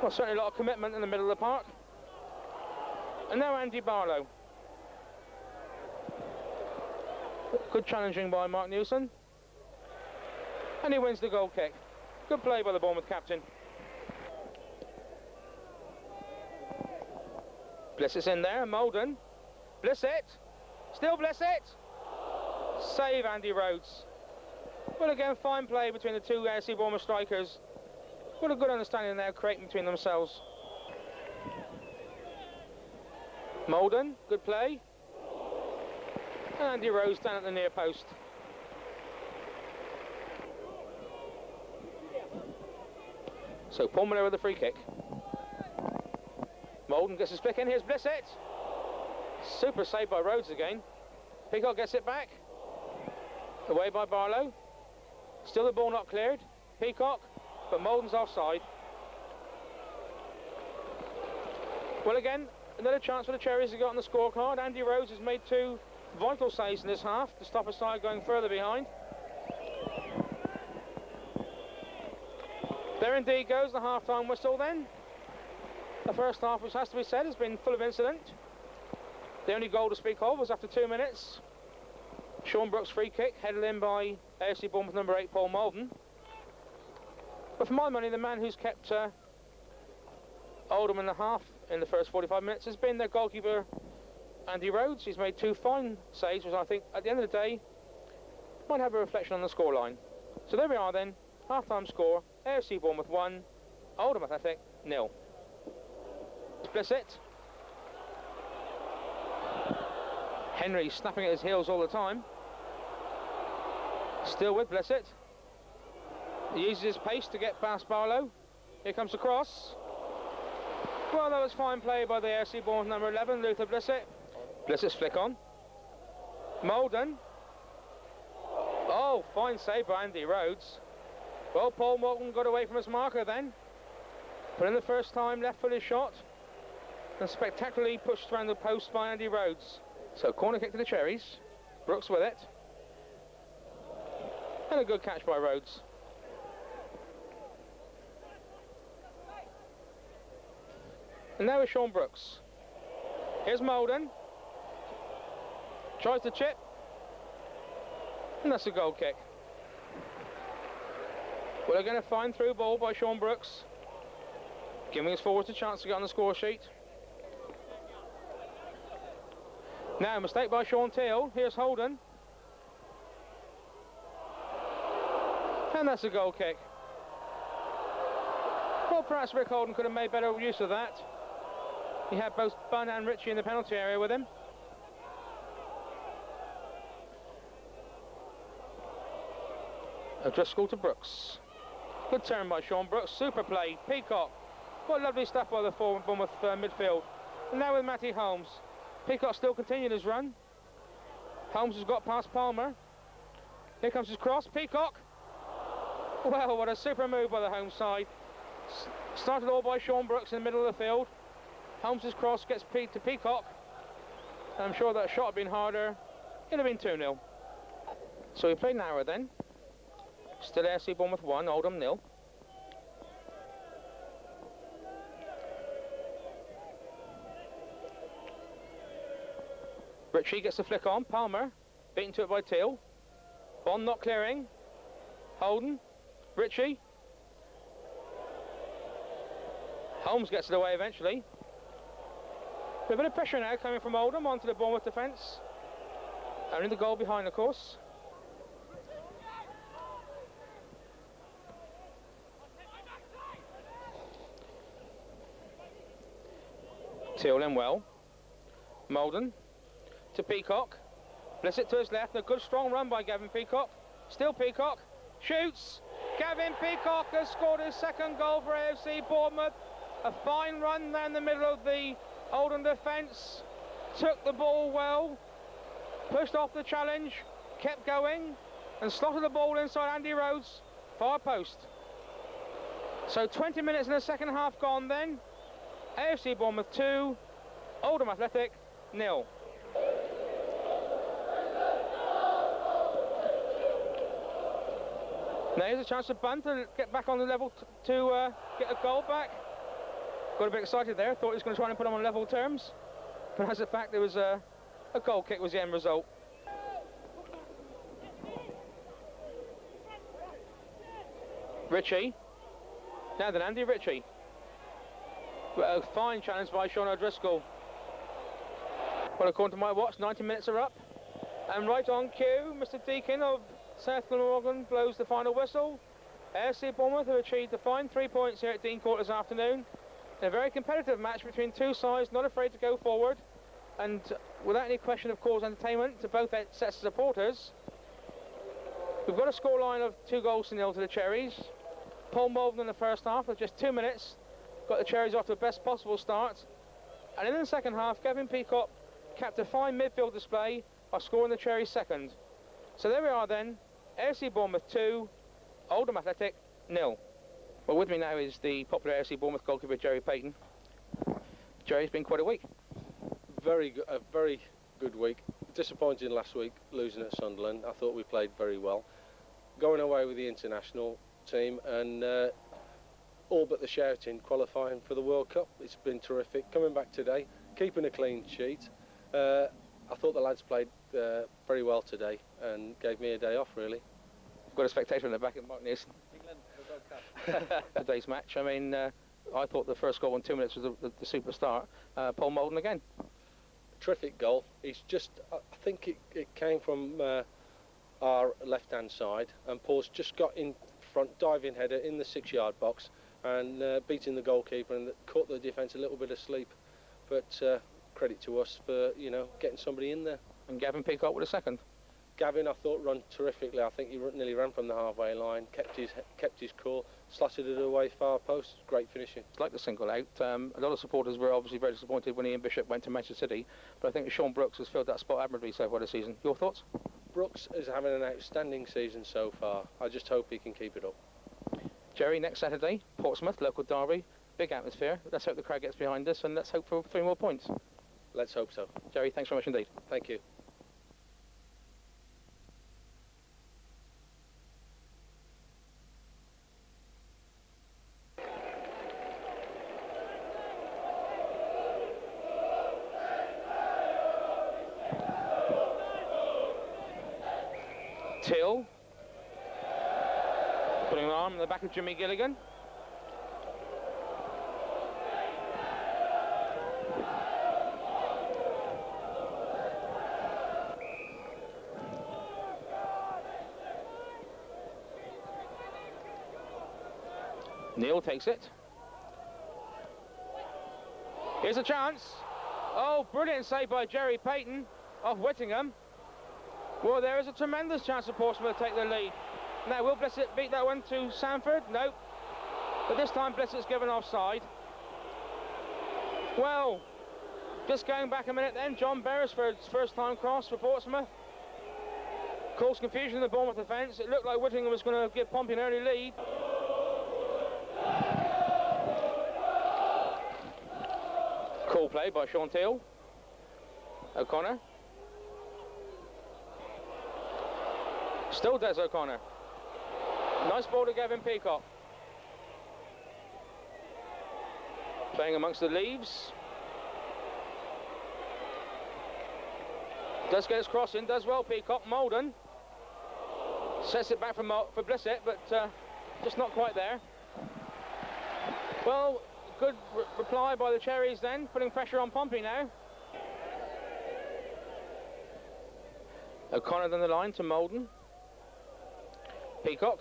Well, certainly a lot of commitment in the middle of the park. And now Andy Barlow. Good challenging by Mark Newson. And he wins the goal kick. Good play by the Bournemouth captain. Blissett's in there, Molden. Blissett. Still Blissett. Save Andy Rhodes. Well, again, fine play between the two AFC Bournemouth strikers. What a good understanding they're creating between themselves. Molden, good play. And Andy Rhodes down at the near post. So Paul Miller with the free kick. Molden gets his flick in, here's Blissett. Super save by Rhodes again. Peacock gets it back. Away by Barlow. Still the ball not cleared. Peacock, but Molden's offside. Well, again, another chance for the Cherries to get on the scorecard. Andy Rhodes has made 2 vital saves in this half to stop a side going further behind. There indeed goes the half-time whistle then. The first half, which has to be said, has been full of incident. The only goal to speak of was after 2 minutes. Sean Brooks' free kick, headed in by AFC Bournemouth number 8, Paul Molden. But for my money, the man who's kept Oldham in the half in the first 45 minutes has been their goalkeeper, Andy Rhodes. He's made 2 fine saves, which I think, at the end of the day, might have a reflection on the scoreline. So there we are then, half-time score, AFC Bournemouth 1, Oldham Athletic 0. Blissett. Henry snapping at his heels all the time. Still with Blissett. He uses his pace to get past Barlow. Here comes the cross. Well, that was fine play by the AFC Bournemouth number 11, Luther Blissett. Blissett's flick on. Molden. Oh, fine save by Andy Rhodes. Well, Paul Molden got away from his marker then. But in the first time, left-footed shot. And spectacularly pushed around the post by Andy Rhodes. So corner kick to the Cherries. Brooks with it. And a good catch by Rhodes. And now is Sean Brooks. Here's Molden. Tries to chip. And that's a goal kick. Well, they're going to find through ball by Sean Brooks. Giving his forwards a chance to get on the score sheet. Now, mistake by Sean Teal. Here's Holden. And that's a goal kick. Well, perhaps Rick Holden could have made better use of that. He had both Bunn and Ritchie in the penalty area with him. O'Driscoll to Brooks. Good turn by Sean Brooks. Super play. Peacock. What lovely stuff by the forward Bournemouth midfield. And now with Matty Holmes. Peacock still continuing his run. Holmes has got past Palmer. Here comes his cross. Peacock. Well, what a super move by the home side. Started all by Sean Brooks in the middle of the field. Holmes' cross gets to Peacock. And I'm sure that shot had been harder. It'd have been 2-0. So we play narrow then. Still AFC Bournemouth 1, Oldham 0. Ritchie gets the flick on. Palmer beaten to it by Teal. Bond not clearing. Holden. Ritchie. Holmes gets it away eventually. A bit of pressure now coming from Oldham onto the Bournemouth defence. Only the goal behind, of course. Teal in well. Molden to Peacock. Blissett to his left. A good strong run by Gavin Peacock. Still Peacock. Shoots. Gavin Peacock has scored his second goal for AFC Bournemouth. A fine run down the middle of the Oldham defence. Took the ball well. Pushed off the challenge. Kept going. And slotted the ball inside Andy Rhodes. Far post. So 20 minutes in the second half gone then. AFC Bournemouth 2. Oldham Athletic 0. Now here's a chance to bunt and get back on the level to get a goal back. Got a bit excited there, thought he was going to try and put them on level terms. But as a fact, there was a goal kick was the end result. Ritchie. Now then, Andy Ritchie. A fine challenge by Sean O'Driscoll. Well, according to my watch, 90 minutes are up. And right on cue, Mr. Deakin of South Glamorgan blows the final whistle. AFC Bournemouth have achieved the fine 3 points here at Dean Court this afternoon. In a very competitive match between two sides, not afraid to go forward. And without any question of cause entertainment to both sets of supporters. We've got a scoreline of 2-0 to the Cherries. Paul Malden in the first half with just 2 minutes got the Cherries off to the best possible start. And in the second half, Gavin Peacock capped a fine midfield display by scoring the Cherries second. So there we are then, AFC Bournemouth 2, Oldham Athletic 0. Well, with me now is the popular AFC Bournemouth goalkeeper Jerry Payton. Jerry, it's been quite a week. A very good week. Disappointing last week, losing at Sunderland. I thought we played very well. Going away with the international team and all but the shouting, qualifying for the World Cup. It's been terrific. Coming back today, keeping a clean sheet. I thought the lads played very well today and gave me a day off, really. I've got a spectator in the back of Mark Nielsen. England, the World Cup. Today's match. I mean, I thought the first goal in 2 minutes was the superstar. Paul Malden again. Terrific goal. He's just, I think it came from our left-hand side, and Paul's just got in front, diving header in the 6-yard box, and beating the goalkeeper and caught the defence a little bit asleep. But credit to us for getting somebody in there. And Gavin Peacock with a second. Gavin, I thought, run terrifically. I think he nearly ran from the halfway line, kept his cool, slotted it away far post. Great finishing. I'd like to single out. A lot of supporters were obviously very disappointed when Ian Bishop went to Manchester City, but I think Sean Brooks has filled that spot admirably so far this season. Your thoughts? Brooks is having an outstanding season so far. I just hope he can keep it up. Jerry, next Saturday, Portsmouth, local derby, big atmosphere. Let's hope the crowd gets behind us, and let's hope for 3 more points. Let's hope so. Jerry, thanks very much indeed. Thank you. Till putting an arm in the back of Jimmy Gilligan. Neil takes it. Here's a chance. Oh, brilliant save by Jerry Payton off Whittingham. Well, there is a tremendous chance for Portsmouth to take the lead. Now, will Blissett beat that one to Sanford? No. But this time, Blissett's given offside. Well, just going back a minute then, John Beresford's first time cross for Portsmouth. Caused confusion in the Bournemouth defence. It looked like Whittingham was going to give Pompey an early lead. Cool play by Sean Teal. O'Connor. Still Des O'Connor. Nice ball to Gavin Peacock. Playing amongst the leaves. Does get his cross in, does well Peacock. Malden sets it back for Blissett, but just not quite there. Well, good reply by the Cherries then, putting pressure on Pompey now. O'Connor down the line to Malden. Peacock.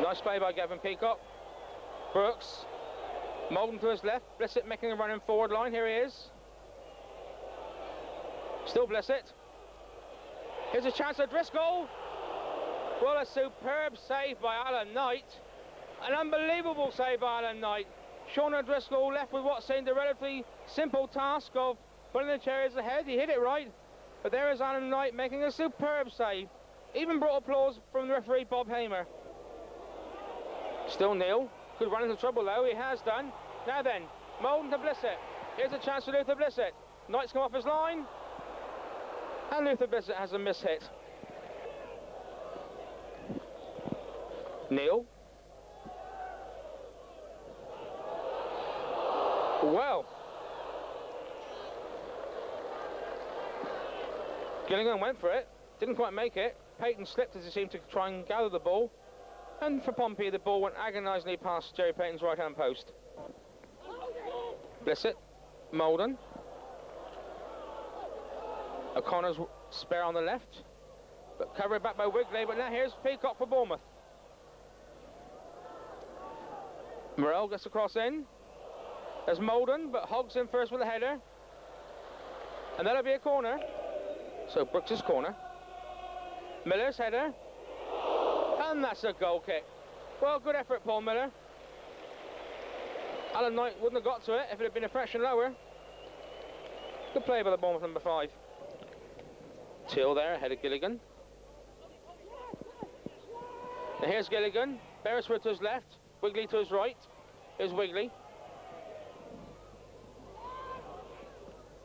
Nice play by Gavin Peacock. Brooks. Malden to his left. Blissett making a run in forward line. Here he is. Still Blissett. Here's a chance at Driscoll. Well, a superb save by Alan Knight. An unbelievable save by Alan Knight. Sean O'Driscoll left with what seemed a relatively simple task of putting the Cherries ahead. He hit it right. But there is Alan Knight making a superb save. Even brought applause from the referee Bob Hamer. Still Neil. Could run into trouble though, he has done. Now then, Molden to Blissett. Here's a chance for Luther Blissett. Knight's come off his line. And Luther Blissett has a miss hit. Neil. Well. Gillingham went for it. Didn't quite make it. Payton slipped as he seemed to try and gather the ball. And for Pompey, the ball went agonisingly past Jerry Payton's right-hand post. Blissett. Molden. O'Connor's spare on the left. But covered back by Wigley. But now here's Peacock for Bournemouth. Morel gets across in. There's Molden, but Hoggs in first with a header. And that'll be a corner. So Brooks' corner. Miller's header. And that's a goal kick. Well, good effort, Paul Miller. Alan Knight wouldn't have got to it if it had been a fraction lower. Good play by the Bournemouth number 5. Till there, ahead of Gilligan. Now here's Gilligan. Beresford to his left. Wigley to his right. Here's Wigley.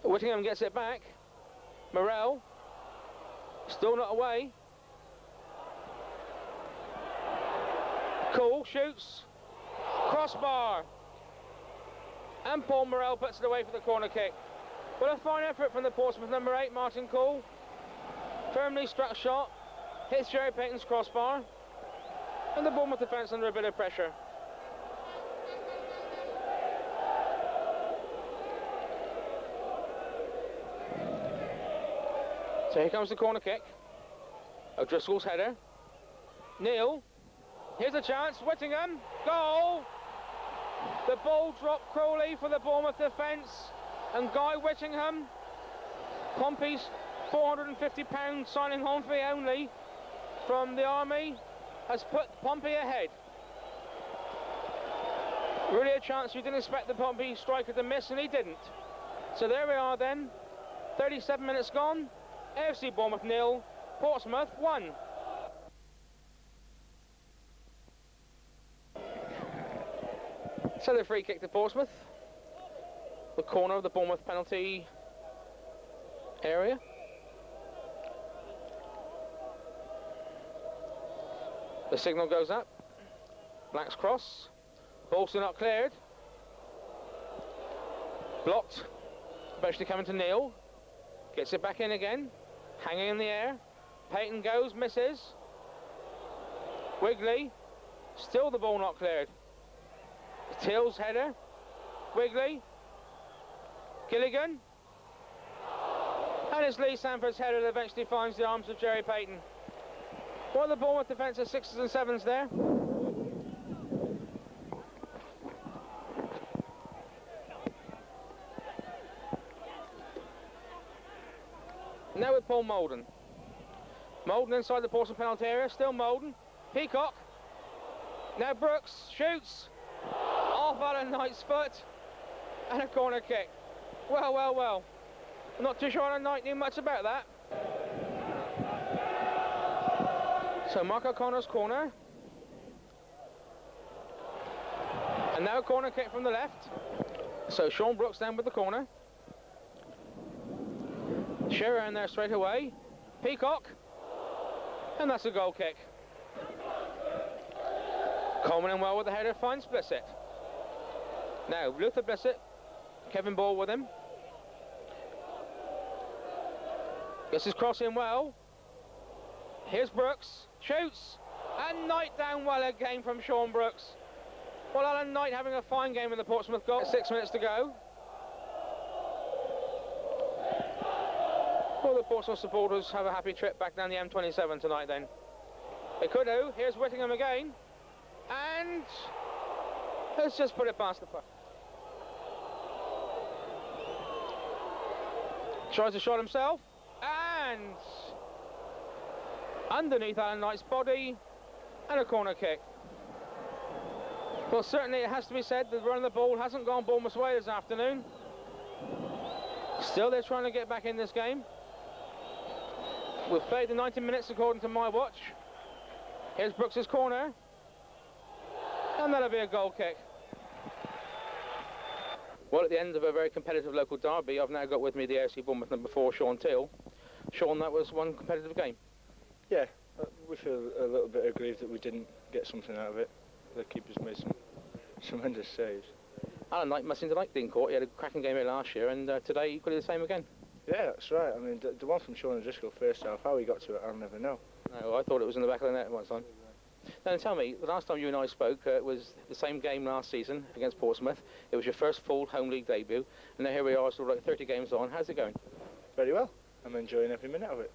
Whittingham gets it back. Morel. Still not away. Cool shoots. Crossbar. And Paul Morel puts it away for the corner kick. Well, a fine effort from the Portsmouth number 8, Martin Cool. Firmly struck shot. Hits Jerry Payton's crossbar. And the Bournemouth defence under a bit of pressure. So here comes the corner kick. O'Driscoll's header. Neil. Here's a chance. Whittingham. Goal. The ball dropped cruelly for the Bournemouth defence. And Guy Whittingham, Pompey's £450 signing on fee only from the Army, has put Pompey ahead. Really a chance you didn't expect the Pompey striker to miss, and he didn't. So there we are then. 37 minutes gone. AFC Bournemouth 0, Portsmouth 1. So the free kick to Portsmouth. The corner of the Bournemouth penalty area. The signal goes up. Black's cross. Ball still not cleared. Blocked. Eventually coming to Neil. Gets it back in again. Hanging in the air. Payton goes, misses. Wigley. Still the ball not cleared. Till's header. Wigley. Gilligan. And it's Lee Sanford's header that eventually finds the arms of Jerry Payton. Well, the Bournemouth defence are 6s and 7s there. Now with Paul Molden. Molden inside the Portsmouth penalty area, still Molden. Peacock. Now Brooks shoots. Off Alan Knight's foot. And a corner kick. Well, well, well. I'm not too sure Alan Knight knew much about that. So Mark O'Connor's corner. And now a corner kick from the left. So Sean Brooks down with the corner. Shearer in there straight away. Peacock. And that's a goal kick. Coleman in well with the header, finds Blissett. Now Luther Blissett. Kevin Ball with him. Gets his cross in well. Here's Brooks. Shoots. And Knight down well again from Sean Brooks. Well, Alan Knight having a fine game in the Portsmouth goal. 6 minutes to go. Well, the Portsmouth supporters have a happy trip back down the M27 tonight then. They could do. Here's Whittingham again. And let's just put it past the puck. Tries to shot himself. And underneath Alan Knight's body. And a corner kick. Well, certainly it has to be said that the run of the ball hasn't gone Bournemouth's way this afternoon. Still, they're trying to get back in this game. We've played the 90 minutes according to my watch. Here's Brooks's corner. And that'll be a goal kick. Well, at the end of a very competitive local derby, I've now got with me the AFC Bournemouth number 4, Sean Till. Sean, that was one competitive game. Yeah, we feel a little bit aggrieved that we didn't get something out of it. The keeper's made some tremendous saves. Alan Knight must seem to like Dean Court. He had a cracking game here last year, and today equally the same again. Yeah, that's right. I mean, the one from Sean O'Driscoll first half, how he got to it, I'll never know. No, I thought it was in the back of the net one time. Now, tell me, the last time you and I spoke, it was the same game last season against Portsmouth. It was your first full home league debut, and now here we are, sort of like 30 games on. How's it going? Very well. I'm enjoying every minute of it.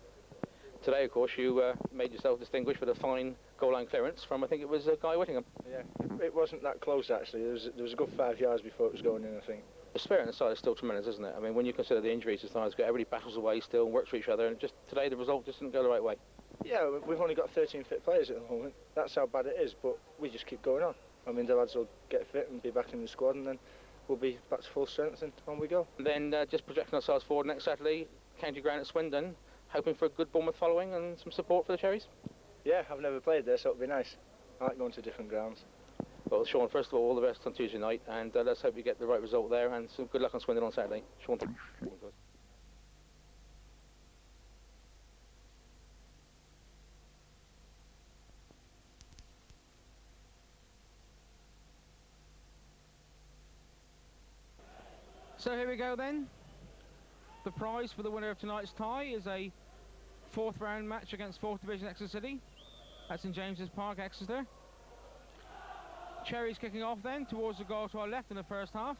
Today, of course, you made yourself distinguished with a fine goal line clearance from, I think it was Guy Whittingham. Yeah, it wasn't that close actually. There was a good 5 yards before it was going in, I think. The spirit on the side is still tremendous, isn't it? I mean, when you consider the injuries this time, everybody battles away still and works for each other, and just today the result just didn't go the right way. Yeah, we've only got 13 fit players at the moment. That's how bad it is, but we just keep going on. I mean, the lads will get fit and be back in the squad, and then we'll be back to full strength, and on we go. And then just projecting ourselves forward next Saturday, County Ground at Swindon, hoping for a good Bournemouth following and some support for the Cherries. Yeah, I've never played there, so it'll be nice. I like going to different grounds. Well, Sean, first of all the best on Tuesday night, and let's hope you get the right result there, and some good luck on Swindon on Saturday. Sean. So here we go then. The prize for the winner of tonight's tie is a 4th round match against 4th Division Exeter City. That's in James's Park, Exeter. Cherries kicking off then towards the goal to our left in the first half.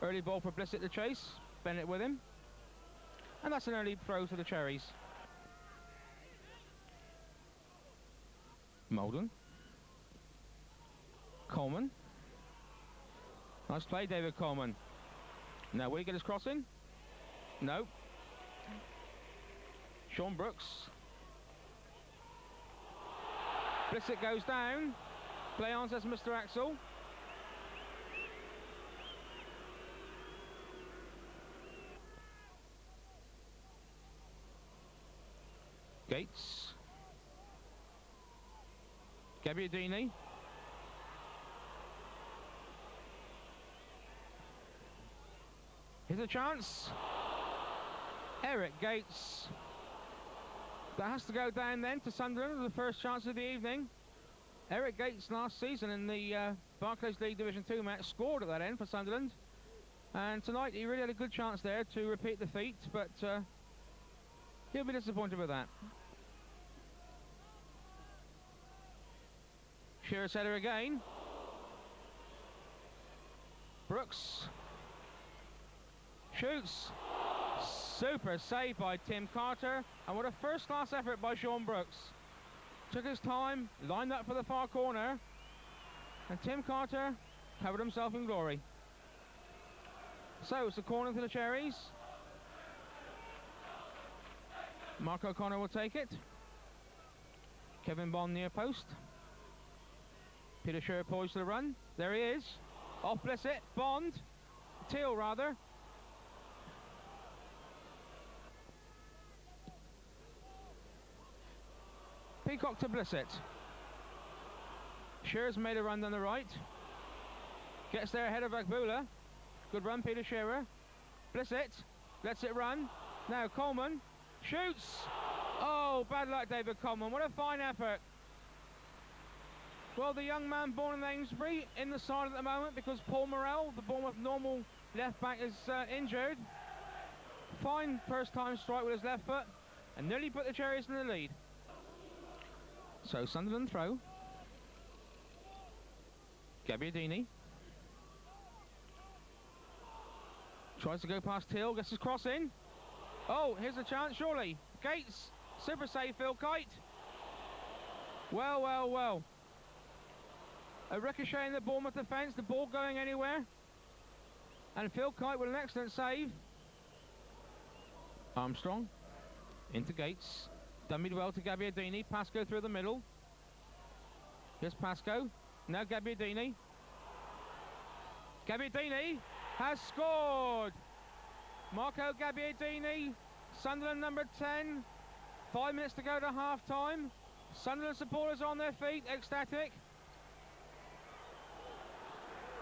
Early ball for Blissett to chase, Bennett with him. And that's an early throw to the Cherries. Molden. Coleman. Nice play, David Coleman. Now will he get his cross in? No. Sean Brooks. Blissett goes down. Play on, says Mr. Axel. Gates. Gabbiadini. Here's a chance. Eric Gates. That has to go down then to Sunderland, the first chance of the evening. Eric Gates last season in the Barclays League Division 2 match scored at that end for Sunderland. And tonight he really had a good chance there to repeat the feat, but he'll be disappointed with that. Shearer's header again. Brooks. Shoots. Super save by Tim Carter, and what a first-class effort by Sean Brooks. Took his time, lined up for the far corner, and Tim Carter covered himself in glory. So it's the corner to the Cherries. Mark O'Connor will take it. Kevin Bond near post. Peter Shearer poised to the run. There he is. Off Blissett. Bond. Teal rather. Peacock to Blissett. Shearer's made a run down the right. Gets there ahead of Agbula. Good run, Peter Shearer. Blissett lets it run. Now Coleman shoots. Oh, bad luck, David Coleman. What a fine effort. Well, the young man born in Amesbury in the side at the moment because Paul Morrell, the Bournemouth normal left back, is injured. Fine first time strike with his left foot and nearly put the Cherries in the lead. So Sunderland throw. Gabbiadini. Tries to go past Teal, gets his cross in. Oh, here's a chance, surely. Gates, super save, Phil Kite. Well, well, well. A ricochet in the Bournemouth defence, the ball going anywhere. And Phil Kite with an excellent save. Armstrong, into Gates. Dummied well to Gabbiadini, Pascoe through the middle. Here's Pascoe, now Gabbiadini. Gabbiadini has scored! Marco Gabbiadini, Sunderland number 10. 5 minutes to go to half time. Sunderland supporters on their feet, ecstatic.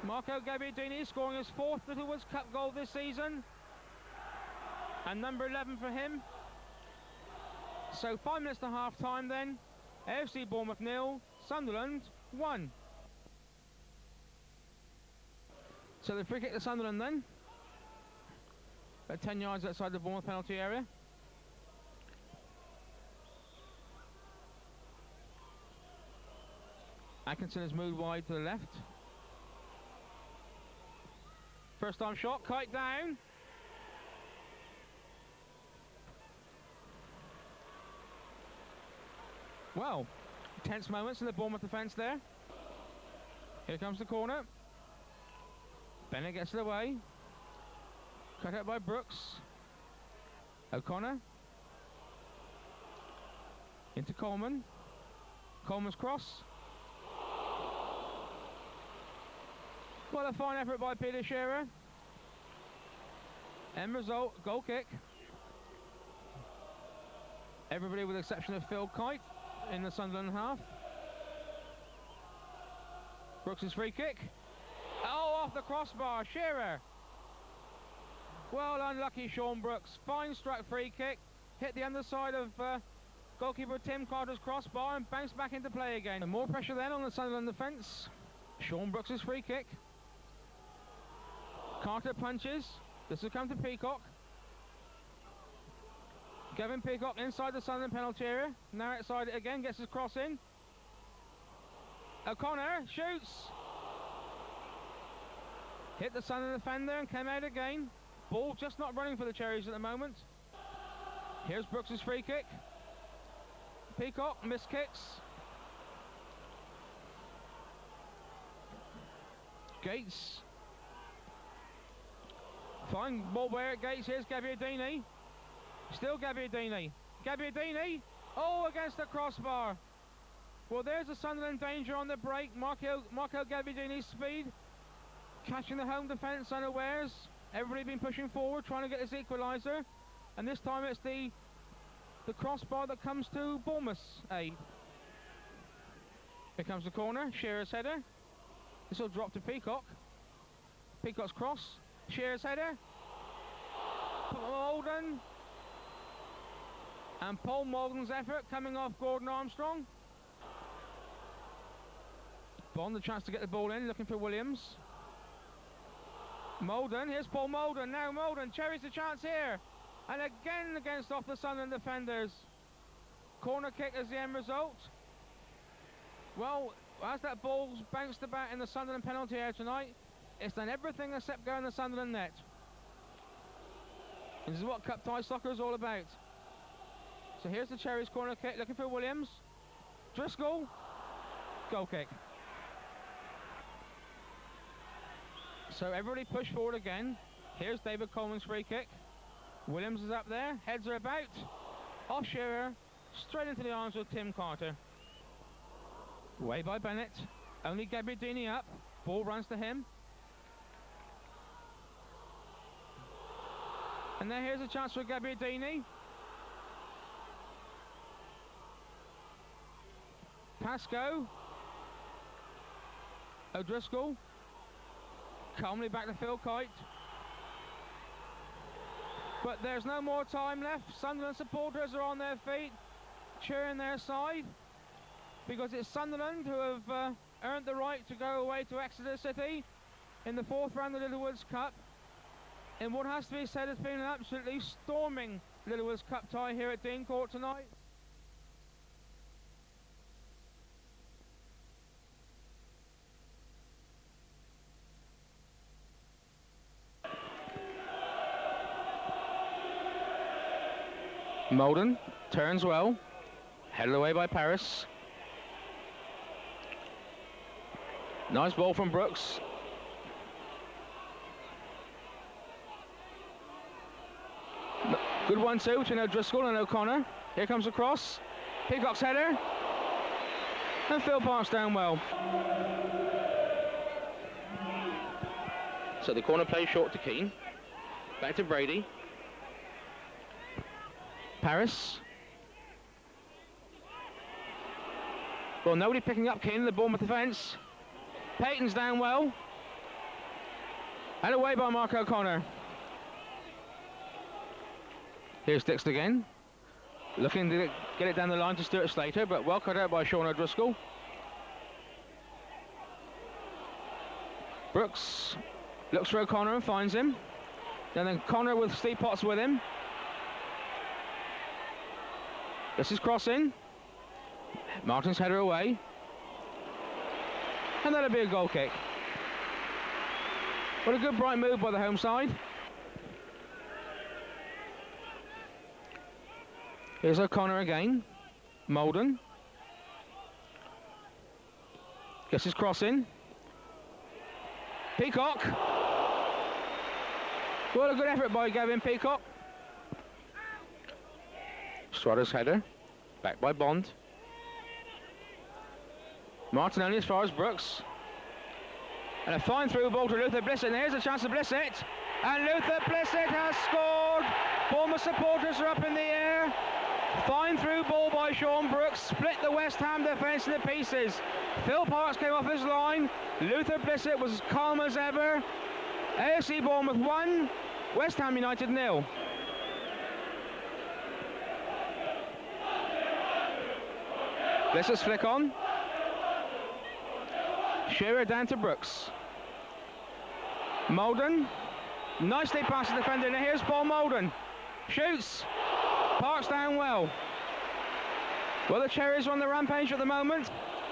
Marco Gabbiadini scoring his 4th Little Woods Cup goal this season. And number 11 for him. So 5 minutes to half time then. AFC Bournemouth 0, Sunderland 1. So the free kick to Sunderland then. About 10 yards outside the Bournemouth penalty area. Atkinson has moved wide to the left. First time shot, kite down. Well, tense moments in the Bournemouth defence there. Here comes the corner. Bennett gets it away. Cut out by Brooks. O'Connor. Into Coleman. Coleman's cross. What a fine effort by Peter Shearer. End result, goal kick. Everybody with the exception of Phil Kite in the Sunderland half. Brooks' free kick. Oh, off the crossbar, Shearer. Well, unlucky Sean Brooks. Fine struck free kick. Hit the underside of goalkeeper Tim Carter's crossbar and bounced back into play again. And more pressure then on the Sunderland defence. Sean Brooks' free kick. Carter punches. This will come to Peacock. Gavin Peacock inside the Sunderland penalty area. Now outside it again, gets his cross in. O'Connor shoots. Hit the Sunderland defender and came out again. Ball just not running for the Cherries at the moment. Here's Brooks' free kick. Peacock miss kicks. Gates. Fine ball where at Gates. Here's Gabbiadini. Still Gabbiadini. Gabbiadini. Oh, against the crossbar. Well, there's a Sunderland danger on the break. Marco Gabbiadini's speed. Catching the home defence unawares. Everybody been pushing forward, trying to get this equaliser. And this time it's the crossbar that comes to Bournemouth's aid. Here comes the corner. Shearer's header. This will drop to Peacock. Peacock's cross. Shearer's header. Molden. And Paul Molden's effort coming off Gordon Armstrong. Bond the chance to get the ball in, looking for Williams. Molden, here's Paul Molden. Now Molden, Cherries a chance here. And again against off the Sunderland defenders. Corner kick as the end result. Well, as that ball's bounced about in the Sunderland penalty area tonight, it's done everything except go in the Sunderland net. This is what cup tie soccer is all about. So here's the Cherries corner kick, looking for Williams. Driscoll, goal kick. So everybody push forward again. Here's David Coleman's free kick. Williams is up there, heads are about. Off Shearer, straight into the arms of Tim Carter. Away by Bennett. Only Gabbiadini up. Ball runs to him. And then here's a chance for Gabbiadini. Pascoe. O'Driscoll. Calmly back to Phil Kite. But there's no more time left. Sunderland supporters are on their feet, cheering their side. Because it's Sunderland who have earned the right to go away to Exeter City in the 4th round of the Little Woods Cup. In what has to be said has been an absolutely storming Little Woods Cup tie here at Dean Court tonight. Molden turns well, headed away by Paris. Nice ball from Brooks. Good 1-2 between O'Driscoll and O'Connor. Here comes the cross. Peacock's header. And Phil passed down well. So the corner plays short to Keane. Back to Brady. Paris. Well, nobody picking up Keane in the Bournemouth defence. Payton's down well. And away by Mark O'Connor. Here's Dix again. Looking to get it down the line to Stuart Slater, but well cut out by Sean O'Driscoll. Brooks looks for O'Connor and finds him. Then Connor with Steve Potts with him. This is crossing. Martin's header away. And that'll be a goal kick. What a good bright move by the home side. Here's O'Connor again. Molden. Gets his cross in. Peacock. What a good effort by Gavin Peacock. Strutter's header. Back by Bond. Martin only as far as Brooks. And a fine through ball to Luther Blissett. And here's a chance to Blissett. And Luther Blissett has scored. Bournemouth supporters are up in the air. Fine through ball by Sean Brooks. Split the West Ham defence into pieces. Phil Parkes came off his line. Luther Blissett was as calm as ever. AFC Bournemouth 1. West Ham United 0. Blissett's flick on. Shearer down to Brooks. Molden. Nicely past the defender. Now here's Paul Molden. Shoots. Parks down well. Well, the Cherries are on the rampage at the moment.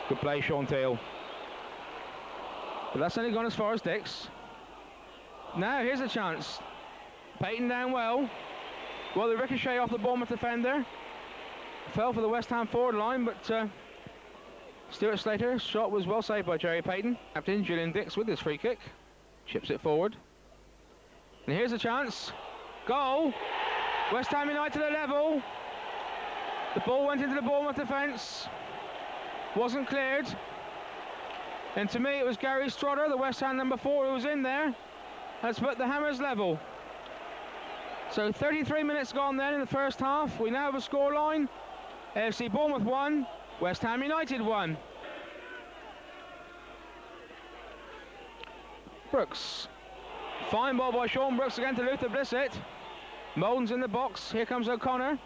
Good play, Sean Teal. But that's only gone as far as Dix. Now here's a chance. Payton down well. Well, the ricochet off the Bournemouth defender. Fell for the West Ham forward line, but Stuart Slater's shot was well saved by Jerry Payton. Captain Julian Dix with his free kick. Chips it forward. And here's a chance. Goal. West Ham United are level. The ball went into the Bournemouth defence. Wasn't cleared. And to me it was Gary Strotter, the West Ham number 4, who was in there. Has put the Hammers level. So 33 minutes gone then in the first half. We now have a scoreline. AFC Bournemouth 1, West Ham United 1. Brooks. Fine ball by Sean Brooks again to Luther Blissett. Molden's in the box. Here comes O'Connor.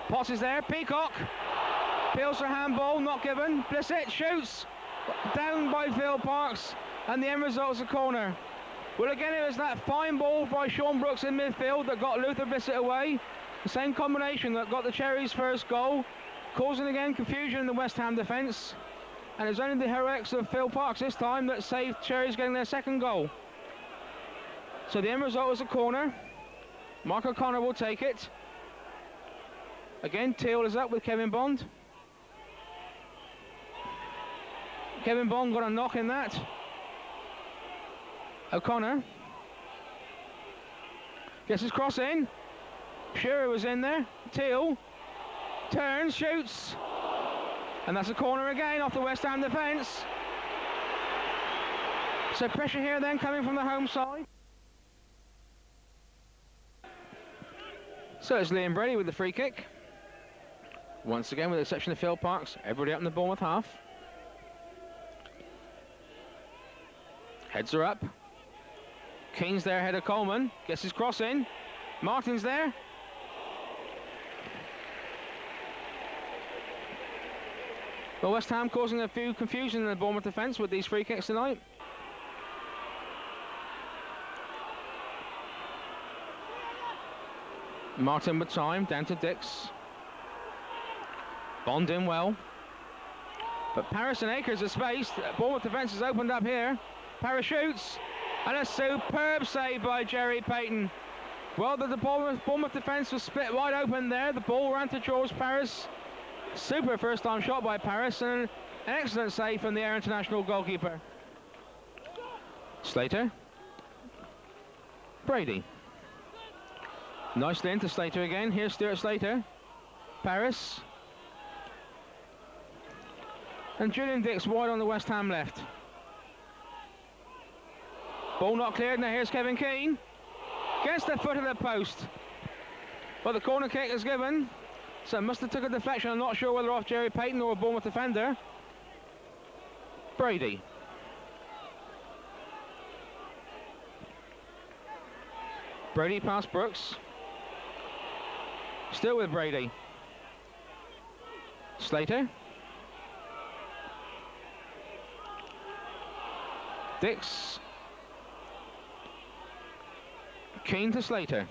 Potts is there. Peacock. Peels for handball, not given. Blissett shoots. Down by Phil Parkes. And the end result is a corner. Well, again, it was that fine ball by Sean Brooks in midfield that got Luther Blissett away. The same combination that got the Cherries' first goal, causing again confusion in the West Ham defence. And it was only the heroics of Phil Parkes this time that saved Cherries getting their second goal. So the end result was a corner. Mark O'Connor will take it. Again, Teal is up with Kevin Bond. Kevin Bond got a knock in that. O'Connor gets his cross in. Shearer was in there. Teal turns, shoots, and that's a corner again off the West Ham defence. So pressure here then coming from the home side. So it's Liam Brady with the free kick. Once again, with the exception of Phil Parkes, everybody up in the Bournemouth half. Heads are up. Keane's there ahead of Coleman. Gets his cross in. Martin's there. Well, West Ham causing a few confusion in the Bournemouth defence with these free kicks tonight. Martin with time, down to Dix. Bond in well. But Paris and Akers are spaced. Bournemouth defence has opened up here. Paris shoots. And a superb save by Jerry Payton. Well, the Bournemouth defence was split wide open there. The ball ran to George Paris. Super first time shot by Paris, and an excellent save from the Air International goalkeeper. Slater. Brady. Nicely into Slater again. Here's Stuart Slater. Paris. And Julian Dix wide on the West Ham left. Ball not cleared. Now here's Kevin Keane. Gets the foot of the post. Well, the corner kick is given. So must have took a deflection. I'm not sure whether off Jerry Payton or a Bournemouth defender. Brady. Brady past Brooks. Still with Brady. Slater. Dix. Keane to Slater.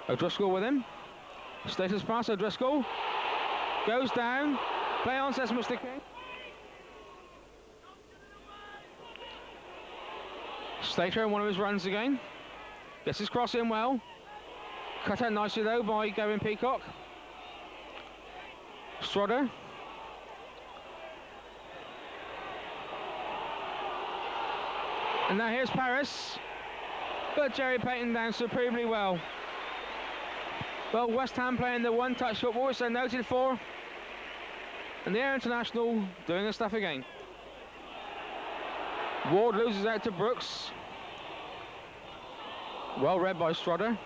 O'Driscoll with him. Slater's pass, O'Driscoll. Goes down. Play on, says Mr. King. Slater in one of his runs again. Gets his cross in well. Cut out nicely though by Gavin Peacock. Strodder. And now here's Paris. But Jerry Payton down supremely well. Well, West Ham playing the one-touch football, which they're noted for. And the Air International doing their stuff again. Ward loses out to Brooks. Well read by Strodder.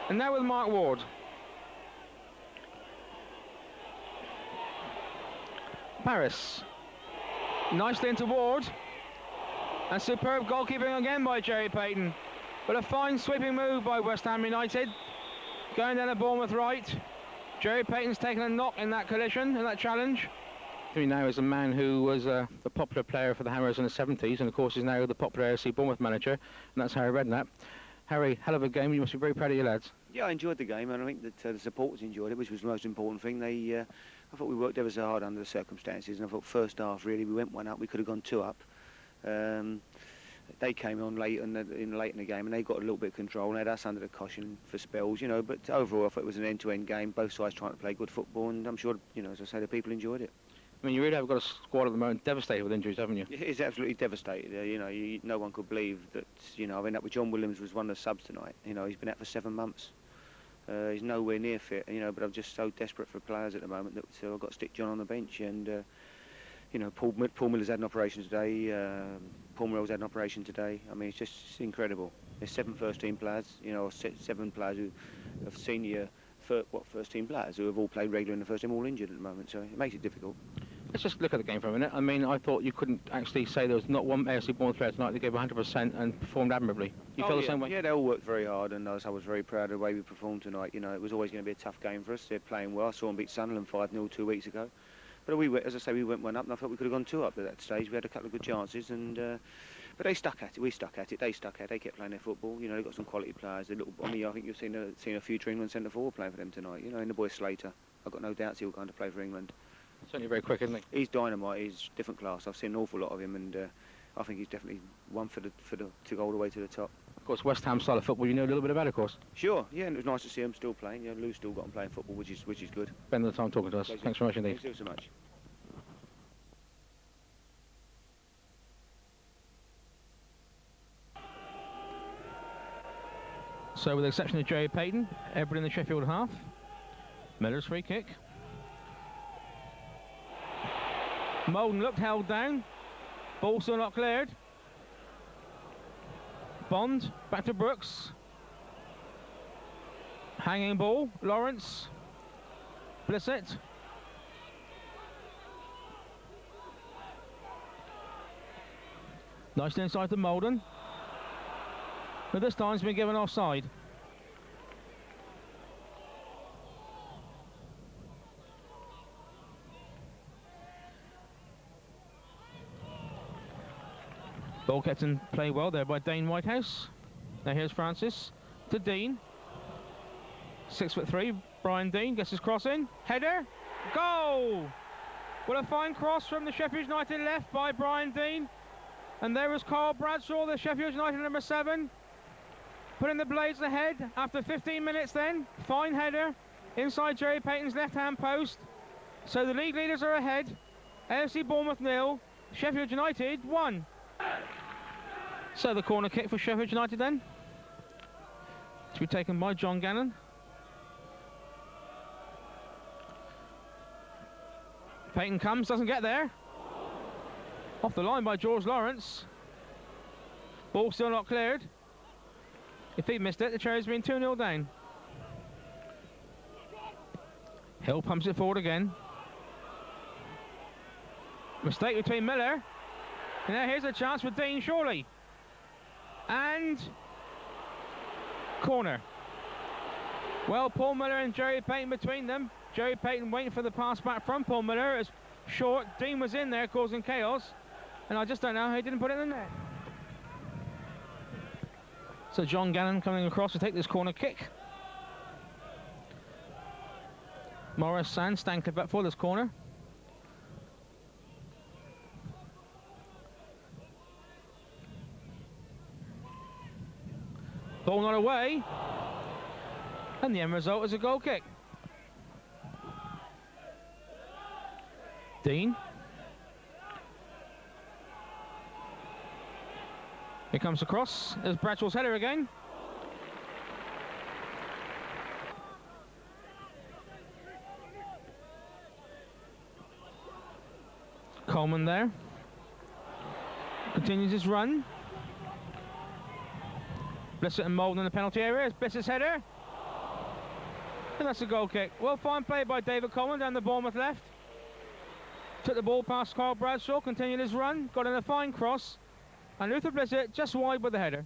And now with Mark Ward. Paris. Nicely into Ward. And superb goalkeeping again by Jerry Payton. But a fine sweeping move by West Ham United. Going down at Bournemouth right. Jerry Payton's taken a knock in that collision, in that challenge. He now is a man who was the popular player for the Hammers in the 70s, and of course is now the popular AFC Bournemouth manager, and that's Harry Redknapp. Harry, hell of a game. You must be very proud of your lads. Yeah, I enjoyed the game, and I think that the supporters enjoyed it, which was the most important thing. I thought we worked ever so hard under the circumstances, and I thought first half really we went one up. We could have gone two up. They came on late in the game, and they got a little bit of control and had us under the caution for spells, you know. But overall, I thought it was an end-to-end game. Both sides trying to play good football, and I'm sure, you know, as I say, the people enjoyed it. I mean, you really have got a squad at the moment devastated with injuries, haven't you? It's absolutely devastated. You know, no one could believe that. You know, I've ended up with John Williams was one of the subs tonight. You know, he's been out for 7 months. He's nowhere near fit. You know, but I'm just so desperate for players at the moment that I've got to stick John on the bench. And you know, Paul Miller's had an operation today. Paul Morell's had an operation today. I mean, it's incredible. There's 7 first-team players. You know, 7 players who have senior first-team players who have all played regular in the first team, all injured at the moment. So it makes it difficult. Let's just look at the game for a minute. I mean, I thought you couldn't actually say there was not one AFC Bournemouth player tonight that gave 100% and performed admirably. You feel the same way? Yeah, they all worked very hard, and I was very proud of the way we performed tonight. You know, it was always going to be a tough game for us. They're playing well. I saw them beat Sunderland 5-0 2 weeks ago. But as I say, we went one up, and I thought we could have gone 2 up at that stage. We had a couple of good chances, and but they stuck at it. We stuck at it. They stuck at it. They kept playing their football. You know, they've got some quality players. I mean, I think you've seen a future England centre forward playing for them tonight. You know, and the boy Slater. I've got no doubts he'll go on to play for England. Certainly very quick, isn't he? He's dynamite. He's different class. I've seen an awful lot of him, and I think he's definitely one to go all the way to the top. Of course, West Ham style of football you know a little bit about, of course. Sure, yeah, and it was nice to see him still playing. You know, Lou's still got him playing football, which is good. Spending the time talking to us. Pleasure. Thanks very much indeed. Thanks so much. So with the exception of Jerry Payton, everybody in the Sheffield half. Miller's free kick. Molden looked held down. Ball still not cleared. Bond, back to Brooks. Hanging ball, Lawrence. Blissett. Nicely inside to Molden. But this time it's been given offside. Ball kept in play well there by Dane Whitehouse. Now here's Francis to Dean. 6'3", Brian Dean gets his cross in. Header, goal! What a fine cross from the Sheffield United left by Brian Dean. And there was Carl Bradshaw, the Sheffield United number 7. Putting the Blades ahead after 15 minutes then. Fine header inside Jerry Payton's left-hand post. So the league leaders are ahead. AFC Bournemouth 0, Sheffield United 1. So the corner kick for Sheffield United then. To be taken by John Gannon. Payton comes, doesn't get there. Off the line by George Lawrence. Ball still not cleared. If he missed it, the Cherries been 2-0 down. Hill pumps it forward again. Mistake between Miller. And now here's a chance for Dean Shorley. And Corner. Well, Paul Miller and Jerry Payton between them. Jerry Payton waiting for the pass back from Paul Miller. It's short. Dean was in there causing chaos. And I just don't know how he didn't put it in there. So John Gannon coming across to take this corner kick. Morris Sand stand clip up for this corner. Ball not away. And the end result is a goal kick. Dean. Here comes across. There's Bradshaw's header again. Coleman there. Continues his run. Blissett and Molden in the penalty area. It's Blissett's header. And that's a goal kick. Well, fine play by David Coleman down the Bournemouth left. Took the ball past Carl Bradshaw, continued his run, got in a fine cross. And Luther Blissett just wide with the header.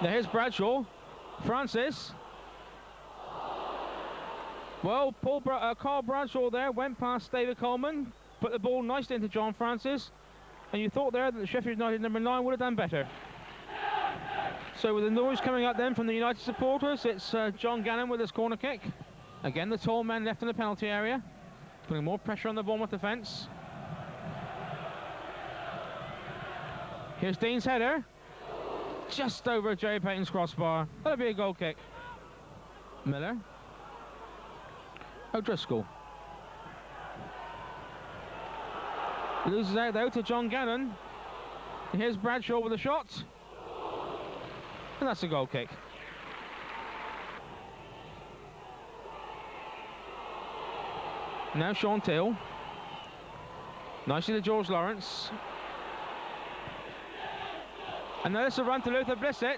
There's Bradshaw. Francis. Well, Carl Bradshaw there went past David Coleman, put the ball nicely into John Francis, and you thought there that the Sheffield United number 9 would have done better. So with the noise coming up then from the United supporters, it's John Gannon with his corner kick. Again, the tall man left in the penalty area, putting more pressure on the Bournemouth defence. Here's Dean's header. Just over Jerry Payton's crossbar. That'll be a goal kick. Miller. O'Driscoll. Loses out though to John Gannon. And here's Bradshaw with a shot. And that's a goal kick. Now Sean Till. Nicely to George Lawrence. And now it's a run to Luther Blissett.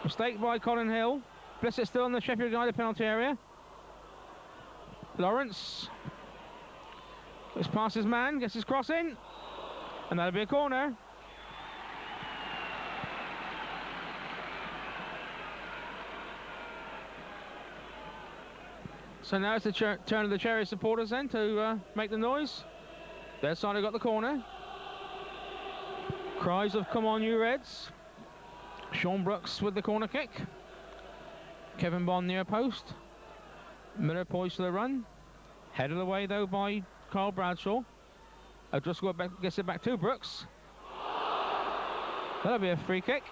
Mistake by Colin Hill. Blissett still in the Sheffield United penalty area. Lawrence. Gets past his man, gets his cross in. And that'll be a corner. So now it's the turn of the Cherry supporters then to make the noise. Their side have got the corner. Cries of "Come on, you Reds." Sean Brooks with the corner kick. Kevin Bond near post. Miller poised for the run. Headed away though by Carl Bradshaw. O'Driscoll gets it back to Brooks. That'll be a free kick.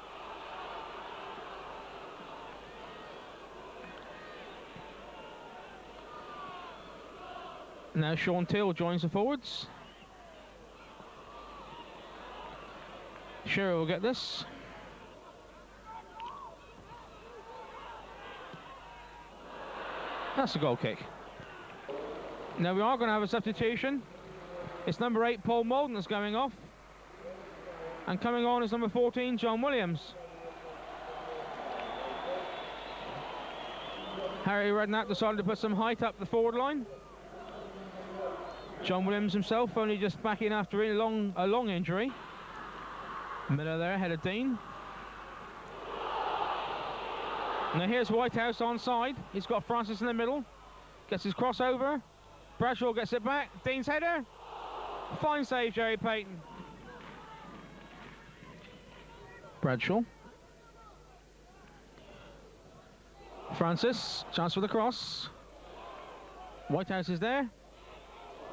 Now Sean Till joins the forwards. Shearer will get this. That's a goal kick. Now we are going to have a substitution. It's number 8 Paul Molden that's going off. And coming on is number 14 John Williams. Harry Redknapp decided to put some height up the forward line. John Williams himself only just back in after a long injury. Miller there ahead of Dean. Now here's Whitehouse onside. He's got Francis in the middle. Gets his crossover. Bradshaw gets it back. Dean's header. Fine save, Jerry Payton. Bradshaw. Francis. Chance for the cross. Whitehouse is there.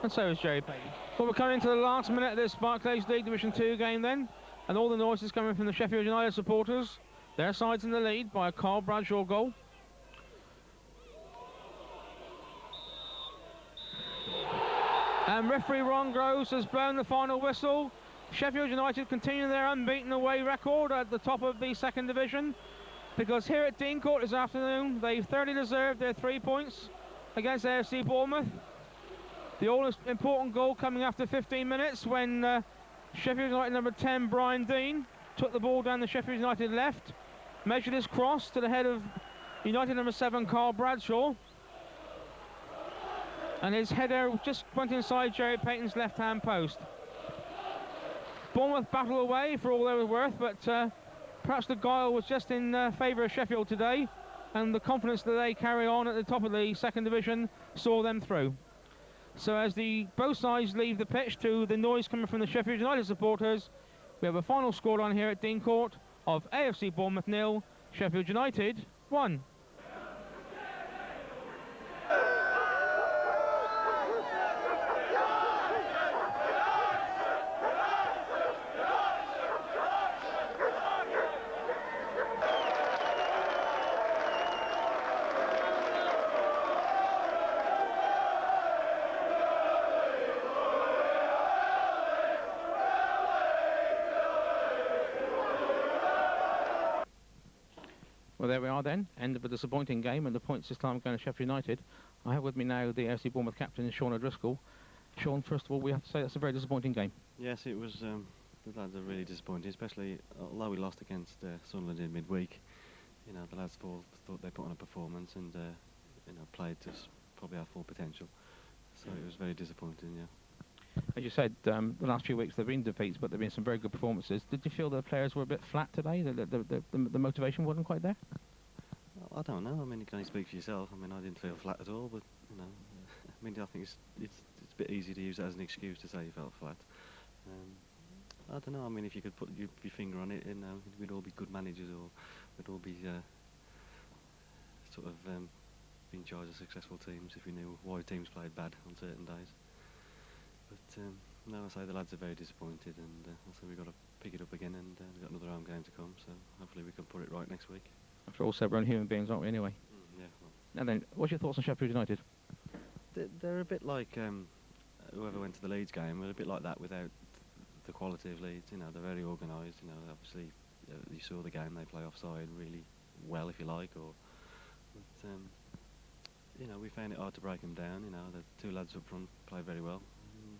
And so is Jerry Payton. Well, we're coming to the last minute of this Barclays League Division 2 game then. And all the noise is coming from the Sheffield United supporters. Their side's in the lead by a Carl Bradshaw goal. And referee Ron Groves has blown the final whistle. Sheffield United continue their unbeaten away record at the top of the second division. Because here at Dean Court this afternoon, they've thoroughly deserved their 3 points against AFC Bournemouth. The all-important goal coming after 15 minutes when Sheffield United number 10, Brian Dean, took the ball down the Sheffield United left, measured his cross to the head of United number 7, Carl Bradshaw. And his header just went inside Jerry Payton's left-hand post. Bournemouth battle away for all they were worth, but perhaps the guile was just in favour of Sheffield today, and the confidence that they carry on at the top of the second division saw them through. So as both sides leave the pitch to the noise coming from the Sheffield United supporters, we have a final scoreline here at Dean Court of AFC Bournemouth 0, Sheffield United 1. Well, there we are then, end of a disappointing game, and the points this time going to Sheffield United. I have with me now the AFC Bournemouth captain, Sean O'Driscoll. Sean, first of all, we have to say that's a very disappointing game. Yes, it was. The lads are really disappointing, especially although we lost against Sunderland in midweek. You know, the lads thought they put on a performance and played to probably our full potential. So it was very disappointing. Yeah. As you said, the last few weeks there have been defeats, but there have been some very good performances. Did you feel the players were a bit flat today? The motivation wasn't quite there? Well, I don't know. I mean, you can only speak for yourself. I mean, I didn't feel flat at all, but you know, I mean, I think it's a bit easy to use that as an excuse to say you felt flat. I don't know. I mean, if you could put your finger on it, we'd all be good managers, or we'd all be be in charge of successful teams if we knew why teams played bad on certain days. But no, I say the lads are very disappointed, and I say we've got to pick it up again, and we've got another home game to come, so hopefully we can put it right next week. After all said, we're only human beings, aren't we, anyway? Yeah. Well. Now then, what's your thoughts on Sheffield United? They're a bit like whoever went to the Leeds game. They're a bit like that without the quality of Leeds. You know, they're very organised. You know, obviously you saw the game. They play offside really well, if you like. But you know, we found it hard to break them down. You know, the two lads up front play very well. And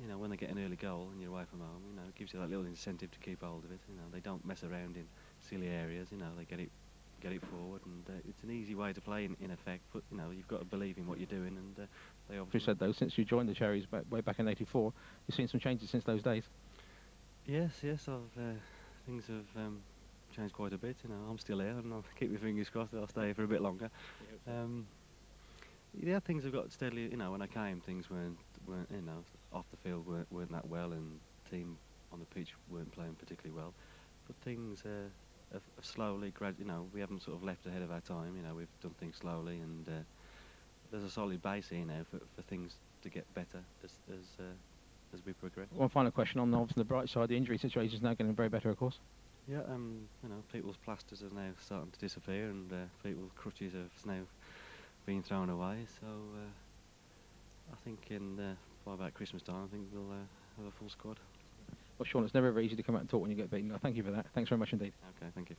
you know, when they get an early goal and you're away from home, you know, it gives you that little incentive to keep hold of it. You know, they don't mess around in silly areas. You know, they get it forward, and it's an easy way to play in effect. But you know, you've got to believe in what you're doing, and they obviously. You said though, since you joined the Cherries way back in '84, you've seen some changes since those days. Yes, things have changed quite a bit. You know, I'm still here, and I'll keep my fingers crossed that I'll stay here for a bit longer. Yeah, things have got steadily. You know, when I came, things weren't you know, off the field weren't that well, and team on the pitch weren't playing particularly well. But things have slowly, you know, we haven't sort of left ahead of our time. You know, we've done things slowly, and there's a solid base here now for things to get better as we progress. One final question on the bright side, the injury situation is now getting very better, of course. Yeah, you know, people's plasters are now starting to disappear, and people's crutches have now been thrown away. So I think by about Christmas time, I think we'll have a full squad. Well, Sean, it's never very easy to come out and talk when you get beaten. Thank you for that. Thanks very much indeed. Okay, thank you.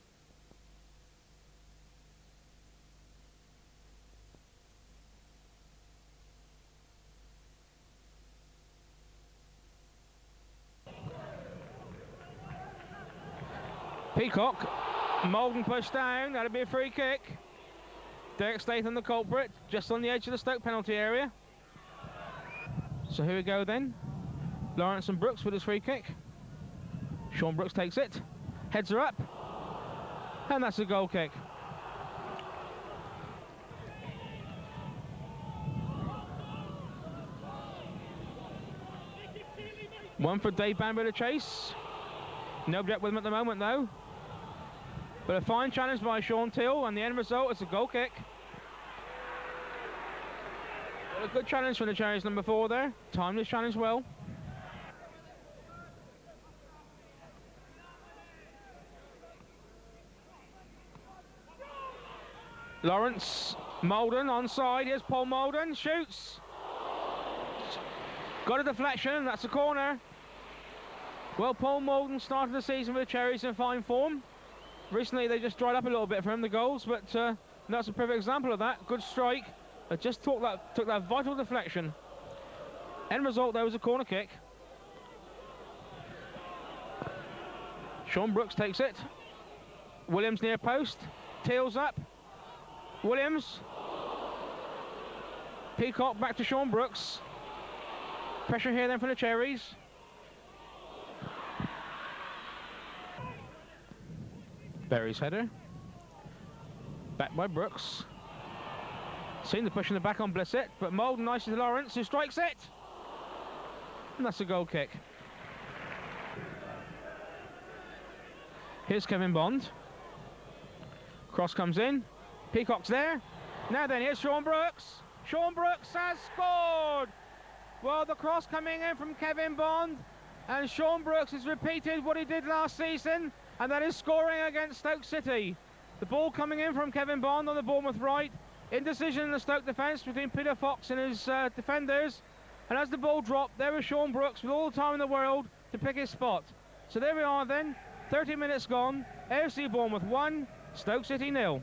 Peacock, Malden pushed down, that'll be a free kick. Derek Statham the culprit, just on the edge of the Stoke penalty area. So here we go then. Lawrence and Brooks with his free kick. Sean Brooks takes it, heads her up, and that's a goal kick. One for Dave Bamber to chase. Nobody up with him at the moment though. But a fine challenge by Sean Till, and the end result is a goal kick. But a good challenge from the Cherries number 4 there. Timed this challenge well. Lawrence, Malden onside. Here's Paul Malden, shoots. Got a deflection, that's a corner. Well, Paul Malden started the season with the Cherries in fine form. Recently they just dried up a little bit for him, the goals, but that's a perfect example of that. Good strike, but just took that vital deflection. End result though was a corner kick. Sean Brooks takes it. Williams near post, Teals up. Williams. Peacock back to Sean Brooks. Pressure here then for the Cherries. Berry's header. Back by Brooks. Seen the push in the back on Blissett, but Molden nicely to Lawrence, who strikes it. And that's a goal kick. Here's Kevin Bond. Cross comes in. Peacock's there. Now then, here's Sean Brooks. Sean Brooks has scored! Well, the cross coming in from Kevin Bond, and Sean Brooks has repeated what he did last season, and that is scoring against Stoke City. The ball coming in from Kevin Bond on the Bournemouth right. Indecision in the Stoke defence between Peter Fox and his defenders. And as the ball dropped, there was Sean Brooks with all the time in the world to pick his spot. So there we are then, 30 minutes gone. AFC Bournemouth 1, Stoke City 0.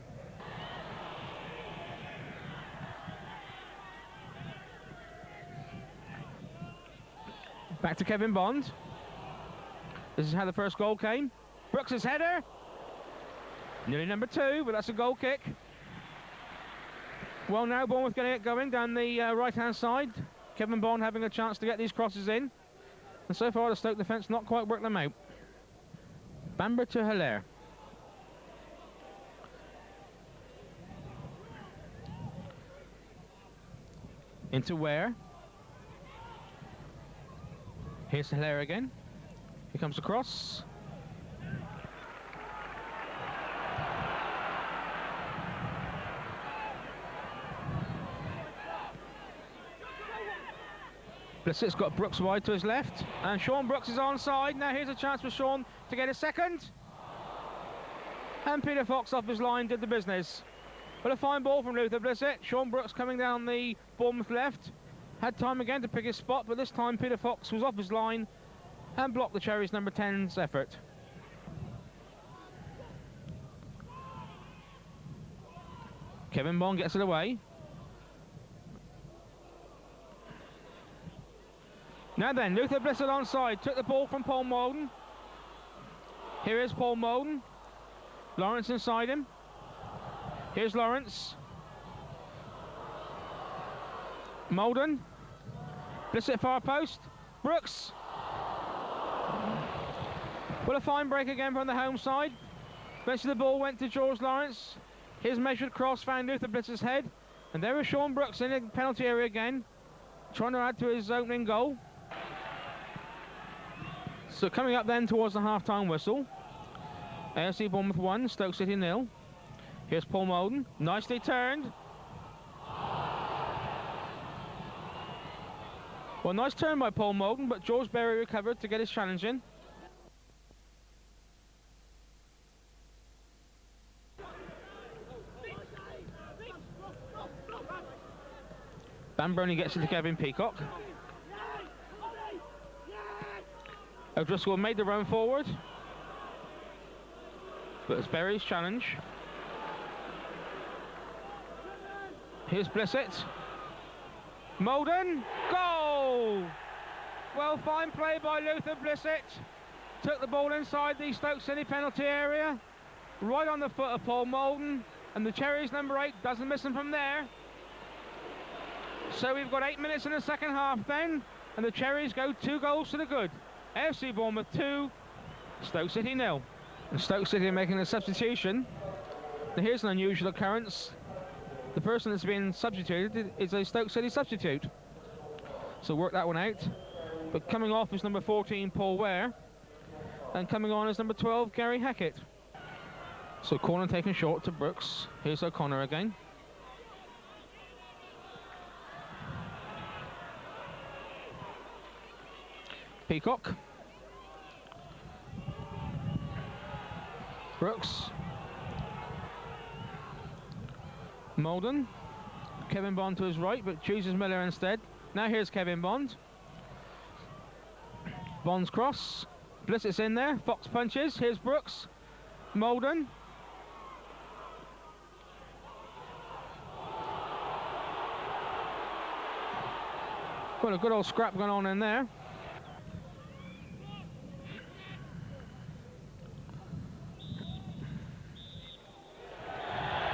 Back to Kevin Bond. This is how the first goal came. Brooks' header. Nearly number 2, but that's a goal kick. Well, now Bournemouth getting it going down the right-hand side. Kevin Bond having a chance to get these crosses in. And so far the Stoke defence not quite worked them out. Bamber to Hilaire. Into Ware. Here's Hilaire again. Here comes the cross. Blissett's got Brooks wide to his left, and Sean Brooks is onside. Now here's a chance for Sean to get a second. And Peter Fox off his line did the business. But a fine ball from Luther Blissett. Sean Brooks coming down the Bournemouth left. Had time again to pick his spot, but this time Peter Fox was off his line and blocked the Cherries' number 10's effort. Kevin Bond gets it away. Now then, Luther Blissett onside, took the ball from Paul Molden. Here is Paul Molden. Lawrence inside him. Here's Lawrence. Molden. Blissett far post. Brooks. Well, a fine break again from the home side. Eventually the ball went to George Lawrence. His measured cross found Luther Blissett's head. And there was Sean Brooks in the penalty area again, trying to add to his opening goal. So coming up then towards the half-time whistle. AFC Bournemouth 1, Stoke City 0. Here's Paul Molden, nicely turned. Well, nice turn by Paul Molden, but George Berry recovered to get his challenge in. Bamber gets it to Kevin Peacock. O'Driscoll made the run forward, but it's Berry's challenge. Here's Blissett. Molden, goal! Well, fine play by Luther Blissett. Took the ball inside the Stoke City penalty area, right on the foot of Paul Molden, and the Cherries number 8 doesn't miss him from there. So we've got 8 minutes in the second half then, and the Cherries go 2 goals to the good. AFC Bournemouth 2, Stoke City 0. And Stoke City are making a substitution. Now here's an unusual occurrence. The person that's been substituted is a Stoke City substitute. So work that one out. But coming off is number 14, Paul Ware. And coming on is number 12, Gary Hackett. So corner taken short to Brooks. Here's O'Connor again. Peacock. Brooks. Molden. Kevin Bond to his right, but chooses Miller instead. Now here's Kevin Bond. Bond's cross. Blissett's in there. Fox punches. Here's Brooks. Molden. Got a good old scrap going on in there.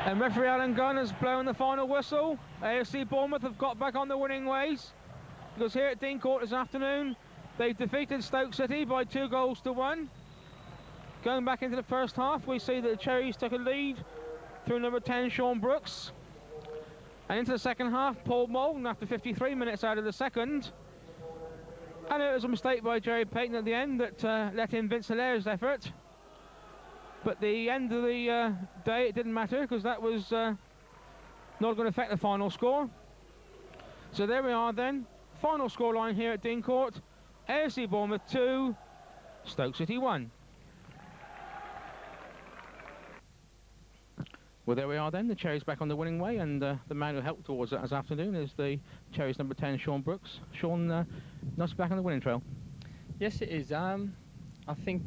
And referee Alan Gunn has blown the final whistle. AFC Bournemouth have got back on the winning ways, because here at Dean Court this afternoon they've defeated Stoke City by 2-1. Going back into the first half, we see that the Cherries took a lead through number 10 Sean Brooks, and into the second half Paul Moulton after 53 minutes out of the second. And it was a mistake by Jerry Payton at the end that let in Vince Hilaire's effort. But the end of the day, it didn't matter, because that was not going to affect the final score. So there we are then. Final scoreline here at Dean Court. AFC Bournemouth 2, Stoke City 1. Well, there we are then. The Cherries back on the winning way, and the man who helped towards that this afternoon is the Cherries number 10, Sean Brooks. Sean, nice back on the winning trail. Yes, it is. I think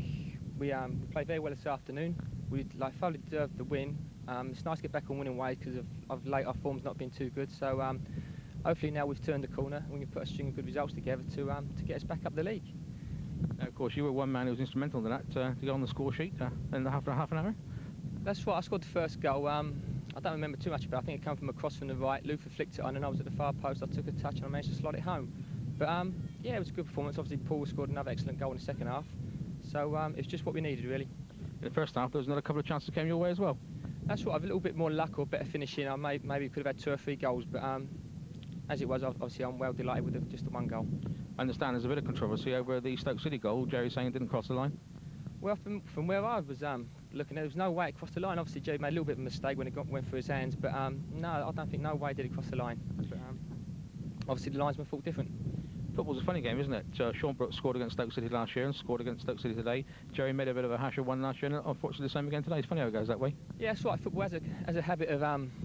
we played very well this afternoon. We thoroughly deserved the win. It's nice to get back on winning ways, because of late our form's not been too good. So hopefully now we've turned the corner and we can put a string of good results together to get us back up the league. Of course, you were one man who was instrumental in that to get on the score sheet in half an hour. That's right. I scored the first goal. I don't remember too much about it. I think it came from a cross from the right. Luther flicked it on and I was at the far post. I took a touch and I managed to slot it home. But yeah, it was a good performance. Obviously Paul scored another excellent goal in the second half. So it's just what we needed, really. In the first half there was another couple of chances that came your way as well. That's right. I've a little bit more luck or better finishing. I maybe could have had 2 or 3 goals, but as it was, obviously I'm well delighted with just the 1 goal. I understand there's a bit of controversy over the Stoke City goal. Jerry saying it didn't cross the line. Well, from where I was looking, there was no way it crossed the line. Obviously, Jerry made a little bit of a mistake when it went through his hands, but no, I don't think no way did it cross the line. But, obviously, the linesman thought different. Football's a funny game, isn't it? Sean Brooks scored against Stoke City last year and scored against Stoke City today. Jerry made a bit of a hash of one last year, and unfortunately the same again today. It's funny how it goes that way. Yeah, that's right. Football has a habit of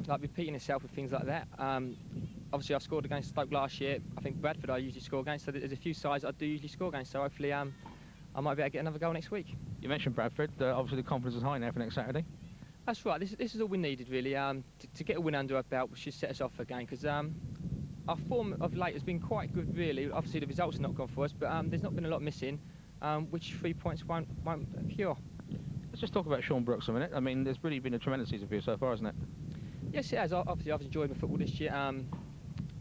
like repeating itself with things like that. Obviously, I scored against Stoke last year. I think Bradford I usually score against, so there's a few sides I do usually score against. So hopefully, I might be able to get another goal next week. You mentioned Bradford. Obviously, the confidence is high now for next Saturday. That's right. This is all we needed, really. To get a win under our belt, which should set us off again, because our form of late has been quite good, really. Obviously, the results have not gone for us, but there's not been a lot missing, which 3 points won't cure. Let's just talk about Sean Brooks a minute. I mean, there's really been a tremendous season for you so far, hasn't it? Yes, it has. Obviously, I've enjoyed my football this year.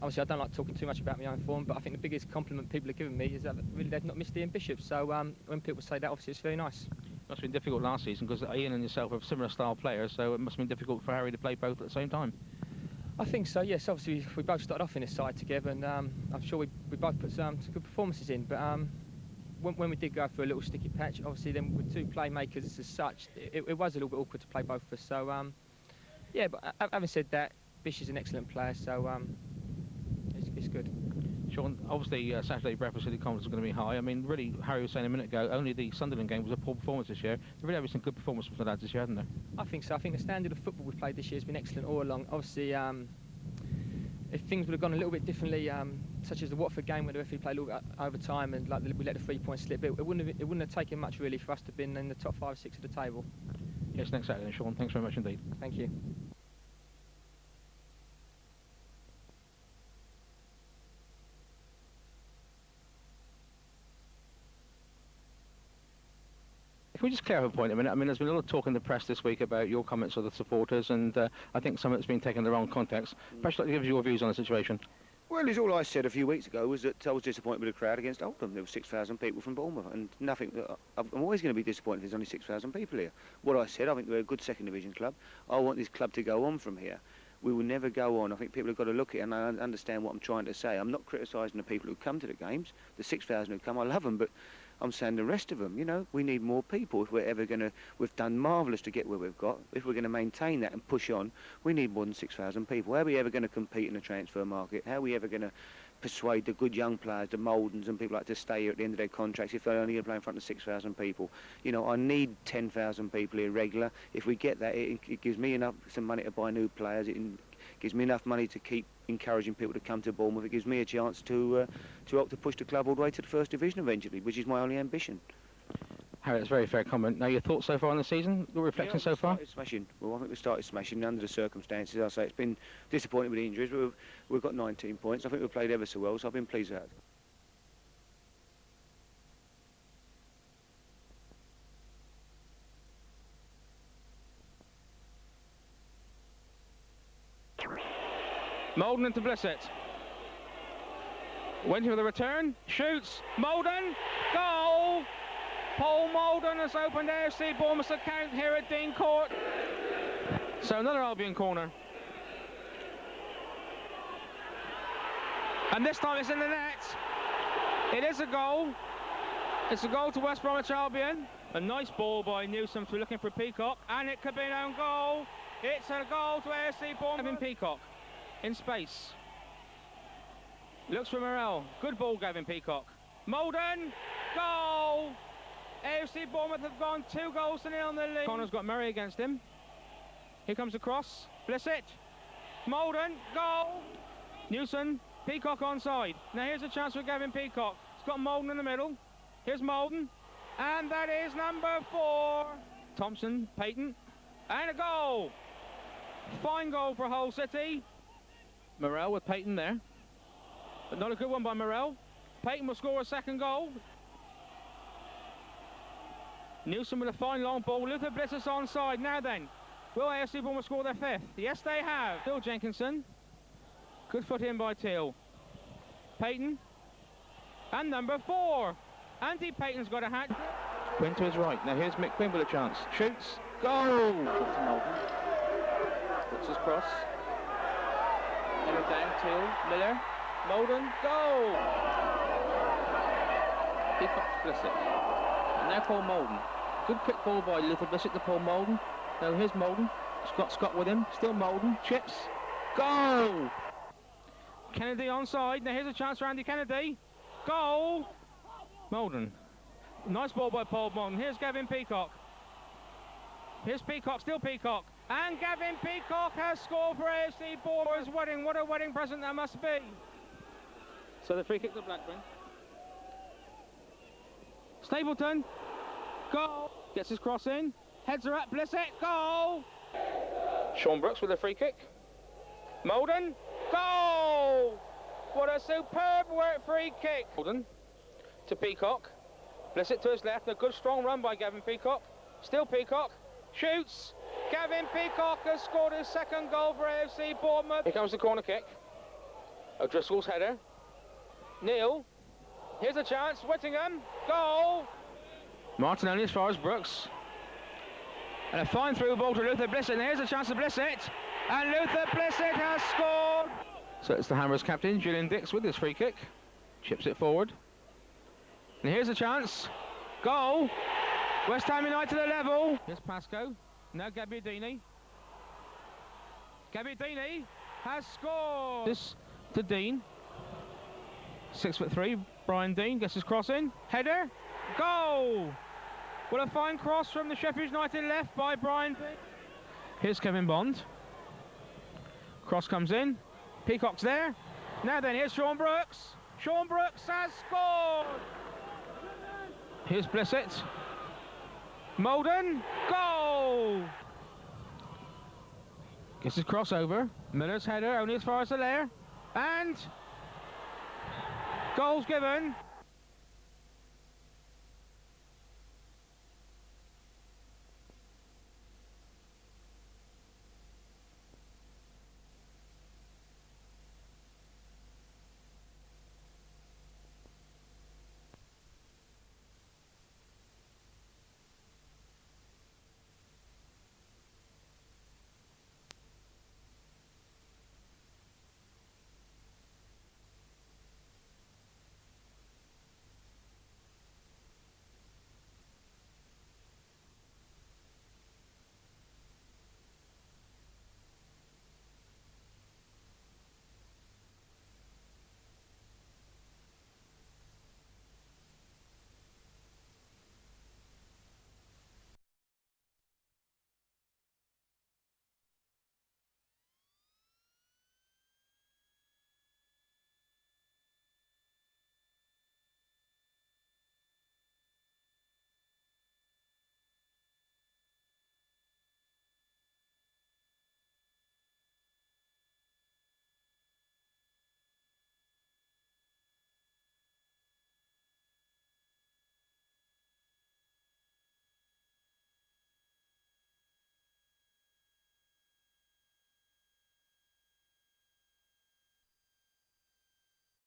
Obviously, I don't like talking too much about my own form, but I think the biggest compliment people have given me is that really they've not missed Ian Bishop. So when people say that, obviously, it's very nice. It must have been difficult last season, because Ian and yourself are similar style players, so it must have been difficult for Harry to play both at the same time. I think so, yes. Obviously, we both started off in this side together, and I'm sure we both put some good performances in. But when we did go through a little sticky patch, obviously, then with 2 playmakers as such, it was a little bit awkward to play both of us. So, yeah, but having said that, Bish is an excellent player, so it's good. Sean, obviously Saturday Bradford City confidence is going to be high. I mean, really, Harry was saying a minute ago, only the Sunderland game was a poor performance this year. There really have been some good performances from the lads this year, hasn't there? I think so. I think the standard of football we've played this year has been excellent all along. Obviously, if things would have gone a little bit differently, such as the Watford game where the referee played a little bit over time and like we let the 3 points slip, it wouldn't have taken much really for us to have been in the top 5 or 6 of the table. Yes, next Saturday, Sean. Thanks very much indeed. Thank you. Can we just clear up a point a minute? I mean, there's been a lot of talk in the press this week about your comments of the supporters, and I think some of it's been taken in the wrong context. Perhaps like to give us your views on the situation. Well, it's all I said a few weeks ago was that I was disappointed with the crowd against Oldham. There were 6,000 people from Bournemouth, and nothing. I'm always going to be disappointed if there's only 6,000 people here. What I said, I think we're a good second division club. I want this club to go on from here. We will never go on. I think people have got to look at it and understand what I'm trying to say. I'm not criticising the people who come to the games. The 6,000 who come, I love them, but I'm saying the rest of them, you know, we need more people if we're ever going to... We've done marvellous to get where we've got. If we're going to maintain that and push on, we need more than 6,000 people. How are we ever going to compete in the transfer market? How are we ever going to persuade the good young players, the Mouldens and people like to stay here at the end of their contracts if they're only going to play in front of 6,000 people? You know, I need 10,000 people here regular. If we get that, it gives me some money to buy new players. It gives me enough money to keep encouraging people to come to Bournemouth. It gives me a chance to help to push the club all the way to the First Division eventually, which is my only ambition. Harry, that's a very fair comment. Now, your thoughts so far on the season? Your reflection so far? Smashing. Well, I think we started smashing under the circumstances. I say it's been disappointing with the injuries, but we've got 19 points. I think we've played ever so well, so I've been pleased with that. Molden into Blissett. Waiting for the return. Shoots. Molden. Goal! Paul Molden has opened AFC Bournemouth's account here at Dean Court. So another Albion corner. And this time it's in the net. It is a goal. It's a goal to West Bromwich Albion. A nice ball by Newsom to looking for Peacock. And it could be an own goal. It's a goal to AFC Bournemouth. Gavin Peacock in space. Looks for Morel. Good ball, Gavin Peacock. Molden. Goal! AFC Bournemouth have gone 2-0 in the league. Connor's got Murray against him. Here comes the cross. Blissett. Molden. Goal! Newson. Peacock onside. Now here's a chance for Gavin Peacock. He's got Molden in the middle. Here's Molden. And that is number 4. Thompson. Payton. And a goal! Fine goal for Hull City. Morel with Payton there. But not a good one by Morel. Payton will score a second goal. Newsom with a fine long ball. Luther Blissett onside. Now then, will AFC Bournemouth score their 5th? Yes, they have. Phil Jenkinson. Good foot in by Teal. Payton. And number 4. Andy Payton's got a hat. Quinn to his right. Now here's Mick Quinn with a chance. Shoots. Goal! Puts his cross. Header down, Teal. Miller. Molden. Goal! Peacock Blissett. And now Paul Molden. Good quick ball by Luther Blissett to Paul Molden. Now here's Molden. Scott with him. Still Molden. Chips. Goal! Kennedy onside. Now here's a chance for Andy Kennedy. Goal! Molden. Nice ball by Paul Molden. Here's Gavin Peacock. Here's Peacock. Still Peacock. And Gavin Peacock has scored for AFC Bournemouth's wedding. What a wedding present that must be. So the free kick to Blackburn. Stapleton. Goal. Gets his cross in. Heads are up. Blissett. Goal. Sean Brooks with a free kick. Molden. Goal. What a superb free kick. Molden to Peacock. Blissett to his left. A good strong run by Gavin Peacock. Still Peacock. Shoots. Gavin Peacock has scored his second goal for AFC Bournemouth. Here comes the corner kick. O'Driscoll's header. Neil. Here's a chance. Whittingham. Goal. Martinelli as far as Brooks. And a fine through ball to Luther Blissett. And here's a chance to Blissett. And Luther Blissett has scored. So it's the Hammers captain, Julian Dix, with his free kick. Chips it forward. And here's a chance. Goal. West Ham United at level. Here's Pascoe. Now Gabbiadini. Gabbiadini has scored. This to Dean. 6'3", Brian Dean gets his cross in. Header. Goal. What a fine cross from the Sheffield United left by Brian Dean. Here's Kevin Bond. Cross comes in. Peacock's there. Now then, here's Sean Brooks. Sean Brooks has scored. Here's Blissett. Molden. Goal. Gets his crossover. Miller's header only as far as the lair. And goals given.